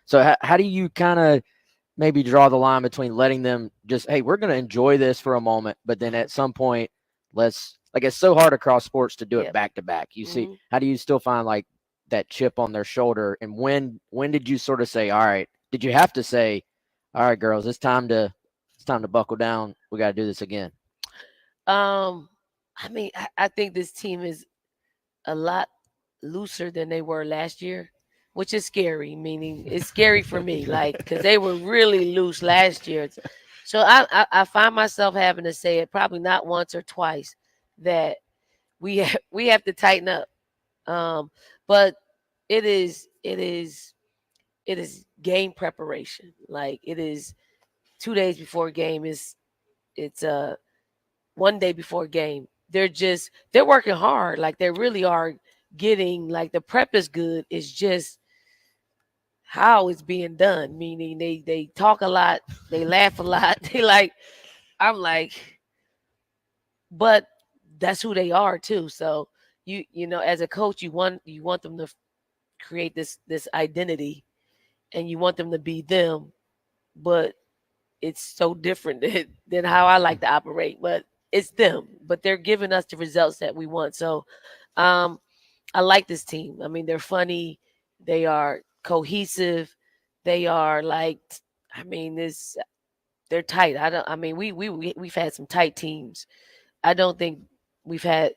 So how do you kind of maybe draw the line between letting them just, hey, we're going to enjoy this for a moment, but then at some point, it's so hard across sports to do it back to back. You see, how do you still find like that chip on their shoulder? And when did you sort of say, all right? Did you have to say, all right, girls, it's time to buckle down. We got to do this again. I mean, I think this team is a lot looser than they were last year, which is scary. Meaning, it's scary for me, like because they were really loose last year. So I find myself having to say it probably not once or twice that we have to tighten up. But it is game preparation. Like it is 2 days before a game. It's 1 day before a game. They're working hard. Like they really are getting like the prep is good. It's just how it's being done. Meaning they talk a lot, they laugh a lot. I'm like, but that's who they are too. So as a coach, you want them to create this identity, and you want them to be them, but it's so different than how I like to operate. But it's them, but they're giving us the results that we want. So I like this team. I mean, they're funny, they are cohesive, they are like, I mean, they're tight. We've had some tight teams. I don't think we've had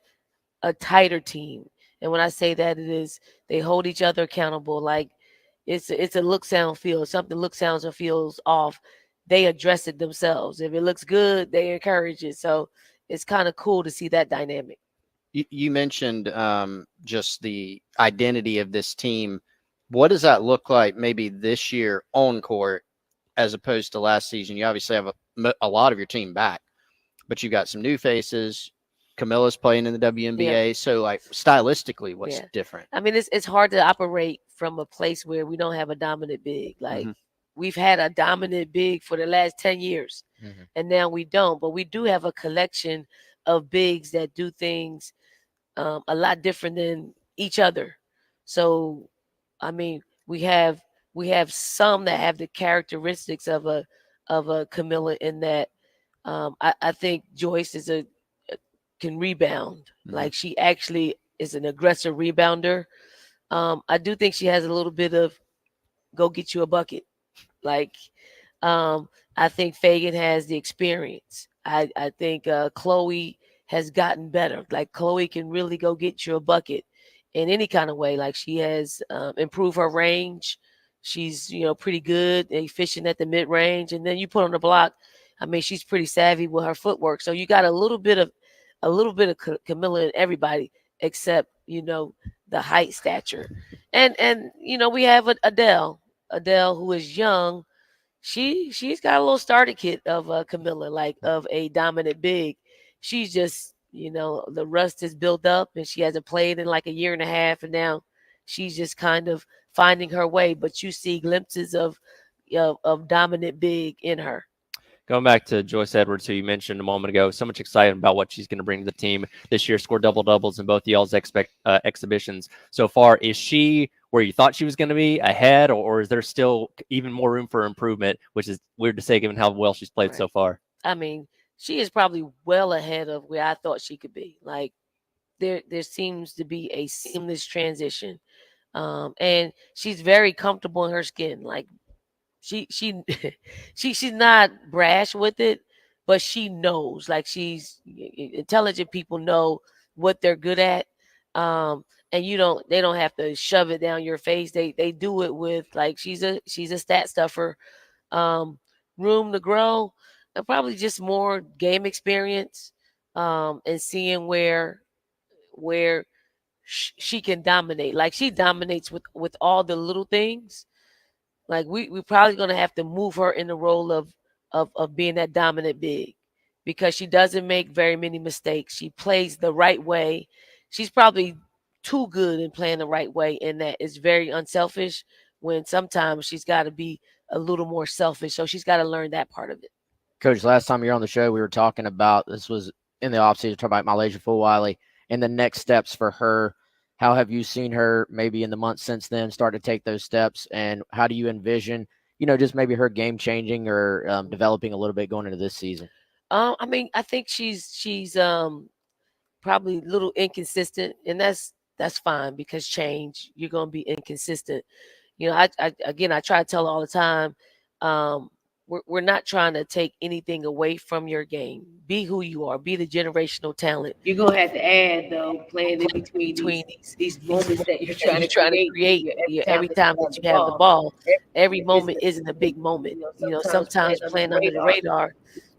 a tighter team. And when I say that, it is they hold each other accountable. Like it's a look, sound, feel. If something looks, sounds, or feels off, they address it themselves. If it looks good, they encourage it. So it's kind of cool to see that dynamic. You mentioned just the identity of this team. What does that look like maybe this year on court as opposed to last season? You obviously have a lot of your team back, but you got some new faces. Camilla's playing in the WNBA. Yeah. So, like, stylistically, what's different? I mean, it's hard to operate from a place where we don't have a dominant big. Like, we've had a dominant big for the last 10 years, and now we don't. But we do have a collection of bigs that do things a lot different than each other. So, I mean, we have some that have the characteristics of a Camilla in that I think Joyce can rebound. Like she actually is an aggressive rebounder. I do think she has a little bit of go get you a bucket. Like I think Fagan has the experience. I think Chloe has gotten better. Like Chloe can really go get you a bucket in any kind of way. Like she has improved her range. She's pretty good, efficient at the mid range, and then you put on the block. I mean, she's pretty savvy with her footwork. So you got a little bit of Camilla in everybody except the height stature, and we have Adele who is young. She's got a little starter kit of Camilla, like of a dominant big. She's just the rust is built up, and she hasn't played in like a year and a half, and now she's just kind of finding her way. But you see glimpses of dominant big in her. Going back to Joyce Edwards, who you mentioned a moment ago, so much excited about what she's going to bring to the team this year. Scored double-doubles in both y'all's exhibitions so far. Is she where you thought she was going to be ahead, or is there still even more room for improvement, which is weird to say given how well she's played so far? I mean, she is probably well ahead of where I thought she could be. Like there seems to be a seamless transition. And she's very comfortable in her skin. Like she's not brash with it, but she knows. Like she's intelligent people know what they're good at. And they don't have to shove it down your face. They do it with like she's a stat stuffer. Room to grow, and probably just more game experience, and seeing where she can dominate. Like she dominates with all the little things. Like we probably gonna have to move her in the role of being that dominant big, because she doesn't make very many mistakes. She plays the right way. She's probably too good in playing the right way, in that it's very unselfish, when sometimes she's got to be a little more selfish. So she's got to learn that part of it. Coach, last time you were on the show, we were talking about, this was in the offseason, talking about Malaysia Fulwiley and the next steps for her. How have you seen her maybe in the months since then start to take those steps? And how do you envision, just maybe her game changing or developing a little bit going into this season? I mean, I think she's probably a little inconsistent, and that's fine, because change, you're going to be inconsistent. I try to tell her all the time, we're not trying to take anything away from your game. Be who you are. Be the generational talent. You're gonna have to add though, playing in between these moments that you're trying to create. Every time that you have the ball, every moment isn't a big moment. You know, sometimes playing under the radar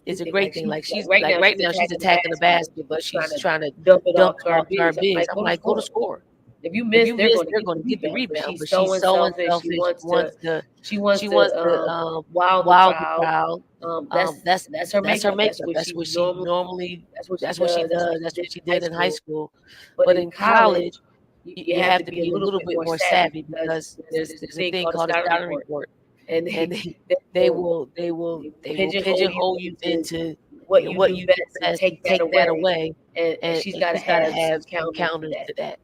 is a great thing. Like right now she's attacking the basket, but she's trying to dump it off to our bigs. I'm like, go to score. If you miss, they're going to get the rebound. But so she's so unselfish. She wants to wild the crowd. That's her makeup. That's what she normally. That's what she does. That's what she did in high school. But in college, you have to be a little bit more savvy because there's a thing called a scouting report, and they will pigeonhole you into what you do best, take that away, and she's got to have counters to that.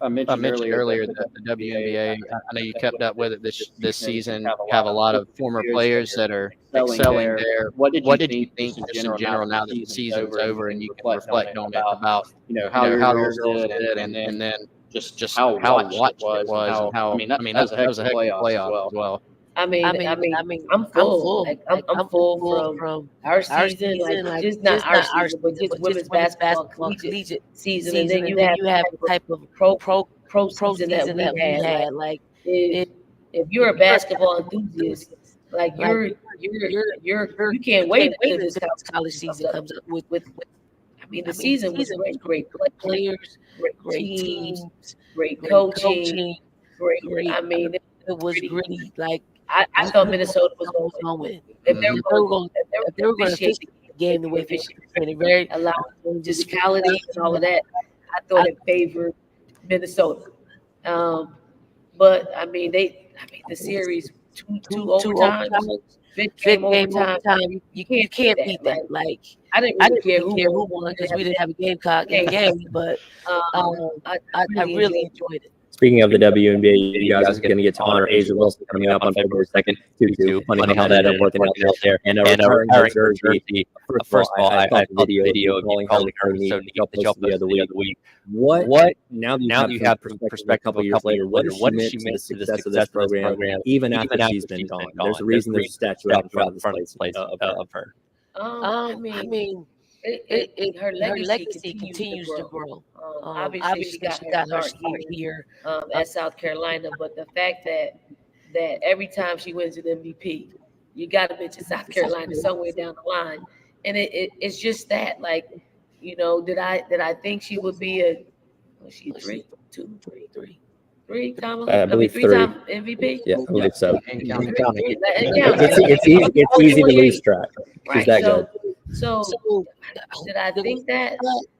I mentioned earlier the WNBA. I know you kept up with it this season. Have a lot of former players that are excelling there. What did you think just in general now that the season's over and you can reflect on it about how those girls did and then just how watched it was and how that was a heck of a playoff as well. I'm full. I'm full from our season, like just not our season, but just women's basketball collegiate season. And then you have the type of pro season that we had. Like if you're a basketball enthusiast, like you can't wait until this college season comes up with. I mean, the season was great players, great teams, great coaching, great. I mean, it was really like. I thought Minnesota was going to win. If they were going to officiate the game the way they very allowed physicality and all of that, I thought it favored Minnesota. But I mean, the series two overtimes, fifth game overtime. You can't beat that. Like I didn't really care who won because we didn't have a Gamecock in the game, but I really enjoyed it. Speaking of the WNBA, you guys are going to get to honor Asia Wilson coming up on February 2nd. 2-2. Funny how that ended up working out there. And a retiring jersey. First of all, I saw the video of you calling her so neat that y'all posted the other week. What now that you have perspective a couple years later, what does she meant to the success of this program even after she's been gone? There's a reason there's a statue out in front of this place of her. I mean, her legacy continues to grow. Obviously, she got her start here at South Carolina, but the fact that every time she wins an MVP, you got to mention South Carolina somewhere down the line, and it's just that, like, did I think she would be was she three time MVP? Yeah, I believe so. It's easy to lose track. She's that good. So did I think that?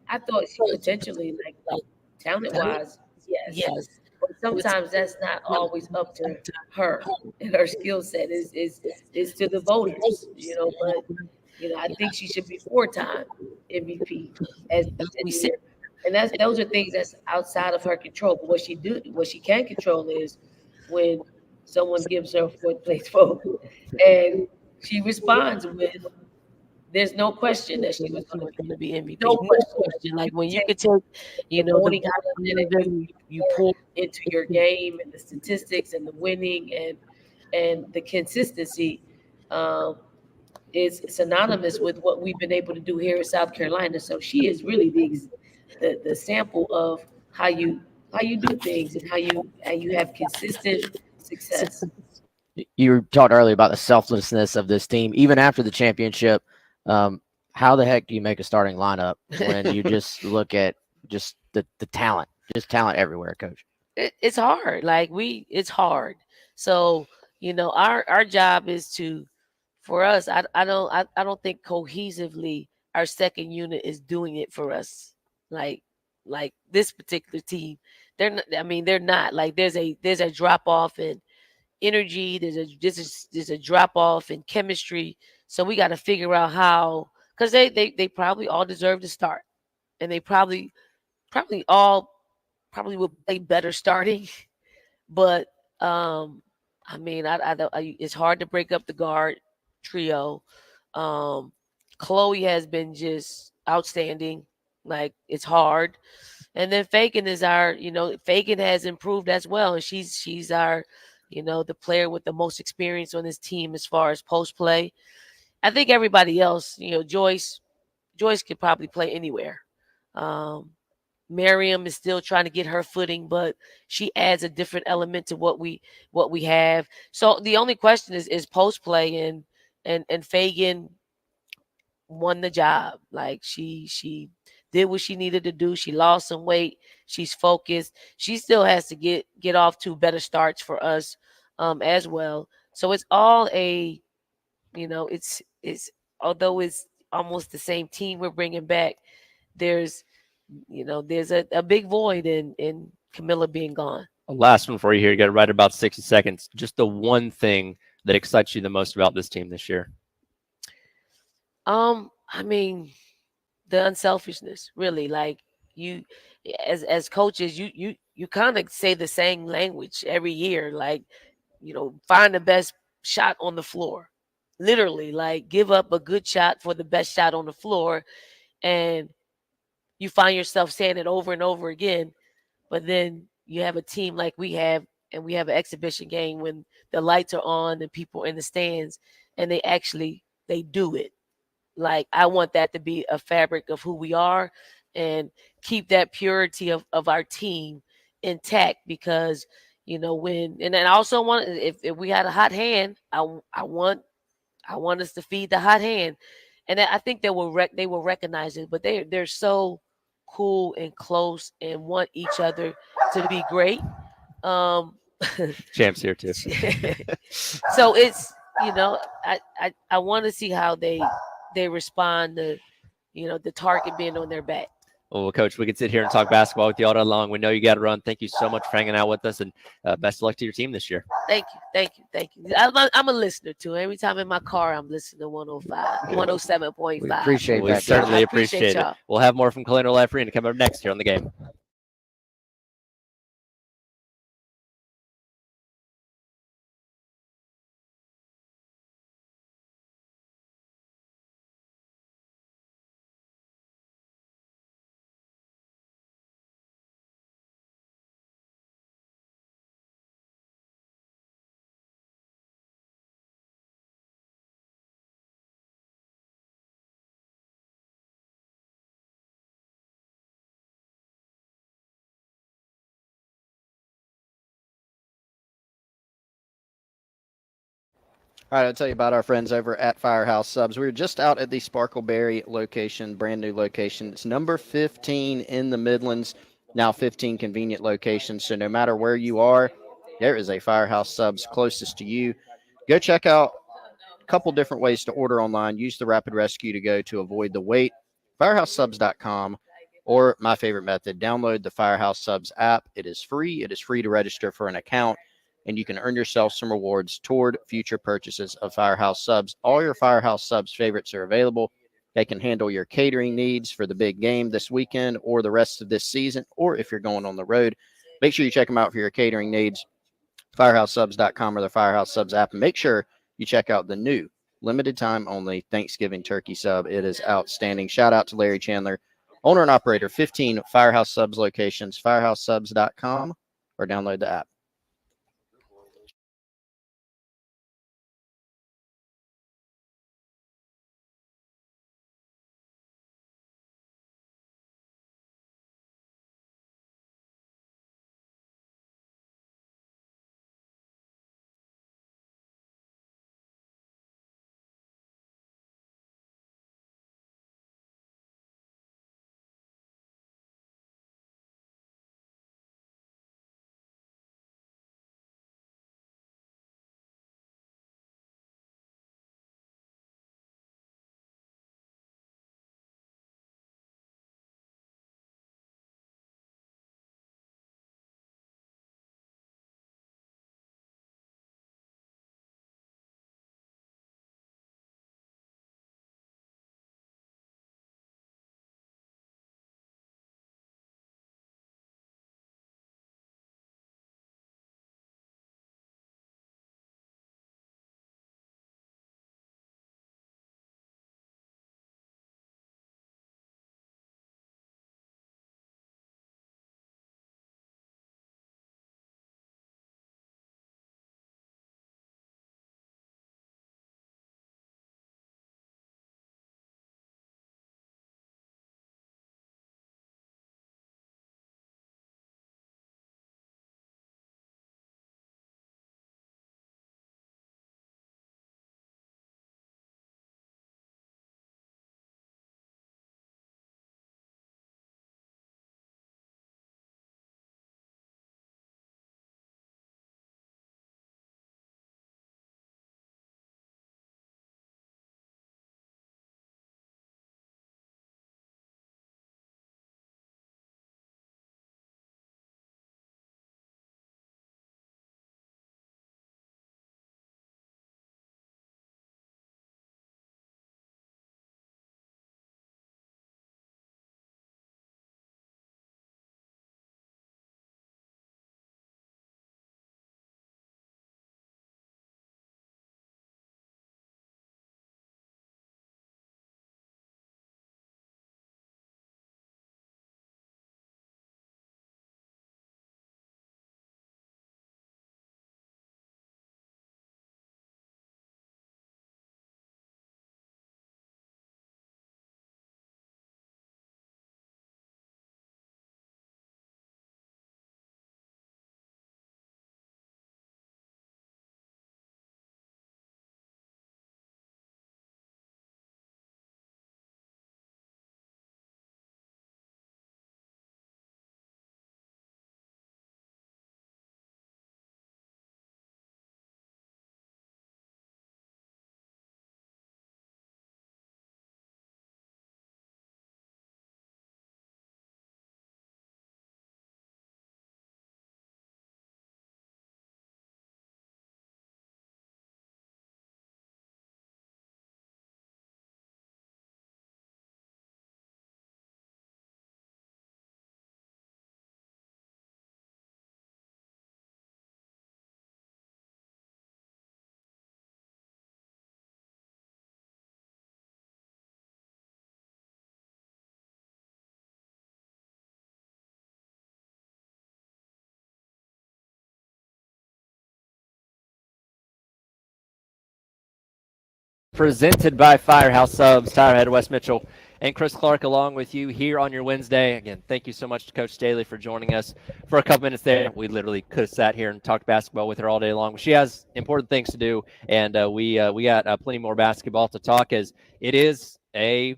I thought she potentially, like talent-wise, yes. But sometimes that's not always up to her, and her skill set is to the voters, But I think she should be 4-time MVP as we said. And those are things that's outside of her control. But what she can control is when someone gives her a fourth place vote, and she responds with, "There's no question that she was going to be MVP. No question. Like when you could take, you pour into your game and the statistics and the winning and the consistency is synonymous with what we've been able to do here in South Carolina. So she is really the sample of how you do things and how you have consistent success." You talked earlier about the selflessness of this team, even after the championship. How the heck do you make a starting lineup when you just look at just the talent, just talent everywhere, Coach? It's hard. It's hard. So, our job is to, for us, I don't think cohesively our second unit is doing it for us. Like this particular team, they're not. Like there's a drop off in energy. There's a drop off in chemistry. So we got to figure out how, because they probably all deserve to start, and they probably all will play better starting. But it's hard to break up the guard trio. Chloe has been just outstanding. Like it's hard. And then Fagan is Fagan has improved as well, and she's our the player with the most experience on this team as far as post play. I think everybody else, Joyce could probably play anywhere. Miriam is still trying to get her footing, but she adds a different element to what we have. So the only question is post play, and Fagan won the job. Like she did what she needed to do. She lost some weight. She's focused. She still has to get off to better starts for us as well. So it's all it's although it's almost the same team we're bringing back, there's a big void in Camilla being gone. A last one for you here. You got right about 60 seconds. Just the one thing that excites you the most about this team this year. I mean, the unselfishness, really. Like you, as coaches, you kind of say the same language every year. Like, find the best shot on the floor. Literally, like give up a good shot for the best shot on the floor, and you find yourself saying it over and over again. But then you have a team like we have, and we have an exhibition game when the lights are on and people are in the stands, and they do it. Like, I want that to be a fabric of who we are, and keep that purity of our team intact, because and then I also want, if we had a hot hand, I want us to feed the hot hand. And I think they will recognize it, but they're so cool and close and want each other to be great. Champs here too. So it's I want to see how they respond to the target being on their back. Well, Coach, we could sit here and talk basketball with you all day long. We know you got to run. Thank you so much for hanging out with us, and best of luck to your team this year. Thank you. I'm a listener too. Every time in my car, I'm listening to 105, 107.5. We appreciate We that. certainly appreciate appreciate it. y'all. We'll have more from Colonial Life Arena coming up next here on The Game. All right, I'll tell you about our friends over at Firehouse Subs. We were just out at the Sparkleberry location, brand new location. It's number 15 in the Midlands, now 15 convenient locations. So no matter where you are, there is a Firehouse Subs closest to you. Go check out a couple different ways to order online. Use the Rapid Rescue to go to avoid the wait. FirehouseSubs.com, or my favorite method, download the Firehouse Subs app. It is free. It is free to register for an account, and you can earn yourself some rewards toward future purchases of Firehouse Subs. All your Firehouse Subs favorites are available. They can handle your catering needs for the big game this weekend or the rest of this season, or if you're going on the road. Make sure you check them out for your catering needs. FirehouseSubs.com or the Firehouse Subs app. And make sure you check out the new limited time only Thanksgiving turkey sub. It is outstanding. Shout out to Larry Chandler, owner and operator, 15 Firehouse Subs locations, FirehouseSubs.com, or download the app. presented by Firehouse Subs. Tyler Head, Wes Mitchell, and Chris Clark along with you here on your Wednesday. Again, thank you so much to Coach Staley for joining us for a couple minutes there. We literally could have sat here and talked basketball with her all day long, but she has important things to do, and we got plenty more basketball to talk, as it is a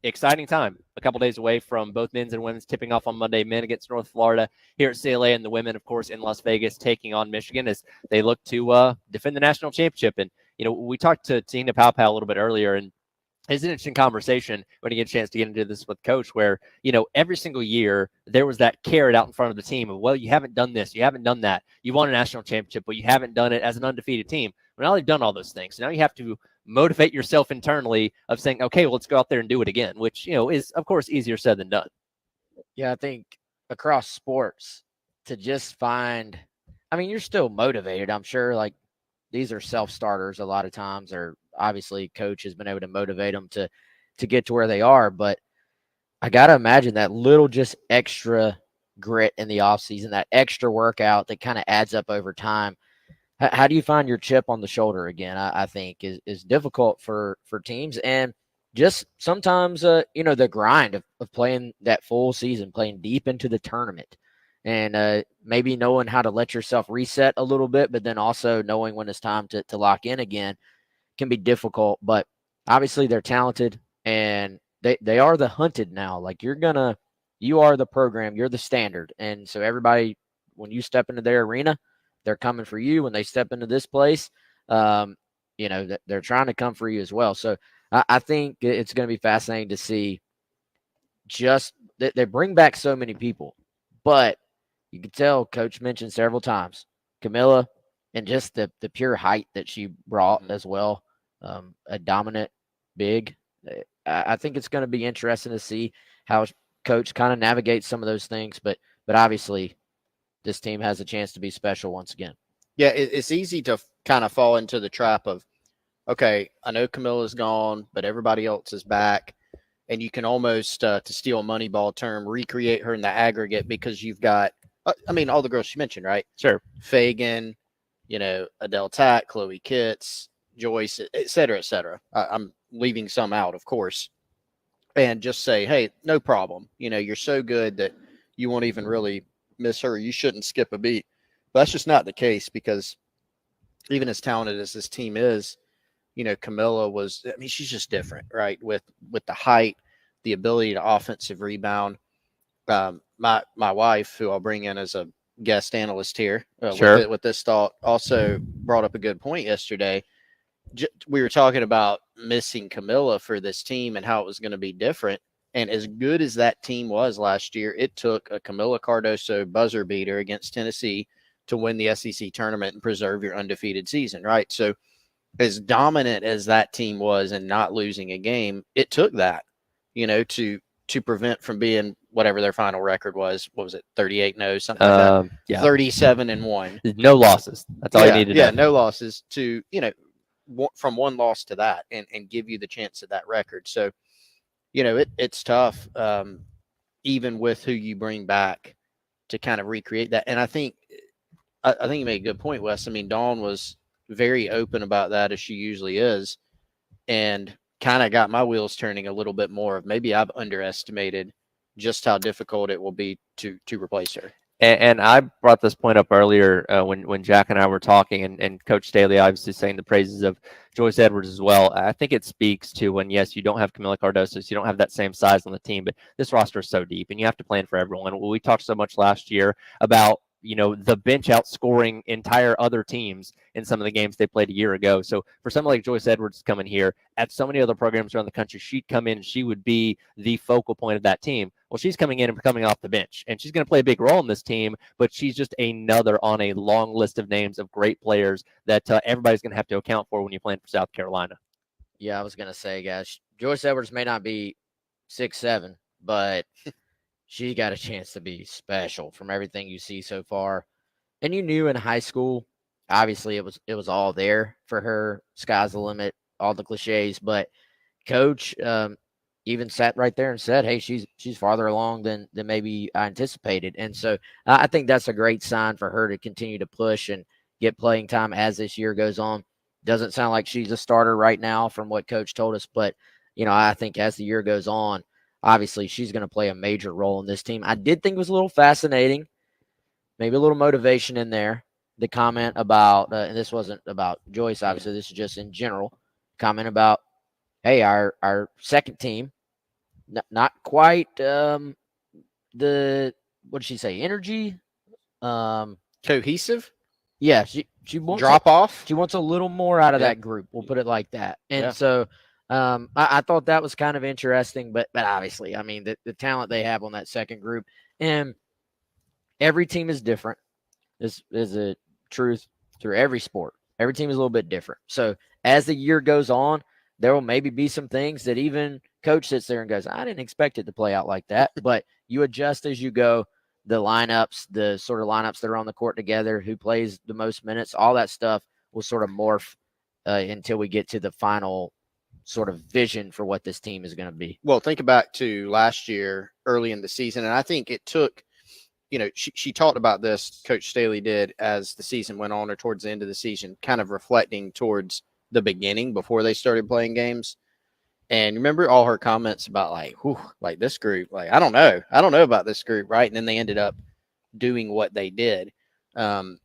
exciting time. A couple days away from both men's and women's tipping off on Monday. Men against North Florida here at CLA, and the women, of course, in Las Vegas taking on Michigan as they look to defend the national championship. And we talked to Tina Powell a little bit earlier, and it's an interesting conversation when you get a chance to get into this with Coach, where, every single year there was that carrot out in front of the team of, well, you haven't done this, you haven't done that. You won a national championship, but you haven't done it as an undefeated team. Well, now they've done all those things. Now you have to motivate yourself internally of saying, okay, well, let's go out there and do it again, which, is, of course, easier said than done. Yeah, I think across sports to just find, you're still motivated, I'm sure. Like, these are self-starters a lot of times, or obviously Coach has been able to motivate them to get to where they are. But I got to imagine that little just extra grit in the offseason, that extra workout that kind of adds up over time. How do you find your chip on the shoulder again? I think is difficult for teams, and just sometimes, the grind of playing that full season, playing deep into the tournament, and maybe knowing how to let yourself reset a little bit, but then also knowing when it's time to lock in again can be difficult. But obviously they're talented, and they are the hunted now. Like, you are the program, you're the standard. And so everybody, when you step into their arena, they're coming for you. When they step into this place, they're trying to come for you as well. So I think it's going to be fascinating to see. Just they bring back so many people, but you can tell Coach mentioned several times Camilla, and just the pure height that she brought as well. A dominant big. I think it's going to be interesting to see how Coach kind of navigates some of those things, but obviously this team has a chance to be special once again. Yeah, it's easy to kind of fall into the trap of, okay, I know Camilla's gone, but everybody else is back. And you can almost, to steal a Moneyball term, recreate her in the aggregate, because you've got, all the girls she mentioned, right? Sure. Fagan, Adele Tack, Chloe Kitts, Joyce, et cetera, et cetera. I'm leaving some out, of course. And just say, hey, no problem. You're so good that you won't even really miss her. You shouldn't skip a beat. But that's just not the case, because even as talented as this team is, Camilla was, she's just different, right? With the height, the ability to offensive rebound. My wife, who I'll bring in as a guest analyst here Sure. with this thought, also brought up a good point yesterday. We were talking about missing Camilla for this team and how it was going to be different. And as good as that team was last year, it took a Camilla Cardoso buzzer beater against Tennessee to win the SEC tournament and preserve your undefeated season, right? So as dominant as that team was and not losing a game, it took that, to prevent from being whatever their final record was. What was it? 38-0, something like that. Yeah. 37-1. No losses. That's all you need to know. Yeah, no losses to, from one loss to that, and give you the chance at that record. So, it's tough, even with who you bring back, to kind of recreate that. And I think you made a good point, Wes. Dawn was very open about that, as she usually is, and kind of got my wheels turning a little bit more of, maybe I've underestimated just how difficult it will be to replace her. And I brought this point up earlier when Jack and I were talking, and Coach Staley obviously saying the praises of Joyce Edwards as well. I think it speaks to when, yes, you don't have Camilla Cardoso, so you don't have that same size on the team, but this roster is so deep, and you have to plan for everyone. We talked so much last year about the bench outscoring entire other teams in some of the games they played a year ago. So for someone like Joyce Edwards to come in here, at so many other programs around the country, she'd come in and she would be the focal point of that team. Well, she's coming in and coming off the bench, and she's going to play a big role in this team, but she's just another on a long list of names of great players that everybody's going to have to account for when you're playing for South Carolina. Yeah, I was going to say, guys, Joyce Edwards may not be 6'7", but she got a chance to be special from everything you see so far. And you knew in high school, obviously it was all there for her. Sky's the limit, all the cliches. But Coach even sat right there and said, hey, she's farther along than maybe I anticipated. And so I think that's a great sign for her to continue to push and get playing time as this year goes on. Doesn't sound like she's a starter right now from what coach told us, but I think as the year goes on, obviously she's going to play a major role in this team. I did think it was a little fascinating, maybe a little motivation in there. The comment about, and this wasn't about Joyce, obviously, this is just in general, comment about, hey, our second team, not quite the, what did she say, energy? Cohesive? Yeah, she wants drop off. She wants a little more out of that group. We'll put it like that. And so I thought that was kind of interesting, but obviously, I mean, the talent they have on that second group, and every team is different. This is a truth through every sport. Every team is a little bit different. So as the year goes on, there will maybe be some things that even coach sits there and goes, I didn't expect it to play out like that. But you adjust as you go. The lineups, the sort of lineups that are on the court together, who plays the most minutes, all that stuff will sort of morph until we get to the final sort of vision for what this team is going to be. Well, think back to last year, early in the season, and I think it took, she talked about this, Coach Staley did, as the season went on or towards the end of the season, kind of reflecting towards the beginning before they started playing games. And remember all her comments about like this group, I don't know about this group, right? And then they ended up doing what they did. And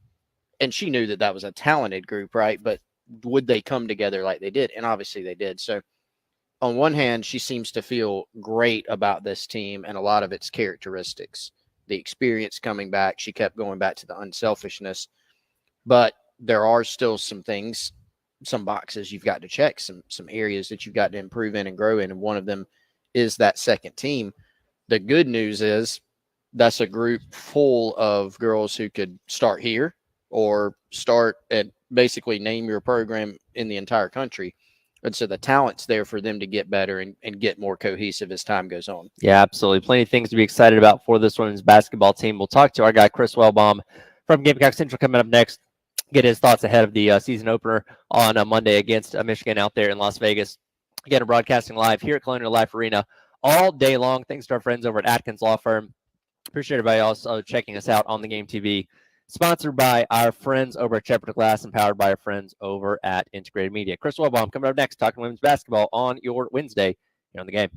she knew that was a talented group, right? But would they come together like they did? And obviously they did. So on one hand, she seems to feel great about this team and a lot of its characteristics, the experience coming back. She kept going back to the unselfishness, but there are still some things, some boxes you've got to check, some areas that you've got to improve in and grow in. And one of them is that second team. The good news is that's a group full of girls who could start here or start at basically name your program in the entire country. And so the talent's there for them to get better and get more cohesive as time goes on. Yeah, absolutely. Plenty of things to be excited about for this women's basketball team. We'll talk to our guy, Chris Wellbaum from Gamecock Central coming up next. Get his thoughts ahead of the season opener on Monday against Michigan out there in Las Vegas. Again, broadcasting live here at Colonial Life Arena all day long. Thanks to our friends over at Atkins Law Firm. Appreciate everybody also checking us out on the Game TV. Sponsored by our friends over at Shepherd Glass and powered by our friends over at Integrated Media. Chris Wellbaum coming up next, talking women's basketball on your Wednesday here on the Game.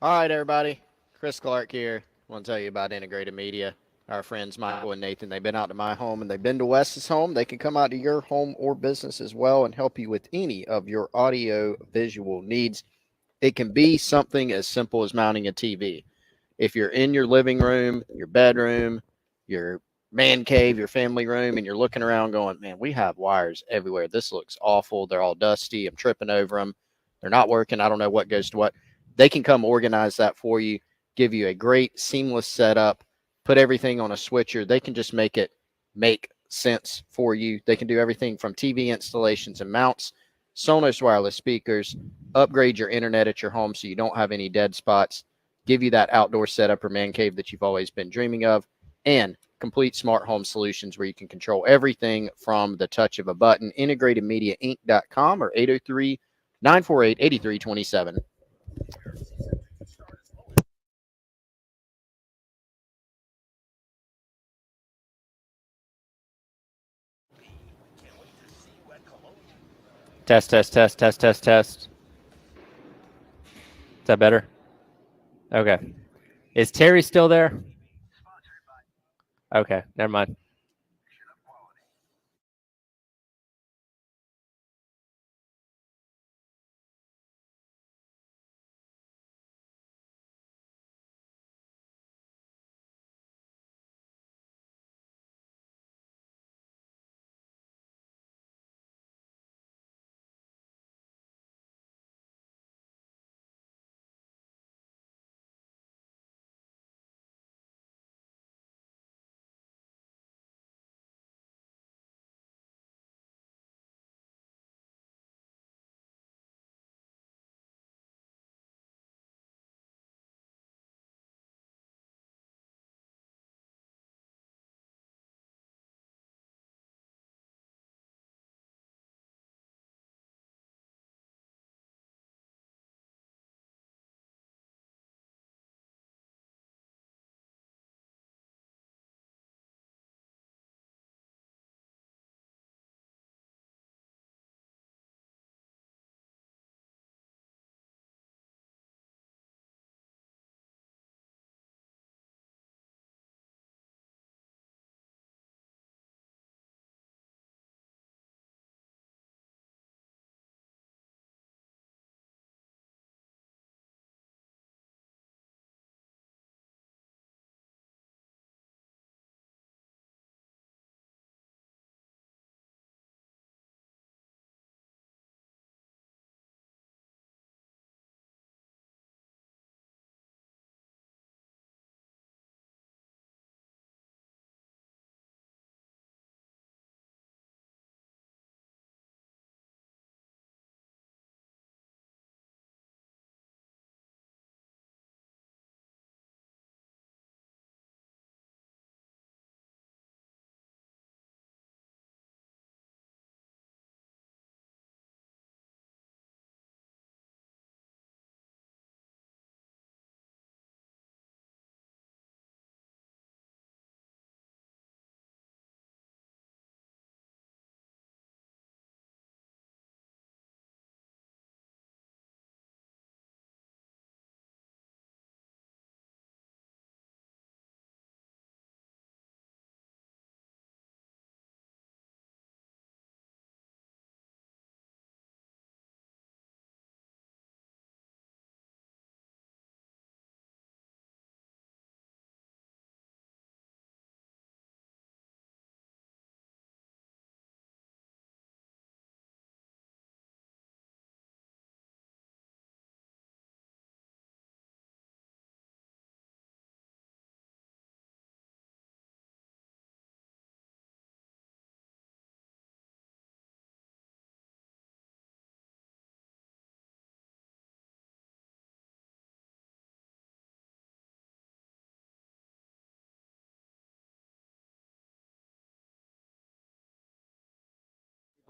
All right, everybody. Chris Clark here. I want to tell you about Integrated Media. Our friends Michael and Nathan, they've been out to my home and they've been to Wes's home. They can come out to your home or business as well and help you with any of your audio visual needs. It can be something as simple as mounting a TV. If you're in your living room, your bedroom, your man cave, your family room, and you're looking around going, man, we have wires everywhere. This looks awful. They're all dusty. I'm tripping over them. They're not working. I don't know what goes to what. They can come organize that for you, give you a great seamless setup, put everything on a switcher. They can just make it make sense for you. They can do everything from TV installations and mounts, Sonos wireless speakers, upgrade your internet at your home so you don't have any dead spots, give you that outdoor setup or man cave that you've always been dreaming of, and complete smart home solutions where you can control everything from the touch of a button. IntegratedMediaInc.com or 803-948-8327. Test. Is that better? Okay. Is Terry still there? Okay, never mind.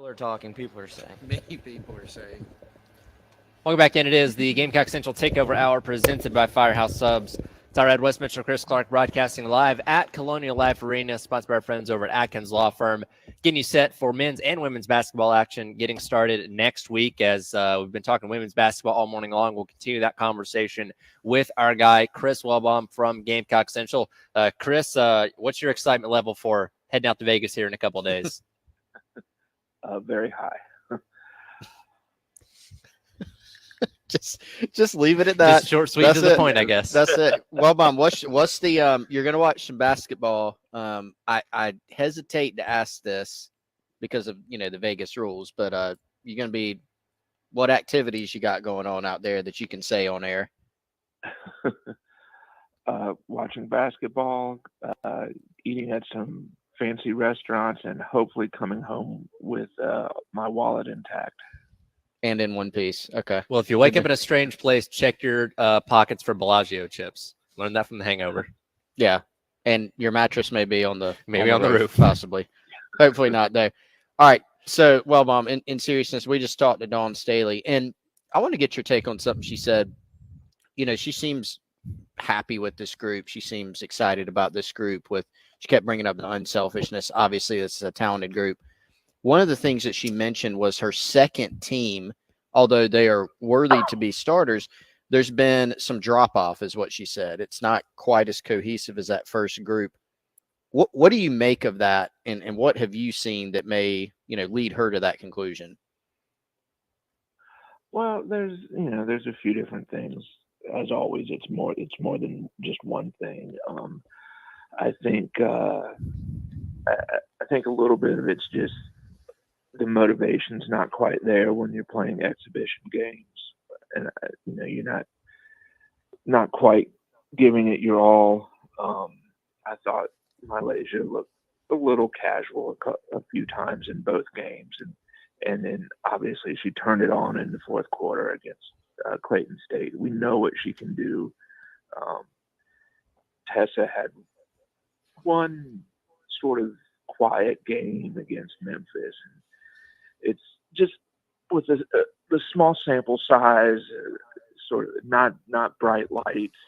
People are talking. People are saying. Many people are saying. Welcome back in. It is the Gamecock Central Takeover Hour presented by Firehouse Subs. It's our Ed West Mitchell, Chris Clark broadcasting live at Colonial Life Arena, sponsored by our friends over at Atkins Law Firm, getting you set for men's and women's basketball action getting started next week. As we've been talking women's basketball all morning long, we'll continue that conversation with our guy, Chris Wellbaum from Gamecock Central. Chris, what's your excitement level for heading out to Vegas here in a couple of days? Very high. Just leave it at that. Just short, sweet, to the point, I guess. That's it. Well, Mom, what's the you're gonna watch some basketball. I hesitate to ask this because of the Vegas rules, but you're gonna be what activities you got going on out there that you can say on air? Watching basketball, eating at some fancy restaurants, and hopefully coming home with my wallet intact. And in one piece. Okay. Well, if you wake up in a strange place, check your pockets for Bellagio chips. Learn that from The Hangover. Yeah. And your mattress may be on the roof, possibly. Hopefully not there. All right. So, well, Mom, in seriousness, we just talked to Dawn Staley, and I want to get your take on something she said. She seems happy with this group. She seems excited about this group. She kept bringing up the unselfishness. Obviously, this is a talented group. One of the things that she mentioned was her second team, although they are worthy to be starters, there's been some drop-off, is what she said. It's not quite as cohesive as that first group. What do you make of that, and what have you seen that may lead her to that conclusion? Well, there's a few different things. As always, it's more than just one thing. I think a little bit of it's just the motivation's not quite there when you're playing exhibition games, and you're not quite giving it your all. I thought Malaysia looked a little casual a few times in both games, and then obviously she turned it on in the fourth quarter against Clayton State. We know what she can do. Tessa had one sort of quiet game against Memphis, and it's just with the small sample size, sort of not bright lights.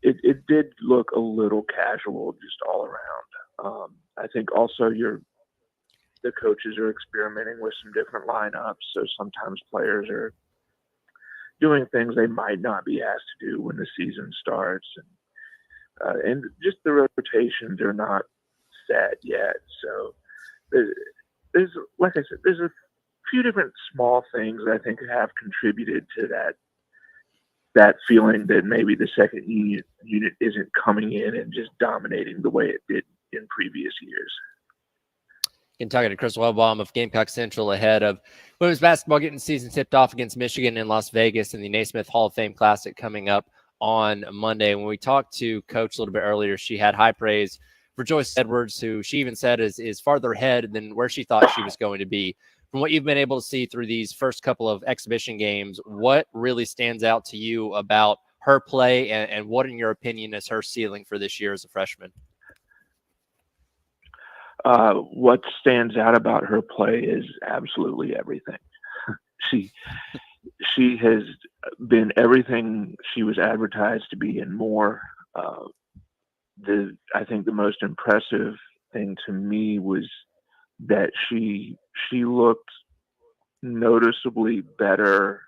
It did look a little casual just all around. I think also the coaches are experimenting with some different lineups, so sometimes players are doing things they might not be asked to do when the season starts, and just the rotations are not set yet. So there's like I said, there's a few different small things I think have contributed to that feeling that maybe the second unit isn't coming in and just dominating the way it did in previous years. Talking to Chris Wellbaum of Gamecock Central ahead of women's basketball getting season tipped off against Michigan in Las Vegas in the Naismith Hall of Fame Classic coming up on Monday. When we talked to Coach a little bit earlier, she had high praise for Joyce Edwards, who she even said is farther ahead than where she thought she was going to be. From what you've been able to see through these first couple of exhibition games, what really stands out to you about her play, and what, in your opinion, is her ceiling for this year as a freshman? What stands out about her play is absolutely everything. She has been everything she was advertised to be and more. I think the most impressive thing to me was that she looked noticeably better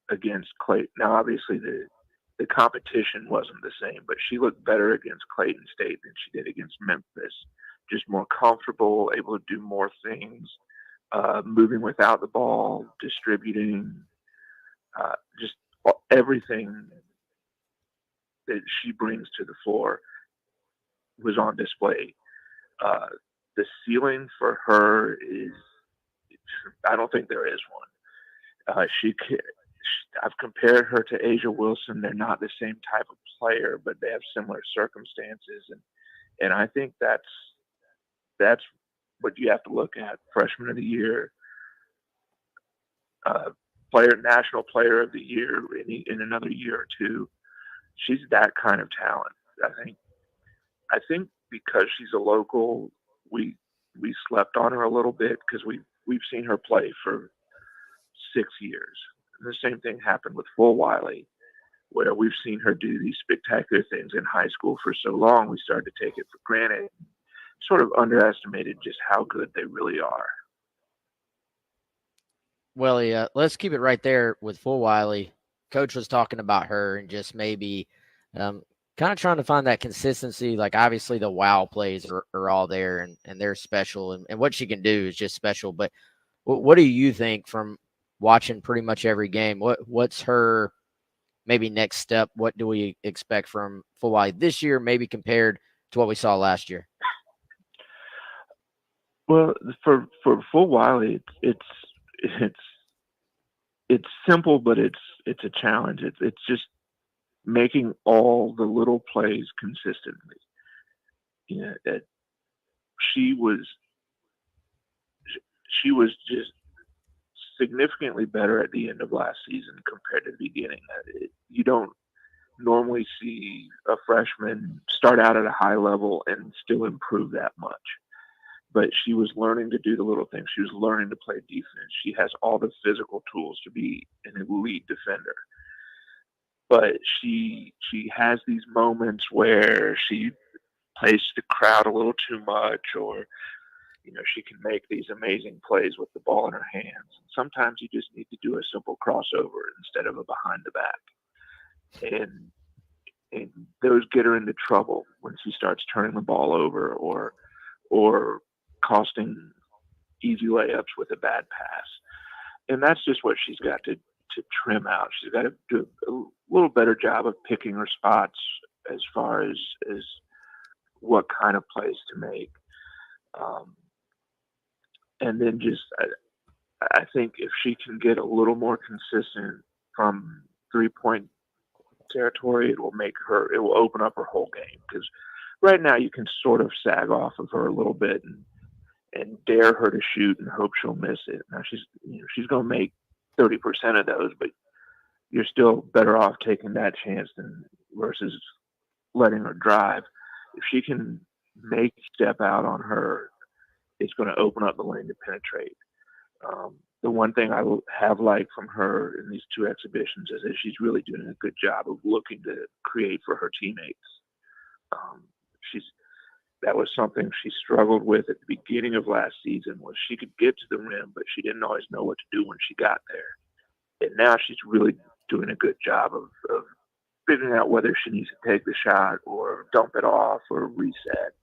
against Clayton. Now, obviously, the competition wasn't the same, but she looked better against Clayton State than she did against Memphis. Just more comfortable, able to do more things, moving without the ball, distributing, just everything that she brings to the floor was on display. The ceiling for her is, I don't think there is one. I've compared her to Asia Wilson. They're not the same type of player, but they have similar circumstances, and I think that's what you have to look at. Freshman of the year, national player of the year in another year or two. She's that kind of talent. I think because she's a local, we we slept on her a little bit because we've seen her play for 6 years. And the same thing happened with Full Wiley, where we've seen her do these spectacular things in high school for so long, we started to take it for granted, sort of underestimated just how good they really are. Well, yeah, let's keep it right there with Full Wiley. Coach was talking about her and just maybe kind of trying to find that consistency. Like, obviously the wow plays are all there and they're special, and what she can do is just special. But what do you think from watching pretty much every game? What's her maybe next step? What do we expect from Full Wiley this year, maybe compared to what we saw last year? Well, for Full Wiley, it's simple, but it's a challenge. It's just making all the little plays consistently. That she was just significantly better at the end of last season compared to the beginning. You don't normally see a freshman start out at a high level and still improve that much. But she was learning to do the little things. She was learning to play defense. She has all the physical tools to be an elite defender. But she has these moments where she plays the crowd a little too much, or she can make these amazing plays with the ball in her hands. Sometimes you just need to do a simple crossover instead of a behind the back. And those get her into trouble when she starts turning the ball over or costing easy layups with a bad pass. And that's just what she's got to trim out. She's got to do a little better job of picking her spots as far as what kind of plays to make. And then I think if she can get a little more consistent from 3-point territory, it will open up her whole game. Because right now you can sort of sag off of her a little bit and dare her to shoot and hope she'll miss it. Now she's going to make 30% of those, but you're still better off taking that chance versus letting her drive. If she can make step out on her, it's going to open up the lane to penetrate. The one thing I have liked from her in these two exhibitions is that she's really doing a good job of looking to create for her teammates. That was something she struggled with at the beginning of last season, was she could get to the rim, but she didn't always know what to do when she got there. And now she's really doing a good job of figuring out whether she needs to take the shot or dump it off or reset.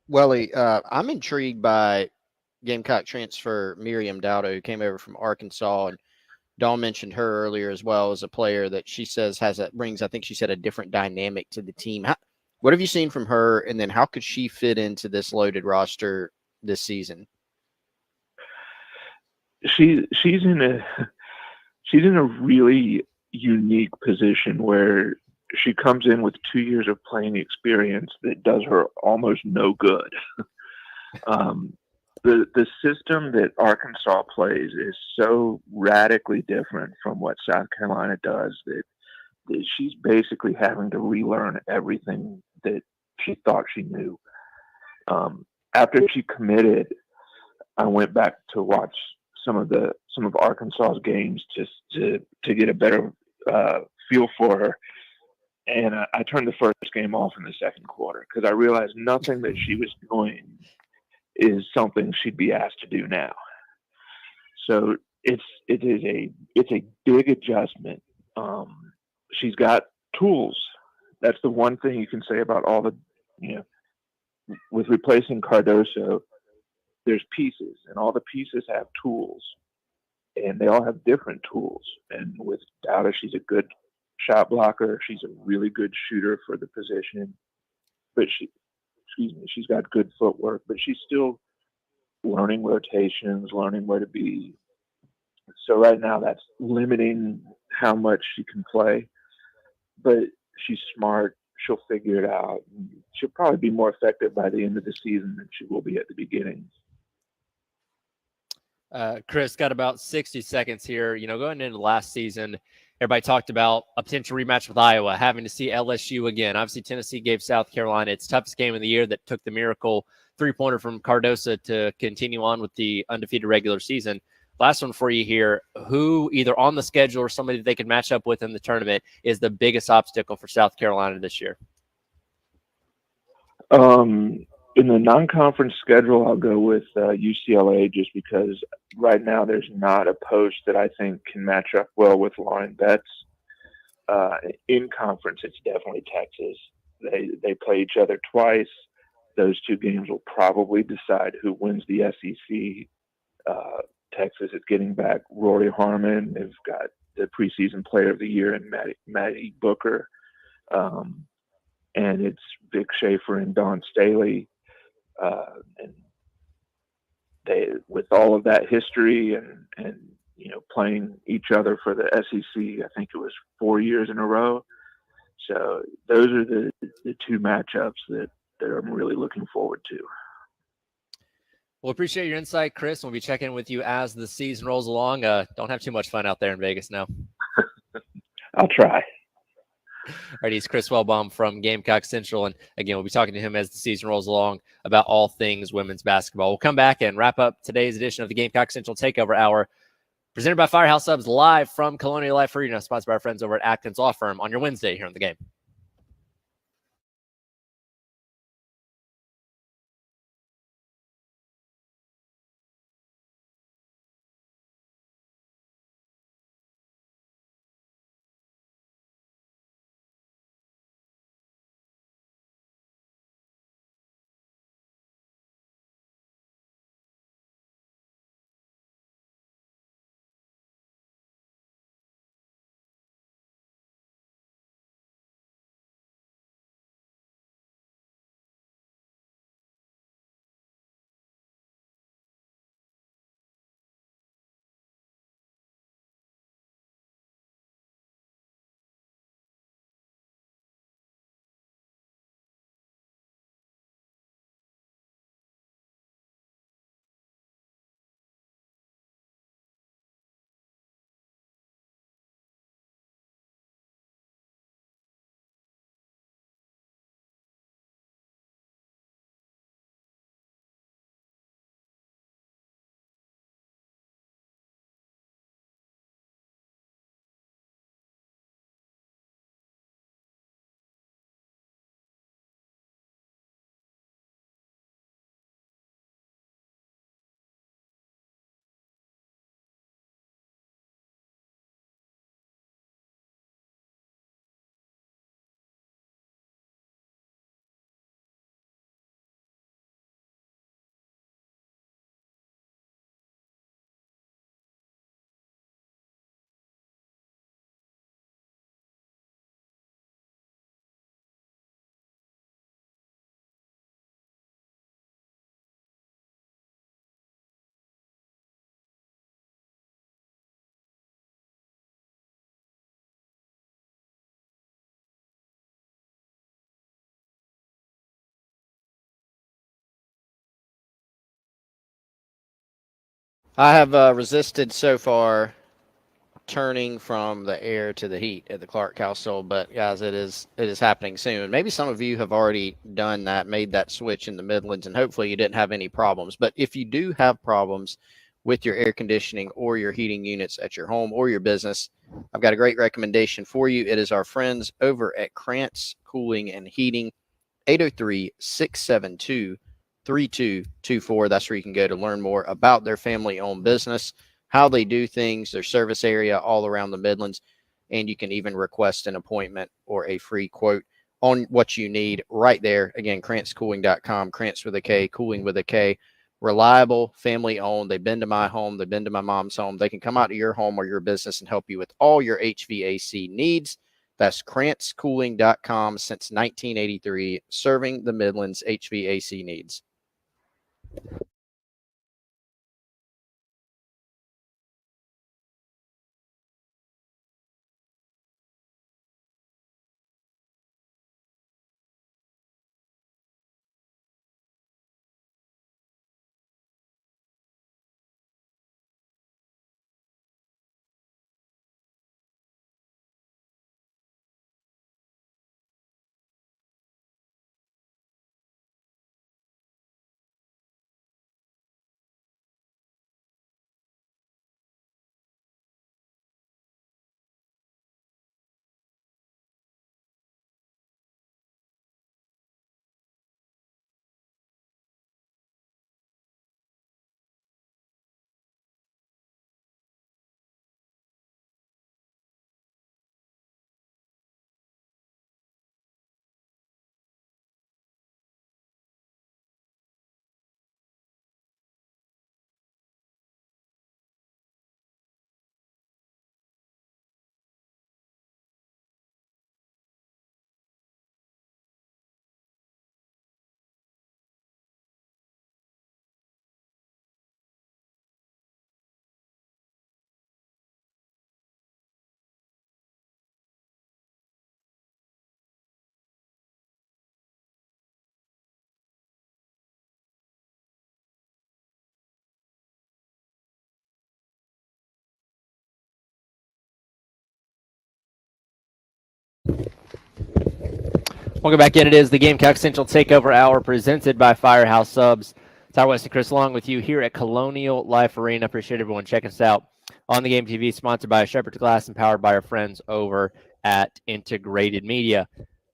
Welly, I'm intrigued by Gamecock transfer Miriam Dowdo, who came over from Arkansas, and Dawn mentioned her earlier as well as a player that she says brings, I think she said, a different dynamic to the team. What have you seen from her, and then how could she fit into this loaded roster this season? She's in a really unique position where she comes in with 2 years of playing experience that does her almost no good. The system that Arkansas plays is so radically different from what South Carolina does that she's basically having to relearn everything that she thought she knew. After she committed, I went back to watch some of Arkansas's games just to get a better feel for her. And I turned the first game off in the second quarter because I realized nothing that she was doing is something she'd be asked to do now. So it's a big adjustment. She's got tools. That's the one thing you can say about all the, with replacing Cardoso, there's pieces, and all the pieces have tools, and they all have different tools. And with Dowda, she's a good shot blocker. She's a really good shooter for the position, but she's got good footwork, but she's still learning rotations, learning where to be. So right now that's limiting how much she can play, but she's smart. She'll figure it out. She'll probably be more effective by the end of the season than she will be at the beginning. Chris, got about 60 seconds here. Going into last season, everybody talked about a potential rematch with Iowa, having to see LSU again. Obviously, Tennessee gave South Carolina its toughest game of the year that took the miracle three-pointer from Cardosa to continue on with the undefeated regular season. Last one for you here. Who, either on the schedule or somebody they could match up with in the tournament, is the biggest obstacle for South Carolina this year? In the non-conference schedule, I'll go with UCLA just because right now there's not a post that I think can match up well with Lauren Betts. In conference, it's definitely Texas. They play each other twice. Those two games will probably decide who wins the SEC. Texas is getting back Rory Harmon. They've got the preseason player of the year in Maddie Booker. And it's Vic Schaefer and Dawn Staley. And they, with all of that history and playing each other for the SEC, I think it was 4 years in a row. So those are the two matchups that I'm really looking forward to. Well, appreciate your insight, Chris. We'll be checking with you as the season rolls along. Don't have too much fun out there in Vegas now. I'll try. All right, he's Chris Wellbaum from Gamecock Central. And again, we'll be talking to him as the season rolls along about all things women's basketball. We'll come back and wrap up today's edition of the Gamecock Central Takeover Hour, presented by Firehouse Subs, live from Colonial Life Arena, sponsored by our friends over at Atkins Law Firm on your Wednesday here on The Game. I have resisted so far turning from the air to the heat at the Clark household, but guys, it is happening soon. Maybe some of you have already done that, made that switch in the Midlands, and hopefully you didn't have any problems. But if you do have problems with your air conditioning or your heating units at your home or your business, I've got a great recommendation for you. It is our friends over at Krantz Cooling and Heating, 803-672-3224. That's where you can go to learn more about their family-owned business, how they do things, their service area all around the Midlands, and you can even request an appointment or a free quote on what you need right there. Again, KrantzCooling.com, Krantz with a K, Cooling with a K. Reliable, family-owned. They've been to my home. They've been to my mom's home. They can come out to your home or your business and help you with all your HVAC needs. That's KrantzCooling.com since 1983, serving the Midlands HVAC needs. Welcome back in. It is the Gamecock Central Takeover Hour presented by Firehouse Subs. Tyler West and Chris along with you here at Colonial Life Arena. Appreciate everyone checking us out on the Game TV, sponsored by Shepherd's Glass and powered by our friends over at Integrated Media.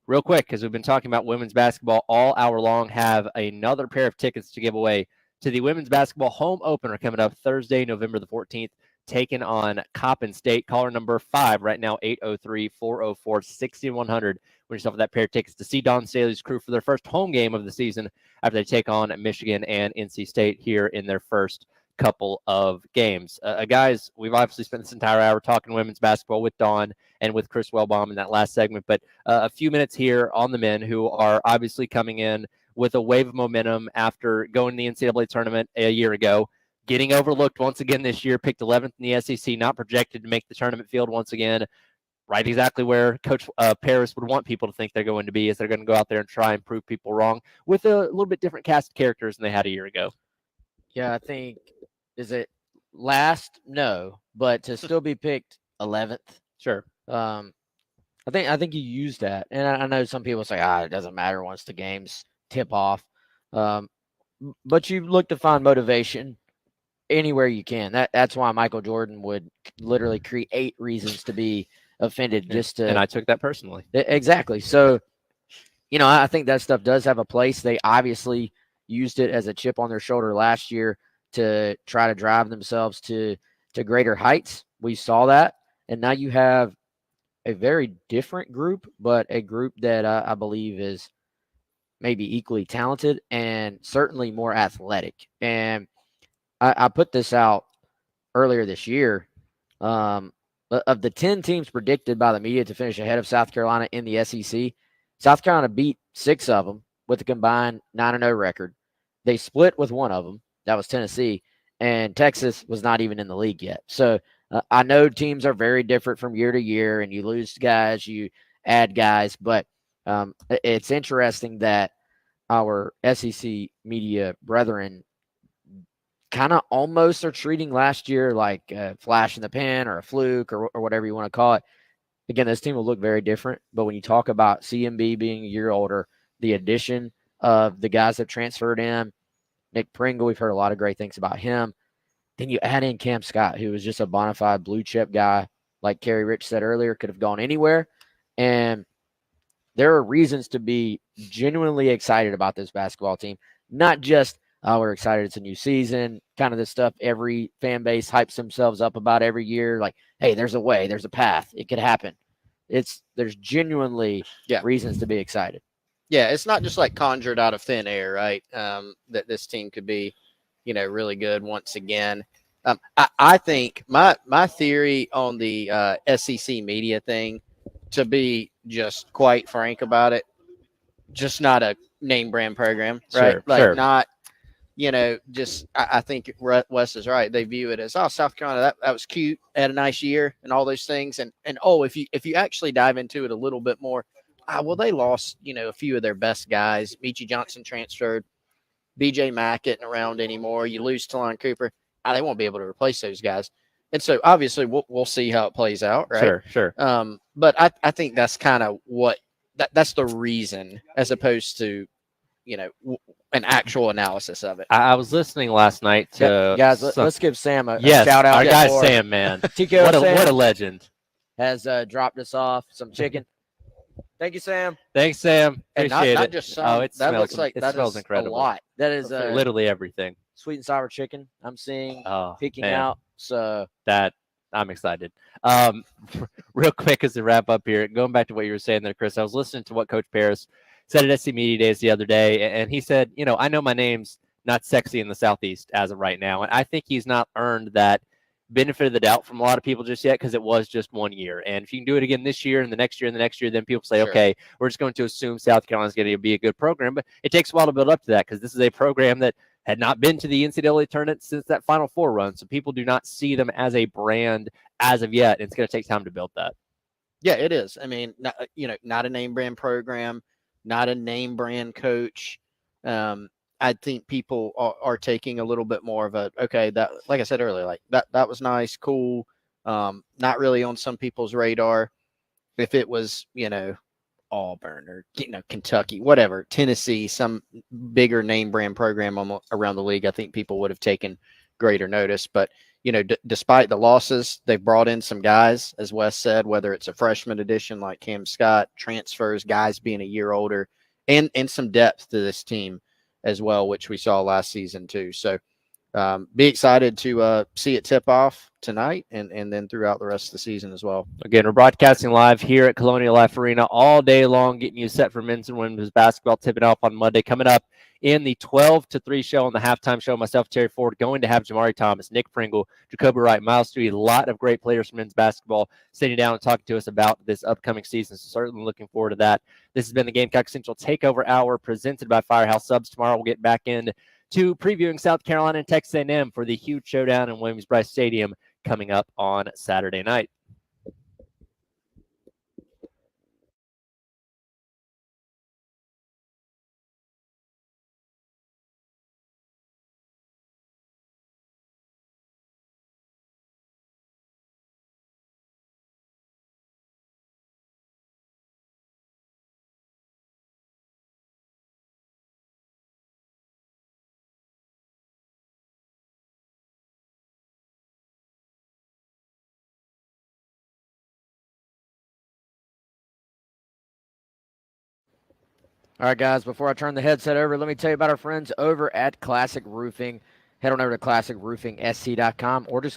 Real quick, because we've been talking about women's basketball all hour long, have another pair of tickets to give away to the women's basketball home opener coming up Thursday, November the 14th, taking on Coppin State. Caller number 5 right now, 803-404-6100. Win yourself that pair of tickets to see Don Staley's crew for their first home game of the season after they take on Michigan and NC State here in their first couple of games. Guys, we've obviously spent this entire hour talking women's basketball with Dawn and with Chris Wellbaum in that last segment, but a few minutes here on the men who are obviously coming in with a wave of momentum after going to the NCAA tournament a year ago, getting overlooked once again this year, picked 11th in the SEC, not projected to make the tournament field once again. Right exactly where Coach Paris would want people to think they're going to be, is they're going to go out there and try and prove people wrong with a little bit different cast of characters than they had a year ago. Yeah, I think, is it last? No, but to still be picked 11th. Sure. I think you use that. And I know some people say, it doesn't matter once the games tip off. But you look to find motivation anywhere you can. That's why Michael Jordan would literally create reasons to be offended just to. And I took that personally. Exactly. So, I think that stuff does have a place. They obviously used it as a chip on their shoulder last year to try to drive themselves to greater heights. We saw that. And now you have a very different group, but a group that I believe is maybe equally talented and certainly more athletic. And I put this out earlier this year. Of the 10 teams predicted by the media to finish ahead of South Carolina in the SEC, South Carolina beat 6 of them with a combined 9-0 record. They split with one of them. That was Tennessee. And Texas was not even in the league yet. So I know teams are very different from year to year, and you lose guys, you add guys. But it's interesting that our SEC media brethren kind of almost are treating last year like a flash in the pan or a fluke or whatever you want to call it. Again, this team will look very different. But when you talk about CMB being a year older, the addition of the guys that transferred in, Nick Pringle, we've heard a lot of great things about him. Then you add in Cam Scott, who was just a bona fide blue chip guy, like Kerry Rich said earlier, could have gone anywhere. And there are reasons to be genuinely excited about this basketball team, not just we're excited it's a new season, kind of the stuff every fan base hypes themselves up about every year. Like, hey, there's a way, there's a path, it could happen. There's genuinely reasons to be excited. Yeah, it's not just like conjured out of thin air, right? That this team could be, really good once again. I think my theory on the SEC media thing, to be just quite frank about it, just not a name brand program, right? Sure. Not, I think Wes is right. They view it as, South Carolina, that was cute, had a nice year and all those things. And if you actually dive into it a little bit more, well, they lost, a few of their best guys. Michi Johnson transferred. BJ Mack isn't around anymore. You lose Talon Cooper. They won't be able to replace those guys. And so obviously we'll see how it plays out, right? Sure. But I think that's kind of that's the reason, as opposed to, an actual analysis of it. I was listening last night to guys. Let's give Sam a yes, shout out. Our guy Sam, man, TKO what Sam a legend, has dropped us off some chicken. Thank you, Sam. Thanks, Sam. And Appreciate not it. just some. It that smells, looks like it that smells is incredible. a lot. That is literally everything. Sweet and sour chicken. I'm seeing picking man. out. So that I'm excited. Real quick as we wrap up here, going back to what you were saying there, Chris, I was listening to what Coach Paris said at SC Media Days the other day, and he said, I know my name's not sexy in the Southeast as of right now, and I think he's not earned that benefit of the doubt from a lot of people just yet, because it was just 1 year. And if you can do it again this year and the next year and the next year, then people say, Sure. okay, we're just going to assume South Carolina's going to be a good program. But it takes a while to build up to that, because this is a program that had not been to the NCAA tournament since that Final Four run. So people do not see them as a brand as of yet. It's going to take time to build that. Yeah, it is. I mean, not a name brand program, not a name brand coach. I think people are taking a little bit more of a, okay, that, like I said earlier, like that was nice, cool. Not really on some people's radar. if it was, Auburn or Kentucky, whatever, Tennessee, some bigger name brand program around the league, I think people would have taken greater notice. But despite the losses, they've brought in some guys, as Wes said, whether it's a freshman addition like Cam Scott, transfers, guys being a year older, and some depth to this team as well, which we saw last season too. So be excited to see it tip off tonight and then throughout the rest of the season as well. Again, we're broadcasting live here at Colonial Life Arena all day long, getting you set for men's and women's basketball, tipping off on Monday. Coming up in the 12 to 3 show on the halftime show, myself, Terry Ford, going to have Jamari Thomas, Nick Pringle, Jacoby Wright, Miles Stewie, a lot of great players from men's basketball sitting down and talking to us about this upcoming season. So certainly looking forward to that. This has been the Gamecock Central Takeover Hour presented by Firehouse Subs. Tomorrow we'll get back into previewing South Carolina and Texas A&M for the huge showdown in Williams-Brice Stadium coming up on Saturday night. All right, guys, before I turn the headset over, let me tell you about our friends over at Classic Roofing. Head on over to classicroofingsc.com or just